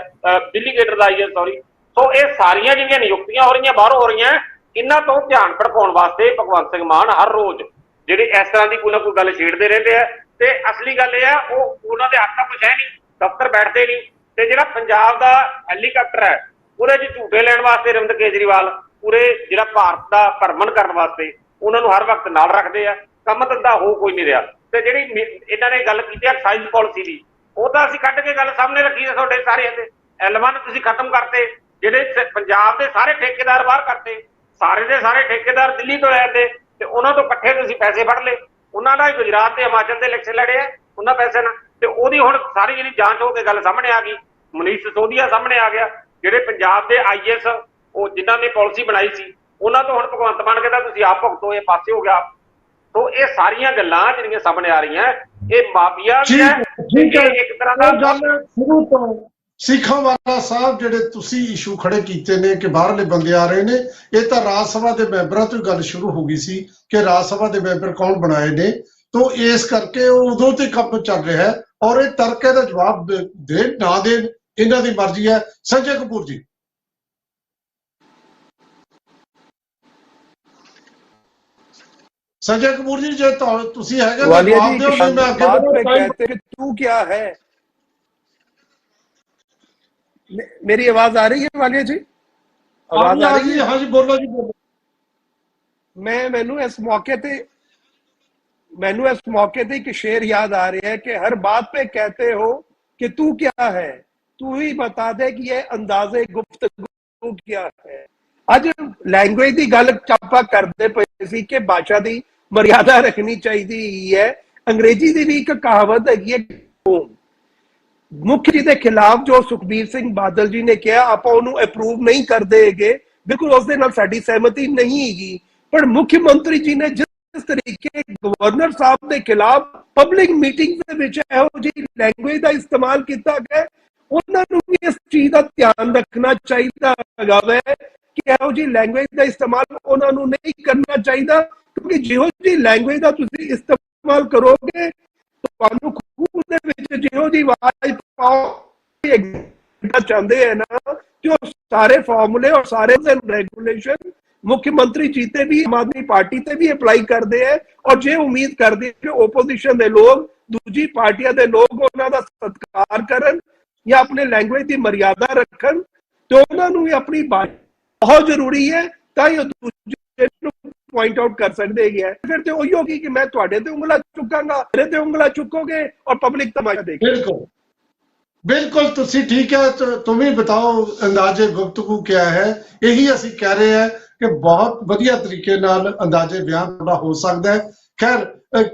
ਦਿੱਲੀ ਕੇਡਰ ਦਾ IAS ਸੌਰੀ। ਸੋ ਇਹ ਸਾਰੀਆਂ ਜਿਹੜੀਆਂ ਨਿਯੁਕਤੀਆਂ ਹੋ ਰਹੀਆਂ ਬਾਹਰੋਂ ਹੋ ਰਹੀਆਂ, ਇਹਨਾਂ ਤੋਂ ਧਿਆਨ ਭਟਕਾਉਣ ਵਾਸਤੇ ਭਗਵੰਤ ਸਿੰਘ ਮਾਨ ਹਰ ਰੋਜ਼ ਜਿਹੜੇ ਇਸ ਤਰ੍ਹਾਂ ਦੀ ਕੋਈ ਨਾ ਕੋਈ ਗੱਲ ਛੇੜਦੇ ਰਹਿੰਦੇ ਆ। ਤੇ ਅਸਲੀ ਗੱਲ ਇਹ ਆ ਉਹ ਉਹਨਾਂ ਦੇ ਹੱਥ ਤਾਂ ਕੁਛ ਹੈ ਨਹੀਂ, ਦਫ਼ਤਰ ਬੈਠਦੇ ਨਹੀਂ। ਤੇ ਜਿਹੜਾ ਪੰਜਾਬ ਦਾ ਹੈਲੀਕਾਪਟਰ ਹੈ ਉਹਦੇ 'ਚ ਝੂਟੇ ਲੈਣ ਵਾਸਤੇ ਅਰਵਿੰਦ ਕੇਜਰੀਵਾਲ ਪੂਰੇ ਜਿਹੜਾ ਭਾਰਤ ਦਾ ਭਰਮਣ ਕਰਨ ਵਾਸਤੇ ਉਹਨਾਂ ਨੂੰ ਹਰ ਵਕਤ ਨਾਲ ਰੱਖਦੇ ਆ। ਕੰਮ ਧੰਦਾ ਹੋ ਕੋਈ ਨਹੀਂ ਰਿਹਾ। ਤੇ ਜਿਹੜੀ ਇਹਨਾਂ ਨੇ ਗੱਲ ਕੀਤੀ ਐਕਸਾਈਜ਼ ਪਾਲਿਸੀ ਦੀ, ਉਹ ਤਾਂ ਅਸੀਂ ਕੱਢ ਕੇ ਗੱਲ ਸਾਹਮਣੇ ਰੱਖੀ ਹੈ ਤੁਹਾਡੇ ਸਾਰਿਆਂ ਦੇ। L1 ਤੁਸੀਂ ਖਤਮ ਕਰਤੇ, ਜਿਹੜੇ ਪੰਜਾਬ ਦੇ ਸਾਰੇ ਠੇਕੇਦਾਰ ਬਾਹਰ ਕਰਤੇ, ਸਾਰੇ ਦੇ ਸਾਰੇ ਠੇਕੇਦਾਰ ਦਿੱਲੀ ਤੋਂ ਆਏ ਤੇ ਉਹਨਾਂ ਤੋਂ ਇਕੱਠੇ ਤੁਸੀਂ ਪੈਸੇ ਫੜ ਲਏ। ਉਹਨਾਂ ਦਾ ਗੁਜਰਾਤ ਤੇ ਹਿਮਾਚਲ ਦੇ ਇਲੈਕਸ਼ਨ ਲੜੇ ਆ ਉਹਨਾਂ ਪੈਸੇ ਨਾਲ, ਤੇ ਉਹਦੀ ਹੁਣ ਸਾਰੀ ਜਿਹੜੀ ਜਾਂਚ ਹੋ ਕੇ ਗੱਲ ਸਾਹਮਣੇ ਆ ਗਈ। ਮਨੀਸ਼ ਸਿਸੋਦੀਆ ਸਾਹਮਣੇ ਆ ਗਿਆ, ਜਿਹੜੇ ਪੰਜਾਬ ਦੇ IAS ਉਹ ਜਿਨ੍ਹਾਂ ਨੇ ਪਾਲਿਸੀ ਬਣਾਈ ਸੀ ਉਹਨਾਂ ਤੋਂ ਹੁਣ ਭਗਵੰਤ ਮਾਨ ਕਹਿੰਦਾ ਤੁਸੀਂ ਆਪ ਭੁਗਤੋ, ਇਹ ਪਾਸੇ ਹੋ ਗਿਆ। ਸੋ ਇਹ ਸਾਰੀਆਂ ਗੱਲਾਂ ਜਿਹੜੀਆਂ ਸਾਹਮਣੇ ਆ ਰਹੀਆਂ ਇਹ ਮਾਫੀਆ ਵੀ ਹੈ, ਇੱਕ ਤਰ੍ਹਾਂ ਦਾ ਗੱਲ ਸ਼ੁਰੂ ਤੋਂ ਸਿੱਖਾਂਵਾਲਾ ਸਾਹਿਬ ਜਿਹੜੇ ਤੁਸੀਂ ਇਸ਼ੂ ਖੜੇ ਕੀਤੇ ਨੇ ਕਿ ਬਾਹਰਲੇ ਬੰਦੇ ਆ ਰਹੇ ਨੇ, ਇਹ ਤਾਂ ਰਾਜ ਸਭਾ ਦੇ ਮੈਂਬਰਾਂ ਤੋਂ ਗੱਲ ਸ਼ੁਰੂ ਹੋ ਗਈ ਸੀ ਕਿ ਰਾਜ ਸਭਾ ਦੇ ਮੈਂਬਰ ਕੌਣ ਬਣਾਏ ਨੇ। ਤੋਂ ਇਸ ਕਰਕੇ ਉਹ ਉਦੋਂ ਤੇ ਕੰਮ ਚੱਲ ਰਿਹਾ ਹੈ ਔਰ ਇਹ ਤਰਕੇ ਦਾ ਜਵਾਬ ਦੇਣ ਨਾ ਦੇਣ ਇਹਨਾਂ ਦੀ ਮਰਜ਼ੀ ਹੈ। ਸੰਜੇ ਕਪੂਰ ਜੀ। संजय कपूर जी जो तुसी हैगे वालिया जी बात पे कहते हैं तू क्या है। मेरी आवाज आ रही है वालिया जी? आवाज आ रही है? हाँ जी बोलो जी बोलो। मैनू इस मौके ते एक शेर याद आ रहा है कि हर बात पे कहते हो कि तू क्या है, तू ही बता दे कि ये अंदाजे गुफ्तगू क्या है। ਅੱਜ ਲੈਂਗੁਏਜ ਦੀ ਗੱਲ ਆਪਾਂ ਕਰਦੇ ਪਏ ਸੀ ਕਿ ਭਾਸ਼ਾ ਦੀ ਮਰਿਆਦਾ ਰੱਖਣੀ ਚਾਹੀਦੀ ਹੈ। ਅੰਗਰੇਜ਼ੀ ਦੀ ਵੀ ਇੱਕ ਕਹਾਵਤ ਹੈਗੀ ਹੈ, ਮੁੱਖ ਜੀ ਦੇ ਖਿਲਾਫ ਜੋ ਸੁਖਬੀਰ ਸਿੰਘ ਬਾਦਲ ਜੀ ਨੇ ਕਿਹਾ ਆਪਾਂ ਉਹਨੂੰ ਅਪਰੂਵ ਨਹੀਂ ਕਰਦੇ ਹੈਗੇ, ਬਿਲਕੁਲ ਉਸ ਦੇ ਨਾਲ ਸਾਡੀ ਸਹਿਮਤੀ ਨਹੀਂ ਹੈਗੀ। ਪਰ ਮੁੱਖ ਮੰਤਰੀ ਜੀ ਨੇ ਜਿਸ ਤਰੀਕੇ ਗਵਰਨਰ ਸਾਹਿਬ ਦੇ ਖਿਲਾਫ ਪਬਲਿਕ ਮੀਟਿੰਗ ਦੇ ਵਿੱਚ ਇਹੋ ਜਿਹੀ ਲੈਂਗੁਏਜ ਦਾ ਇਸਤੇਮਾਲ ਕੀਤਾ ਗਿਆ, ਉਹਨਾਂ ਨੂੰ ਵੀ ਇਸ ਚੀਜ਼ ਦਾ ਧਿਆਨ ਰੱਖਣਾ ਚਾਹੀਦਾ ਹੈਗਾ ਵੈ ਕਿ ਇਹੋ ਜਿਹੀ ਲੈਂਗੁਏਜ ਦਾ ਇਸਤੇਮਾਲ ਉਹਨਾਂ ਨੂੰ ਨਹੀਂ ਕਰਨਾ ਚਾਹੀਦਾ, ਕਿਉਂਕਿ ਜਿਹੋ ਜਿਹੀ ਲੈਂਗੁਏਜ ਦਾ ਤੁਸੀਂ ਇਸਤੇਮਾਲ ਕਰੋਗੇ ਤੁਹਾਨੂੰ ਖੂਨ ਦੇ ਵਿੱਚ ਜਿਹੋ ਜਿਹੀ ਆਵਾਜ਼ ਪਾਓ ਚਾਹੁੰਦੇ ਹੈ ਨਾ ਕਿ ਉਹ ਸਾਰੇ ਫਾਰਮੂਲੇ ਔਰ ਸਾਰੇ ਰੈਗੂਲੇਸ਼ਨ ਮੁੱਖ ਮੰਤਰੀ ਜੀ ਤੇ ਵੀ ਆਮ ਆਦਮੀ ਪਾਰਟੀ ਤੇ ਵੀ ਅਪਲਾਈ ਕਰਦੇ ਹੈ। ਔਰ ਜੇ ਉਮੀਦ ਕਰਦੇ ਕਿ ਓਪੋਜੀਸ਼ਨ ਦੇ ਲੋਕ ਦੂਜੀ ਪਾਰਟੀਆਂ ਦੇ ਲੋਕ ਉਹਨਾਂ ਦਾ ਸਤਿਕਾਰ ਕਰਨ ਜਾਂ ਆਪਣੇ ਲੈਂਗੁਏਜ ਦੀ ਮਰਿਆਦਾ ਰੱਖਣ ਤੇ ਉਹਨਾਂ ਨੂੰ ਵੀ ਆਪਣੀ ਬਹੁਤ ਜ਼ਰੂਰੀ ਹੈ ਤਾਂ ਹੀ ਉਹ ਦੂਜੇ ਨੂੰ ਪੁਆਇੰਟ ਆਊਟ ਕਰ ਸਕਦੇ ਹੈ। ਫਿਰ ਤੇ ਉਹੀ ਹੋਗੀ ਕਿ ਮੈਂ ਤੁਹਾਡੇ ਤੇ ਉਂਗਲਾ ਚੁੱਕਾਂਗਾ, ਮੇਰੇ ਤੇ ਉਂਗਲਾ ਚੁੱਕੋਗੇ और पब्लिक तमाशा देखेगी। बिल्कुल बिल्कुल तुसी ठीक है। तो तुम ही बताओ अंदाजे गुफ्तगू क्या है। यही ਅਸੀਂ कह रहे हैं कि बहुत ਵਧੀਆ ਤਰੀਕੇ ਨਾਲ ਅੰਦਾਜ਼ੇ ਬਿਆਨ ਤੁਹਾਡਾ ਹੋ ਸਕਦਾ ਹੈ। ਖੈਰ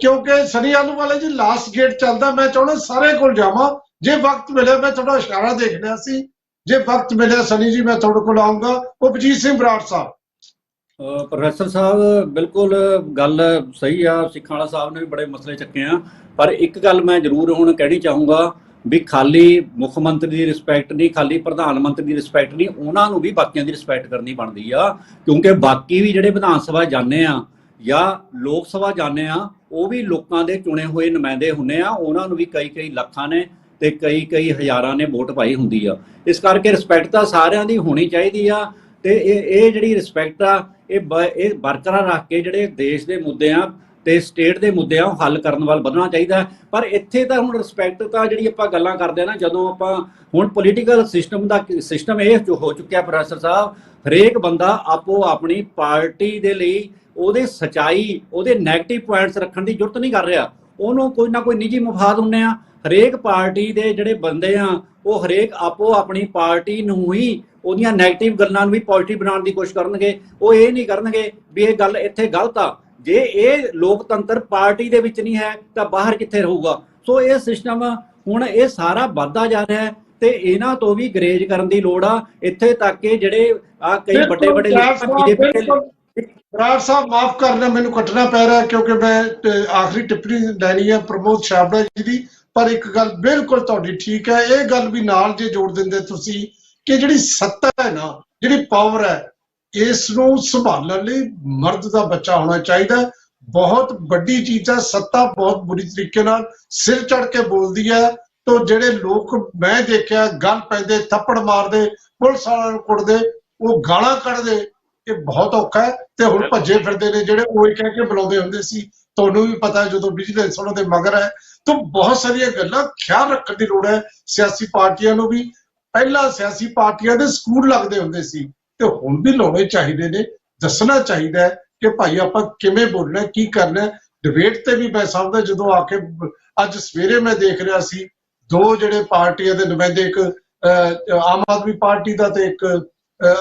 ਕਿਉਂਕਿ ਸਨੀ ਆਲੂਵਾਲਾ ਜੀ ਲਾਸਟ ਗੇਟ ਚੱਲਦਾ, ਮੈਂ ਚਾਹੁੰਦਾ ਸਾਰੇ ਕੋਲ ਜਾਵਾਂ। ਜੇ ਵਕਤ ਮਿਲਿਆ ਮੈਂ ਤੁਹਾਡਾ ਇਸ਼ਾਰਾ ਦੇਖ ਲਿਆ ਸੀ, ਜੇ ਵਕਤ ਮਿਲਿਆ ਸਨੀ ਜੀ ਮੈਂ ਤੁਹਾਡੇ ਕੋਲ ਆਉਂਗਾ। ਉਪਜੀਤ ਸਿੰਘ ਬਰਾੜ ਸਾਹਿਬ। ਪ੍ਰੋਫੈਸਰ ਸਾਹਿਬ ਬਿਲਕੁਲ ਗੱਲ ਸਹੀ ਆ, ਸਿੱਖਾਂ ਵਾਲਾ ਸਾਹਿਬ ਨੇ ਵੀ ਬੜੇ ਮਸਲੇ ਚੱਕੇ ਆ, ਪਰ ਇੱਕ ਗੱਲ ਮੈਂ ਜ਼ਰੂਰ ਹੁਣ ਕਹਿਣੀ ਚਾਹੂੰਗਾ ਵੀ ਖਾਲੀ ਮੁੱਖ ਮੰਤਰੀ ਦੀ ਰਿਸਪੈਕਟ ਨਹੀਂ, ਖਾਲੀ ਪ੍ਰਧਾਨ ਮੰਤਰੀ ਦੀ ਰਿਸਪੈਕਟ ਨਹੀਂ, ਉਹਨਾਂ ਨੂੰ ਵੀ ਬਾਕੀਆਂ ਦੀ ਰਿਸਪੈਕਟ ਕਰਨੀ ਬਣਦੀ ਆ। ਕਿਉਂਕਿ ਬਾਕੀ ਵੀ ਜਿਹੜੇ ਵਿਧਾਨ ਸਭਾ ਜਾਂਦੇ ਆ ਜਾਂ ਲੋਕ ਸਭਾ ਜਾਂਦੇ ਆ ਉਹ ਵੀ ਲੋਕਾਂ ਦੇ ਚੁਣੇ ਹੋਏ ਨੁਮਾਇੰਦੇ ਹੁੰਦੇ ਆ, ਉਹਨਾਂ ਨੂੰ ਵੀ ਕਈ ਲੱਖਾਂ ਨੇ ਤੇ ਕਈ ਹਜ਼ਾਰਾਂ ਨੇ ਵੋਟ ਪਾਈ ਹੁੰਦੀ ਆ। ਇਸ ਕਰਕੇ ਰਿਸਪੈਕਟ ਤਾਂ ਸਾਰਿਆਂ ਦੀ ਹੋਣੀ ਚਾਹੀਦੀ ਆ ਤੇ ਇਹ ਜਿਹੜੀ ਰਿਸਪੈਕਟ ਆ ਇਹ ਬਰਕਰਾਰ ਰੱਖ ਕੇ ਜਿਹੜੇ ਦੇਸ਼ ਦੇ ਮੁੱਦੇ ਆ ਤੇ ਸਟੇਟ ਦੇ ਮੁੱਦੇ ਆ ਉਹ ਹੱਲ ਕਰਨ ਵੱਲ ਵਧਣਾ ਚਾਹੀਦਾ। ਪਰ ਇੱਥੇ ਤਾਂ ਹੁਣ ਰਿਸਪੈਕਟ ਤਾਂ ਜਿਹੜੀ ਆਪਾਂ ਗੱਲਾਂ ਕਰਦੇ ਆ ਨਾ, ਜਦੋਂ ਆਪਾਂ ਹੁਣ ਪੋਲੀਟੀਕਲ ਸਿਸਟਮ ਇਹ ਹੋ ਚੁੱਕਿਆ ਪ੍ਰੋਫੈਸਰ ਸਾਹਿਬ, ਹਰੇਕ ਬੰਦਾ ਆਪੋ ਆਪਣੀ ਪਾਰਟੀ ਦੇ ਲਈ ਉਹਦੇ ਸਚਾਈ ਉਹਦੇ ਨੈਗੇਟਿਵ ਪੁਆਇੰਟਸ ਰੱਖਣ ਦੀ ਜ਼ਰੂਰਤ ਨਹੀਂ ਕਰ ਰਿਹਾ, ਉਹਨੂੰ ਕੋਈ ਨਾ ਕੋਈ ਨਿੱਜੀ ਮਫਾਦ ਹੁੰਦੇ ਆ। ਹਰੇਕ ਪਾਰਟੀ ਦੇ ਜਿਹੜੇ ਬੰਦੇ ਆ ਉਹ ਹਰੇਕ ਆਪੋ ਆਪਣੀ ਪਾਰਟੀ ਨੂੰ ਹੀ ਉਹਦੀਆਂ ਨੈਗੇਟਿਵ ਗੱਲਾਂ ਨੂੰ ਵੀ ਪੋਜ਼ਿਟਿਵ ਬਣਾਉਣ ਦੀ ਕੋਸ਼ਿਸ਼ ਕਰਨਗੇ। ਉਹ ਇਹ ਨਹੀਂ ਕਰਨਗੇ ਵੀ ਇਹ ਗੱਲ ਇੱਥੇ ਗਲਤ ਆ। ਜੇ ਇਹ ਲੋਕਤੰਤਰ ਪਾਰਟੀ ਦੇ ਵਿੱਚ ਨਹੀਂ ਹੈ ਤਾਂ ਬਾਹਰ ਕਿੱਥੇ ਰਹੂਗਾ। ਸੋ ਇਹ ਸਿਸਟਮ ਹੁਣ ਇਹ ਸਾਰਾ ਵੱਧਦਾ ਜਾ ਰਿਹਾ ਹੈ ਤੇ ਇਹਨਾਂ ਤੋਂ ਵੀ ਗਰੇਜ ਕਰਨ ਦੀ ਲੋੜ ਆ। ਇੱਥੇ ਤੱਕ ਕਿ ਜਿਹੜੇ ਆ ਕਈ ਵੱਡੇ ਵੱਡੇ ਬਰਾੜ ਸਾਹਿਬ ਮਾਫ ਕਰਨਾ, ਮੈਨੂੰ ਕੱਟਣਾ ਪੈ ਰਿਹਾ ਕਿਉਂਕਿ ਮੈਂ ਆਖਰੀ ਟਿੱਪਣੀ ਲੈਣੀ ਹੈ ਪ੍ਰਮੋਦ ਛਾਬੜਾ ਜੀ ਦੀ। ਪਰ ਇੱਕ ਗੱਲ ਬਿਲਕੁਲ ਤੁਹਾਡੀ ਠੀਕ ਹੈ, ਇਹ ਗੱਲ ਵੀ ਨਾਲ ਜੇ ਜੋੜ ਦਿੰਦੇ ਤੁਸੀਂ ਕਿ ਜਿਹੜੀ ਸੱਤਾ ਹੈ ਨਾ, ਜਿਹੜੀ ਪਾਵਰ ਹੈ, ਇਸ ਨੂੰ ਸੰਭਾਲਣ ਲਈ ਮਰਦ ਦਾ ਬੱਚਾ ਹੋਣਾ ਚਾਹੀਦਾ। ਬਹੁਤ ਵੱਡੀ ਚੀਜ਼ ਹੈ, ਸੱਤਾ ਬਹੁਤ ਬੁਰੀ ਤਰੀਕੇ ਨਾਲ ਸਿਰ ਚੜ ਕੇ ਬੋਲਦੀ ਹੈ। तो ਜਿਹੜੇ ਲੋਕ ਮੈਂ ਦੇਖਿਆ ਗੱਲ ਪੈਂਦੇ, ਥੱਪੜ ਮਾਰਦੇ, ਪੁਲਿਸ ਵਾਲਿਆਂ ਨੂੰ ਕੁੱਟਦੇ, ਉਹ ਗਾਲਾਂ ਕੱਢਦੇ, ਇਹ ਬਹੁਤ ਔਖਾ ਹੈ। ਤੇ ਹੁਣ ਭੱਜੇ ਫਿਰਦੇ ਨੇ ਜਿਹੜੇ ਉਹ ਕਹਿ ਕੇ ਬੁਲਾਉਂਦੇ ਹੁੰਦੇ ਸੀ, ਤੁਹਾਨੂੰ ਵੀ ਪਤਾ ਜਦੋਂ ਵਿਜੀਲੈਂਸ ਉਹਨਾਂ ਦੇ ਮਗਰ ਹੈ। ਤਾਂ ਬਹੁਤ ਸਾਰੀਆਂ ਗੱਲਾਂ ਖਿਆਲ ਰੱਖਣ ਦੀ ਲੋੜ ਹੈ ਸਿਆਸੀ ਪਾਰਟੀਆਂ ਨੂੰ ਵੀ। ਪਹਿਲਾਂ ਸਿਆਸੀ ਪਾਰਟੀਆਂ ਦੇ ਸਕੂਲ ਲੱਗਦੇ ਹੁੰਦੇ ਸੀ ਤੇ ਹੁਣ ਵੀ ਲਾਉਣੇ ਚਾਹੀਦੇ ਨੇ। ਦੱਸਣਾ ਚਾਹੀਦਾ ਹੈ ਕਿ ਭਾਈ ਆਪਾਂ ਕਿਵੇਂ ਬੋਲਣਾ, ਕੀ ਕਰਨਾ। ਡਿਬੇਟ ਤੇ ਵੀ ਮੈਂ ਸਮਝਦਾ ਜਦੋਂ ਆ ਕੇ ਅੱਜ ਸਵੇਰੇ ਮੈਂ ਦੇਖ ਰਿਹਾ ਸੀ ਦੋ ਜਿਹੜੇ ਪਾਰਟੀਆਂ ਦੇ ਨੁਮਾਇੰਦੇ, ਇੱਕ ਆਮ ਆਦਮੀ ਪਾਰਟੀ ਦਾ ਤੇ ਇੱਕ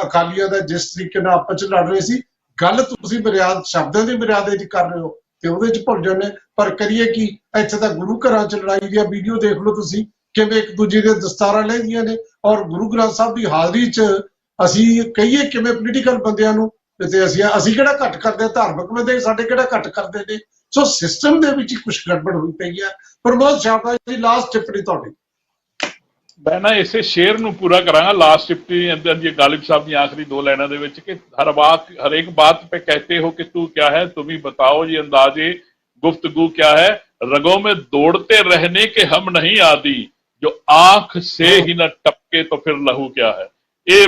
ਅਕਾਲੀਆਂ ਦਾ, ਜਿਸ ਤਰੀਕੇ ਨਾਲ ਆਪਸ ਚ ਲੜ ਰਹੇ ਸੀ। ਗੱਲ ਤੁਸੀਂ ਮਰਿਆਦ ਸ਼ਬਦਾਂ ਦੀ ਮਰਿਆਦਾ ਚ ਕਰ ਰਹੇ ਹੋ ਤੇ ਉਹਦੇ ਚ ਭੁੱਲ ਜਾਂਦੇ। ਪਰ ਕਰੀਏ ਕੀ, ਇੱਥੇ ਤਾਂ ਗੁਰੂ ਘਰਾਂ ਚ ਲੜਾਈ ਦੀਆਂ ਵੀਡੀਓ ਦੇਖ ਲਓ ਤੁਸੀਂ, ਕਿਵੇਂ ਇੱਕ ਦੂਜੇ ਦੇ ਦਸਤਾਰਾਂ ਲੈਂਦੀਆਂ ਨੇ। ਔਰ ਗੁਰੂ ਗ੍ਰੰਥ ਸਾਹਿਬ ਦੀ ਹਾਜ਼ਰੀ ਚ ਅਸੀਂ ਕਹੀਏ ਕਿਵੇਂ ਪੋਲੀਟੀਕਲ ਬੰਦਿਆਂ ਨੂੰ, ਤੇ ਅਸੀਂ ਕਿਹੜਾ ਘੱਟ ਕਰਦੇ, ਧਾਰਮਿਕ ਬੰਦੇ ਸਾਡੇ ਕਿਹੜਾ ਘੱਟ ਕਰਦੇ ਨੇ। ਸੋ ਸਿਸਟਮ ਦੇ ਵਿੱਚ ਕੁਝ ਗੜਬੜ ਹੋਈ ਪਈ ਹੈ। ਪ੍ਰਮੋਦ ਛਾਬੜਾ ਜੀ, ਲਾਸਟ ਟਿੱਪਣੀ ਤੁਹਾਡੀ। मैं ना इसे शेर ਨੂੰ पूरा करांगा। लास्ट टिप्पणी अंदर ये गालिब साहब की आखिरी दो लाइनों ਦੇ ਵਿੱਚ कि हर एक बात पे कहते हो कि तू क्या है, तुम ही बताओ ये अंदाजे गुफ्तगू क्या है, रगों में दौड़ते रहने के हम नहीं आदी, जो आंख से ही न टपके तो फिर लहू क्या है। ये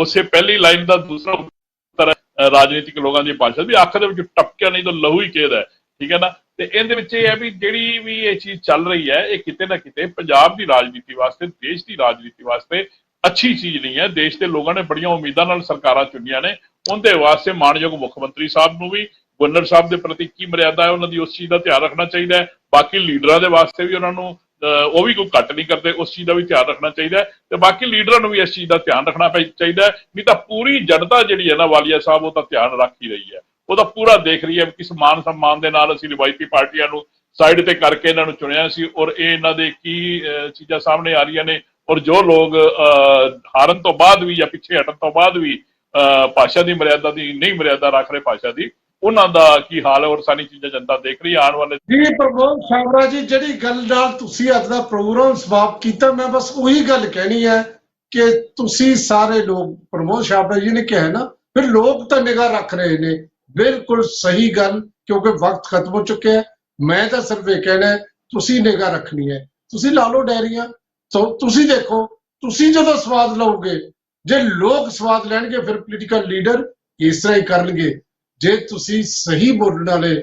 उसे पहली लाइन का दूसरा उत्तर राजनीतिक लोगों की भाषा भी, अख दे विच टपकिया नहीं तो लहू ही केदा है, ठीक है ना। ਤੇ ਇਹਦੇ ਵਿੱਚ ਇਹ ਹੈ ਵੀ ਜਿਹੜੀ ਵੀ ਇਹ ਚੀਜ਼ ਚੱਲ ਰਹੀ ਹੈ, ਇਹ ਕਿਤੇ ਨਾ ਕਿਤੇ ਪੰਜਾਬ ਦੀ ਰਾਜਨੀਤੀ ਵਾਸਤੇ, ਦੇਸ਼ ਦੀ ਰਾਜਨੀਤੀ ਵਾਸਤੇ ਅੱਛੀ ਚੀਜ਼ ਨਹੀਂ ਹੈ। ਦੇਸ਼ ਦੇ ਲੋਕਾਂ ਨੇ ਬੜੀਆਂ ਉਮੀਦਾਂ ਨਾਲ ਸਰਕਾਰਾਂ ਚੁਣੀਆਂ ਨੇ, ਉਹਦੇ ਵਾਸਤੇ ਮਾਣਯੋਗ ਮੁੱਖ ਮੰਤਰੀ ਸਾਹਿਬ ਨੂੰ ਵੀ ਗਵਰਨਰ ਸਾਹਿਬ ਦੇ ਪ੍ਰਤੀ ਕੀ ਮਰਿਆਦਾ ਹੈ ਉਹਨਾਂ ਦੀ, ਉਸ ਚੀਜ਼ ਦਾ ਧਿਆਨ ਰੱਖਣਾ ਚਾਹੀਦਾ ਹੈ। ਬਾਕੀ ਲੀਡਰਾਂ ਦੇ ਵਾਸਤੇ ਵੀ ਉਹਨਾਂ ਨੂੰ ਉਹ ਵੀ ਕੋਈ ਘੱਟ ਨਹੀਂ ਕਰਦੇ, ਉਸ ਚੀਜ਼ ਦਾ ਵੀ ਧਿਆਨ ਰੱਖਣਾ ਚਾਹੀਦਾ ਹੈ। ਤੇ ਬਾਕੀ ਲੀਡਰਾਂ ਨੂੰ ਵੀ ਇਸ ਚੀਜ਼ ਦਾ ਧਿਆਨ ਰੱਖਣਾ ਚਾਹੀਦਾ ਹੈ। ਨਹੀਂ ਤਾਂ ਪੂਰੀ ਜਨਤਾ ਜਿਹੜੀ ਹੈ ਨਾ, ਵਾਲੀਆ ਸਾਹਿਬ, ਉਹ ਤਾਂ ਧਿਆਨ ਰੱਖ ਹੀ ਰਹੀ ਹੈ, ਉਹਦਾ ਪੂਰਾ ਦੇਖ ਰਹੀ ਹੈ ਕਿਸ ਮਾਨ ਸਨਮਾਨ ਦੇ ਨਾਲ ਅਸੀਂ ਰਿਵਾਇਤੀ ਪਾਰਟੀਆਂ ਨੂੰ ਸਾਈਡ ਤੇ ਕਰਕੇ ਇਹਨਾਂ ਨੂੰ ਚੁਣਿਆ ਸੀ, ਔਰ ਇਹ ਇਹਨਾਂ ਦੇ ਕੀ ਚੀਜ਼ਾਂ ਸਾਹਮਣੇ ਆ ਰਹੀਆਂ ਨੇ। ਔਰ ਜੋ ਲੋਕ ਹਾਰਨ ਤੋਂ ਬਾਅਦ ਵੀ ਜਾਂ ਪਿੱਛੇ ਹਟਣ ਤੋਂ ਬਾਅਦ ਵੀ ਭਾਸ਼ਾ ਦੀ ਮਰਿਆਦਾ ਦੀ ਨਹੀਂ ਮਰਿਆਦਾ ਰੱਖ ਰਹੇ ਭਾਸ਼ਾ ਦੀ, ਉਹਨਾਂ ਦਾ ਕੀ ਹਾਲ ਹੈ, ਔਰ ਸਾਰੀ ਚੀਜ਼ਾਂ ਜਨਤਾ ਦੇਖ ਰਹੀ ਹੈ। ਆਉਣ ਵਾਲੇ ਜੀ ਪ੍ਰਮੋਦ ਛਾਬੜਾ ਜੀ, ਜਿਹੜੀ ਗੱਲ ਨਾਲ ਤੁਸੀਂ ਅੱਜ ਦਾ ਪ੍ਰੋਗਰਾਮ ਸਮਾਪਤ ਕੀਤਾ, ਮੈਂ ਬਸ ਉਹੀ ਗੱਲ ਕਹਿਣੀ ਹੈ ਕਿ ਤੁਸੀਂ ਸਾਰੇ ਲੋਕ, ਪ੍ਰਮੋਦ ਛਾਬੜਾ ਜੀ ਨੇ ਕਿਹਾ ਨਾ, ਫਿਰ ਲੋਕ ਤਾਂ ਨਿਗਾਹ ਰੱਖ ਰਹੇ ਨੇ। ਬਿਲਕੁਲ ਸਹੀ ਗੱਲ, ਕਿਉਂਕਿ ਵਕਤ ਖਤਮ ਹੋ ਚੁੱਕਿਆ ਹੈ। ਮੈਂ ਤਾਂ ਸਿਰਫ ਇਹ ਕਹਿਣਾ, ਤੁਸੀਂ ਨਿਗਾਹ ਰੱਖਣੀ ਹੈ। ਤੁਸੀਂ ਲਾ ਲਓ ਡਾਇਰੀਆਂ, ਤੁਸੀਂ ਦੇਖੋ, ਤੁਸੀਂ ਜਦੋਂ ਸਵਾਦ ਲਓਗੇ, ਜੇ ਲੋਕ ਸਵਾਦ ਲੈਣਗੇ ਫਿਰ ਪੋਲੀਟੀਕਲ ਲੀਡਰ ਇਸ ਤਰ੍ਹਾਂ ਹੀ ਕਰਨਗੇ। ਜੇ ਤੁਸੀਂ ਸਹੀ ਬੋਲਣ ਵਾਲੇ,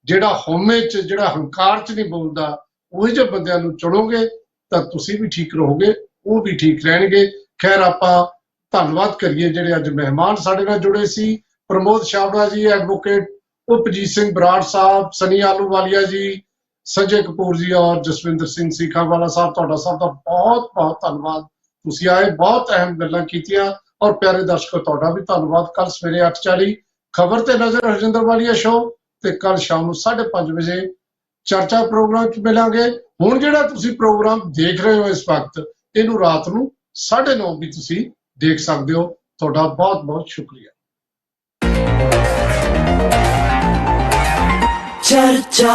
ਜਿਹੜਾ ਹਉਮੈ ਚ, ਜਿਹੜਾ ਹੰਕਾਰ ਚ ਨਹੀਂ ਬੋਲਦਾ, ਉਹੀ ਜਿਹੇ ਬੰਦਿਆਂ ਨੂੰ ਚੁਣੋਗੇ ਤਾਂ ਤੁਸੀਂ ਵੀ ਠੀਕ ਰਹੋਗੇ, ਉਹ ਵੀ ਠੀਕ ਰਹਿਣਗੇ। ਖੈਰ, ਆਪਾਂ ਧੰਨਵਾਦ ਕਰੀਏ ਜਿਹੜੇ ਅੱਜ ਮਹਿਮਾਨ ਸਾਡੇ ਨਾਲ ਜੁੜੇ ਸੀ। ਪ੍ਰਮੋਦ ਛਾਬੜਾ ਜੀ, ਐਡਵੋਕੇਟ ਉਪਜੀਤ ਸਿੰਘ ਬਰਾੜ ਸਾਹਿਬ, ਸਨੀ ਆਲੂਵਾਲੀਆ ਜੀ, ਸੰਜੇ ਕਪੂਰ ਜੀ ਔਰ ਜਸਵਿੰਦਰ ਸਿੰਘ ਸੀਖਾਵਾਲਾ ਸਾਹਿਬ, ਤੁਹਾਡਾ ਸਭ ਦਾ ਬਹੁਤ ਬਹੁਤ ਧੰਨਵਾਦ। ਤੁਸੀਂ ਆਏ, ਬਹੁਤ ਅਹਿਮ ਗੱਲਾਂ ਕੀਤੀਆਂ। ਔਰ ਪਿਆਰੇ ਦਰਸ਼ਕੋ, ਤੁਹਾਡਾ ਵੀ ਧੰਨਵਾਦ। ਕੱਲ ਸਵੇਰੇ 8:40 ਖਬਰ ਤੇ ਨਜ਼ਰ ਹਰਜਿੰਦਰ ਵਾਲੀਆ ਸ਼ੋਅ, ਤੇ ਕੱਲ ਸ਼ਾਮ ਨੂੰ 5:30 ਵਜੇ ਚਰਚਾ ਪ੍ਰੋਗਰਾਮ 'ਚ ਮਿਲਾਂਗੇ। ਹੁਣ ਜਿਹੜਾ ਤੁਸੀਂ ਪ੍ਰੋਗਰਾਮ ਦੇਖ ਰਹੇ ਹੋ ਇਸ ਵਕਤ, ਇਹਨੂੰ ਰਾਤ ਨੂੰ 9:30 ਵੀ ਤੁਸੀਂ ਦੇਖ ਸਕਦੇ ਹੋ। ਤੁਹਾਡਾ ਬਹੁਤ ਬਹੁਤ ਸ਼ੁਕਰੀਆ। चर्चा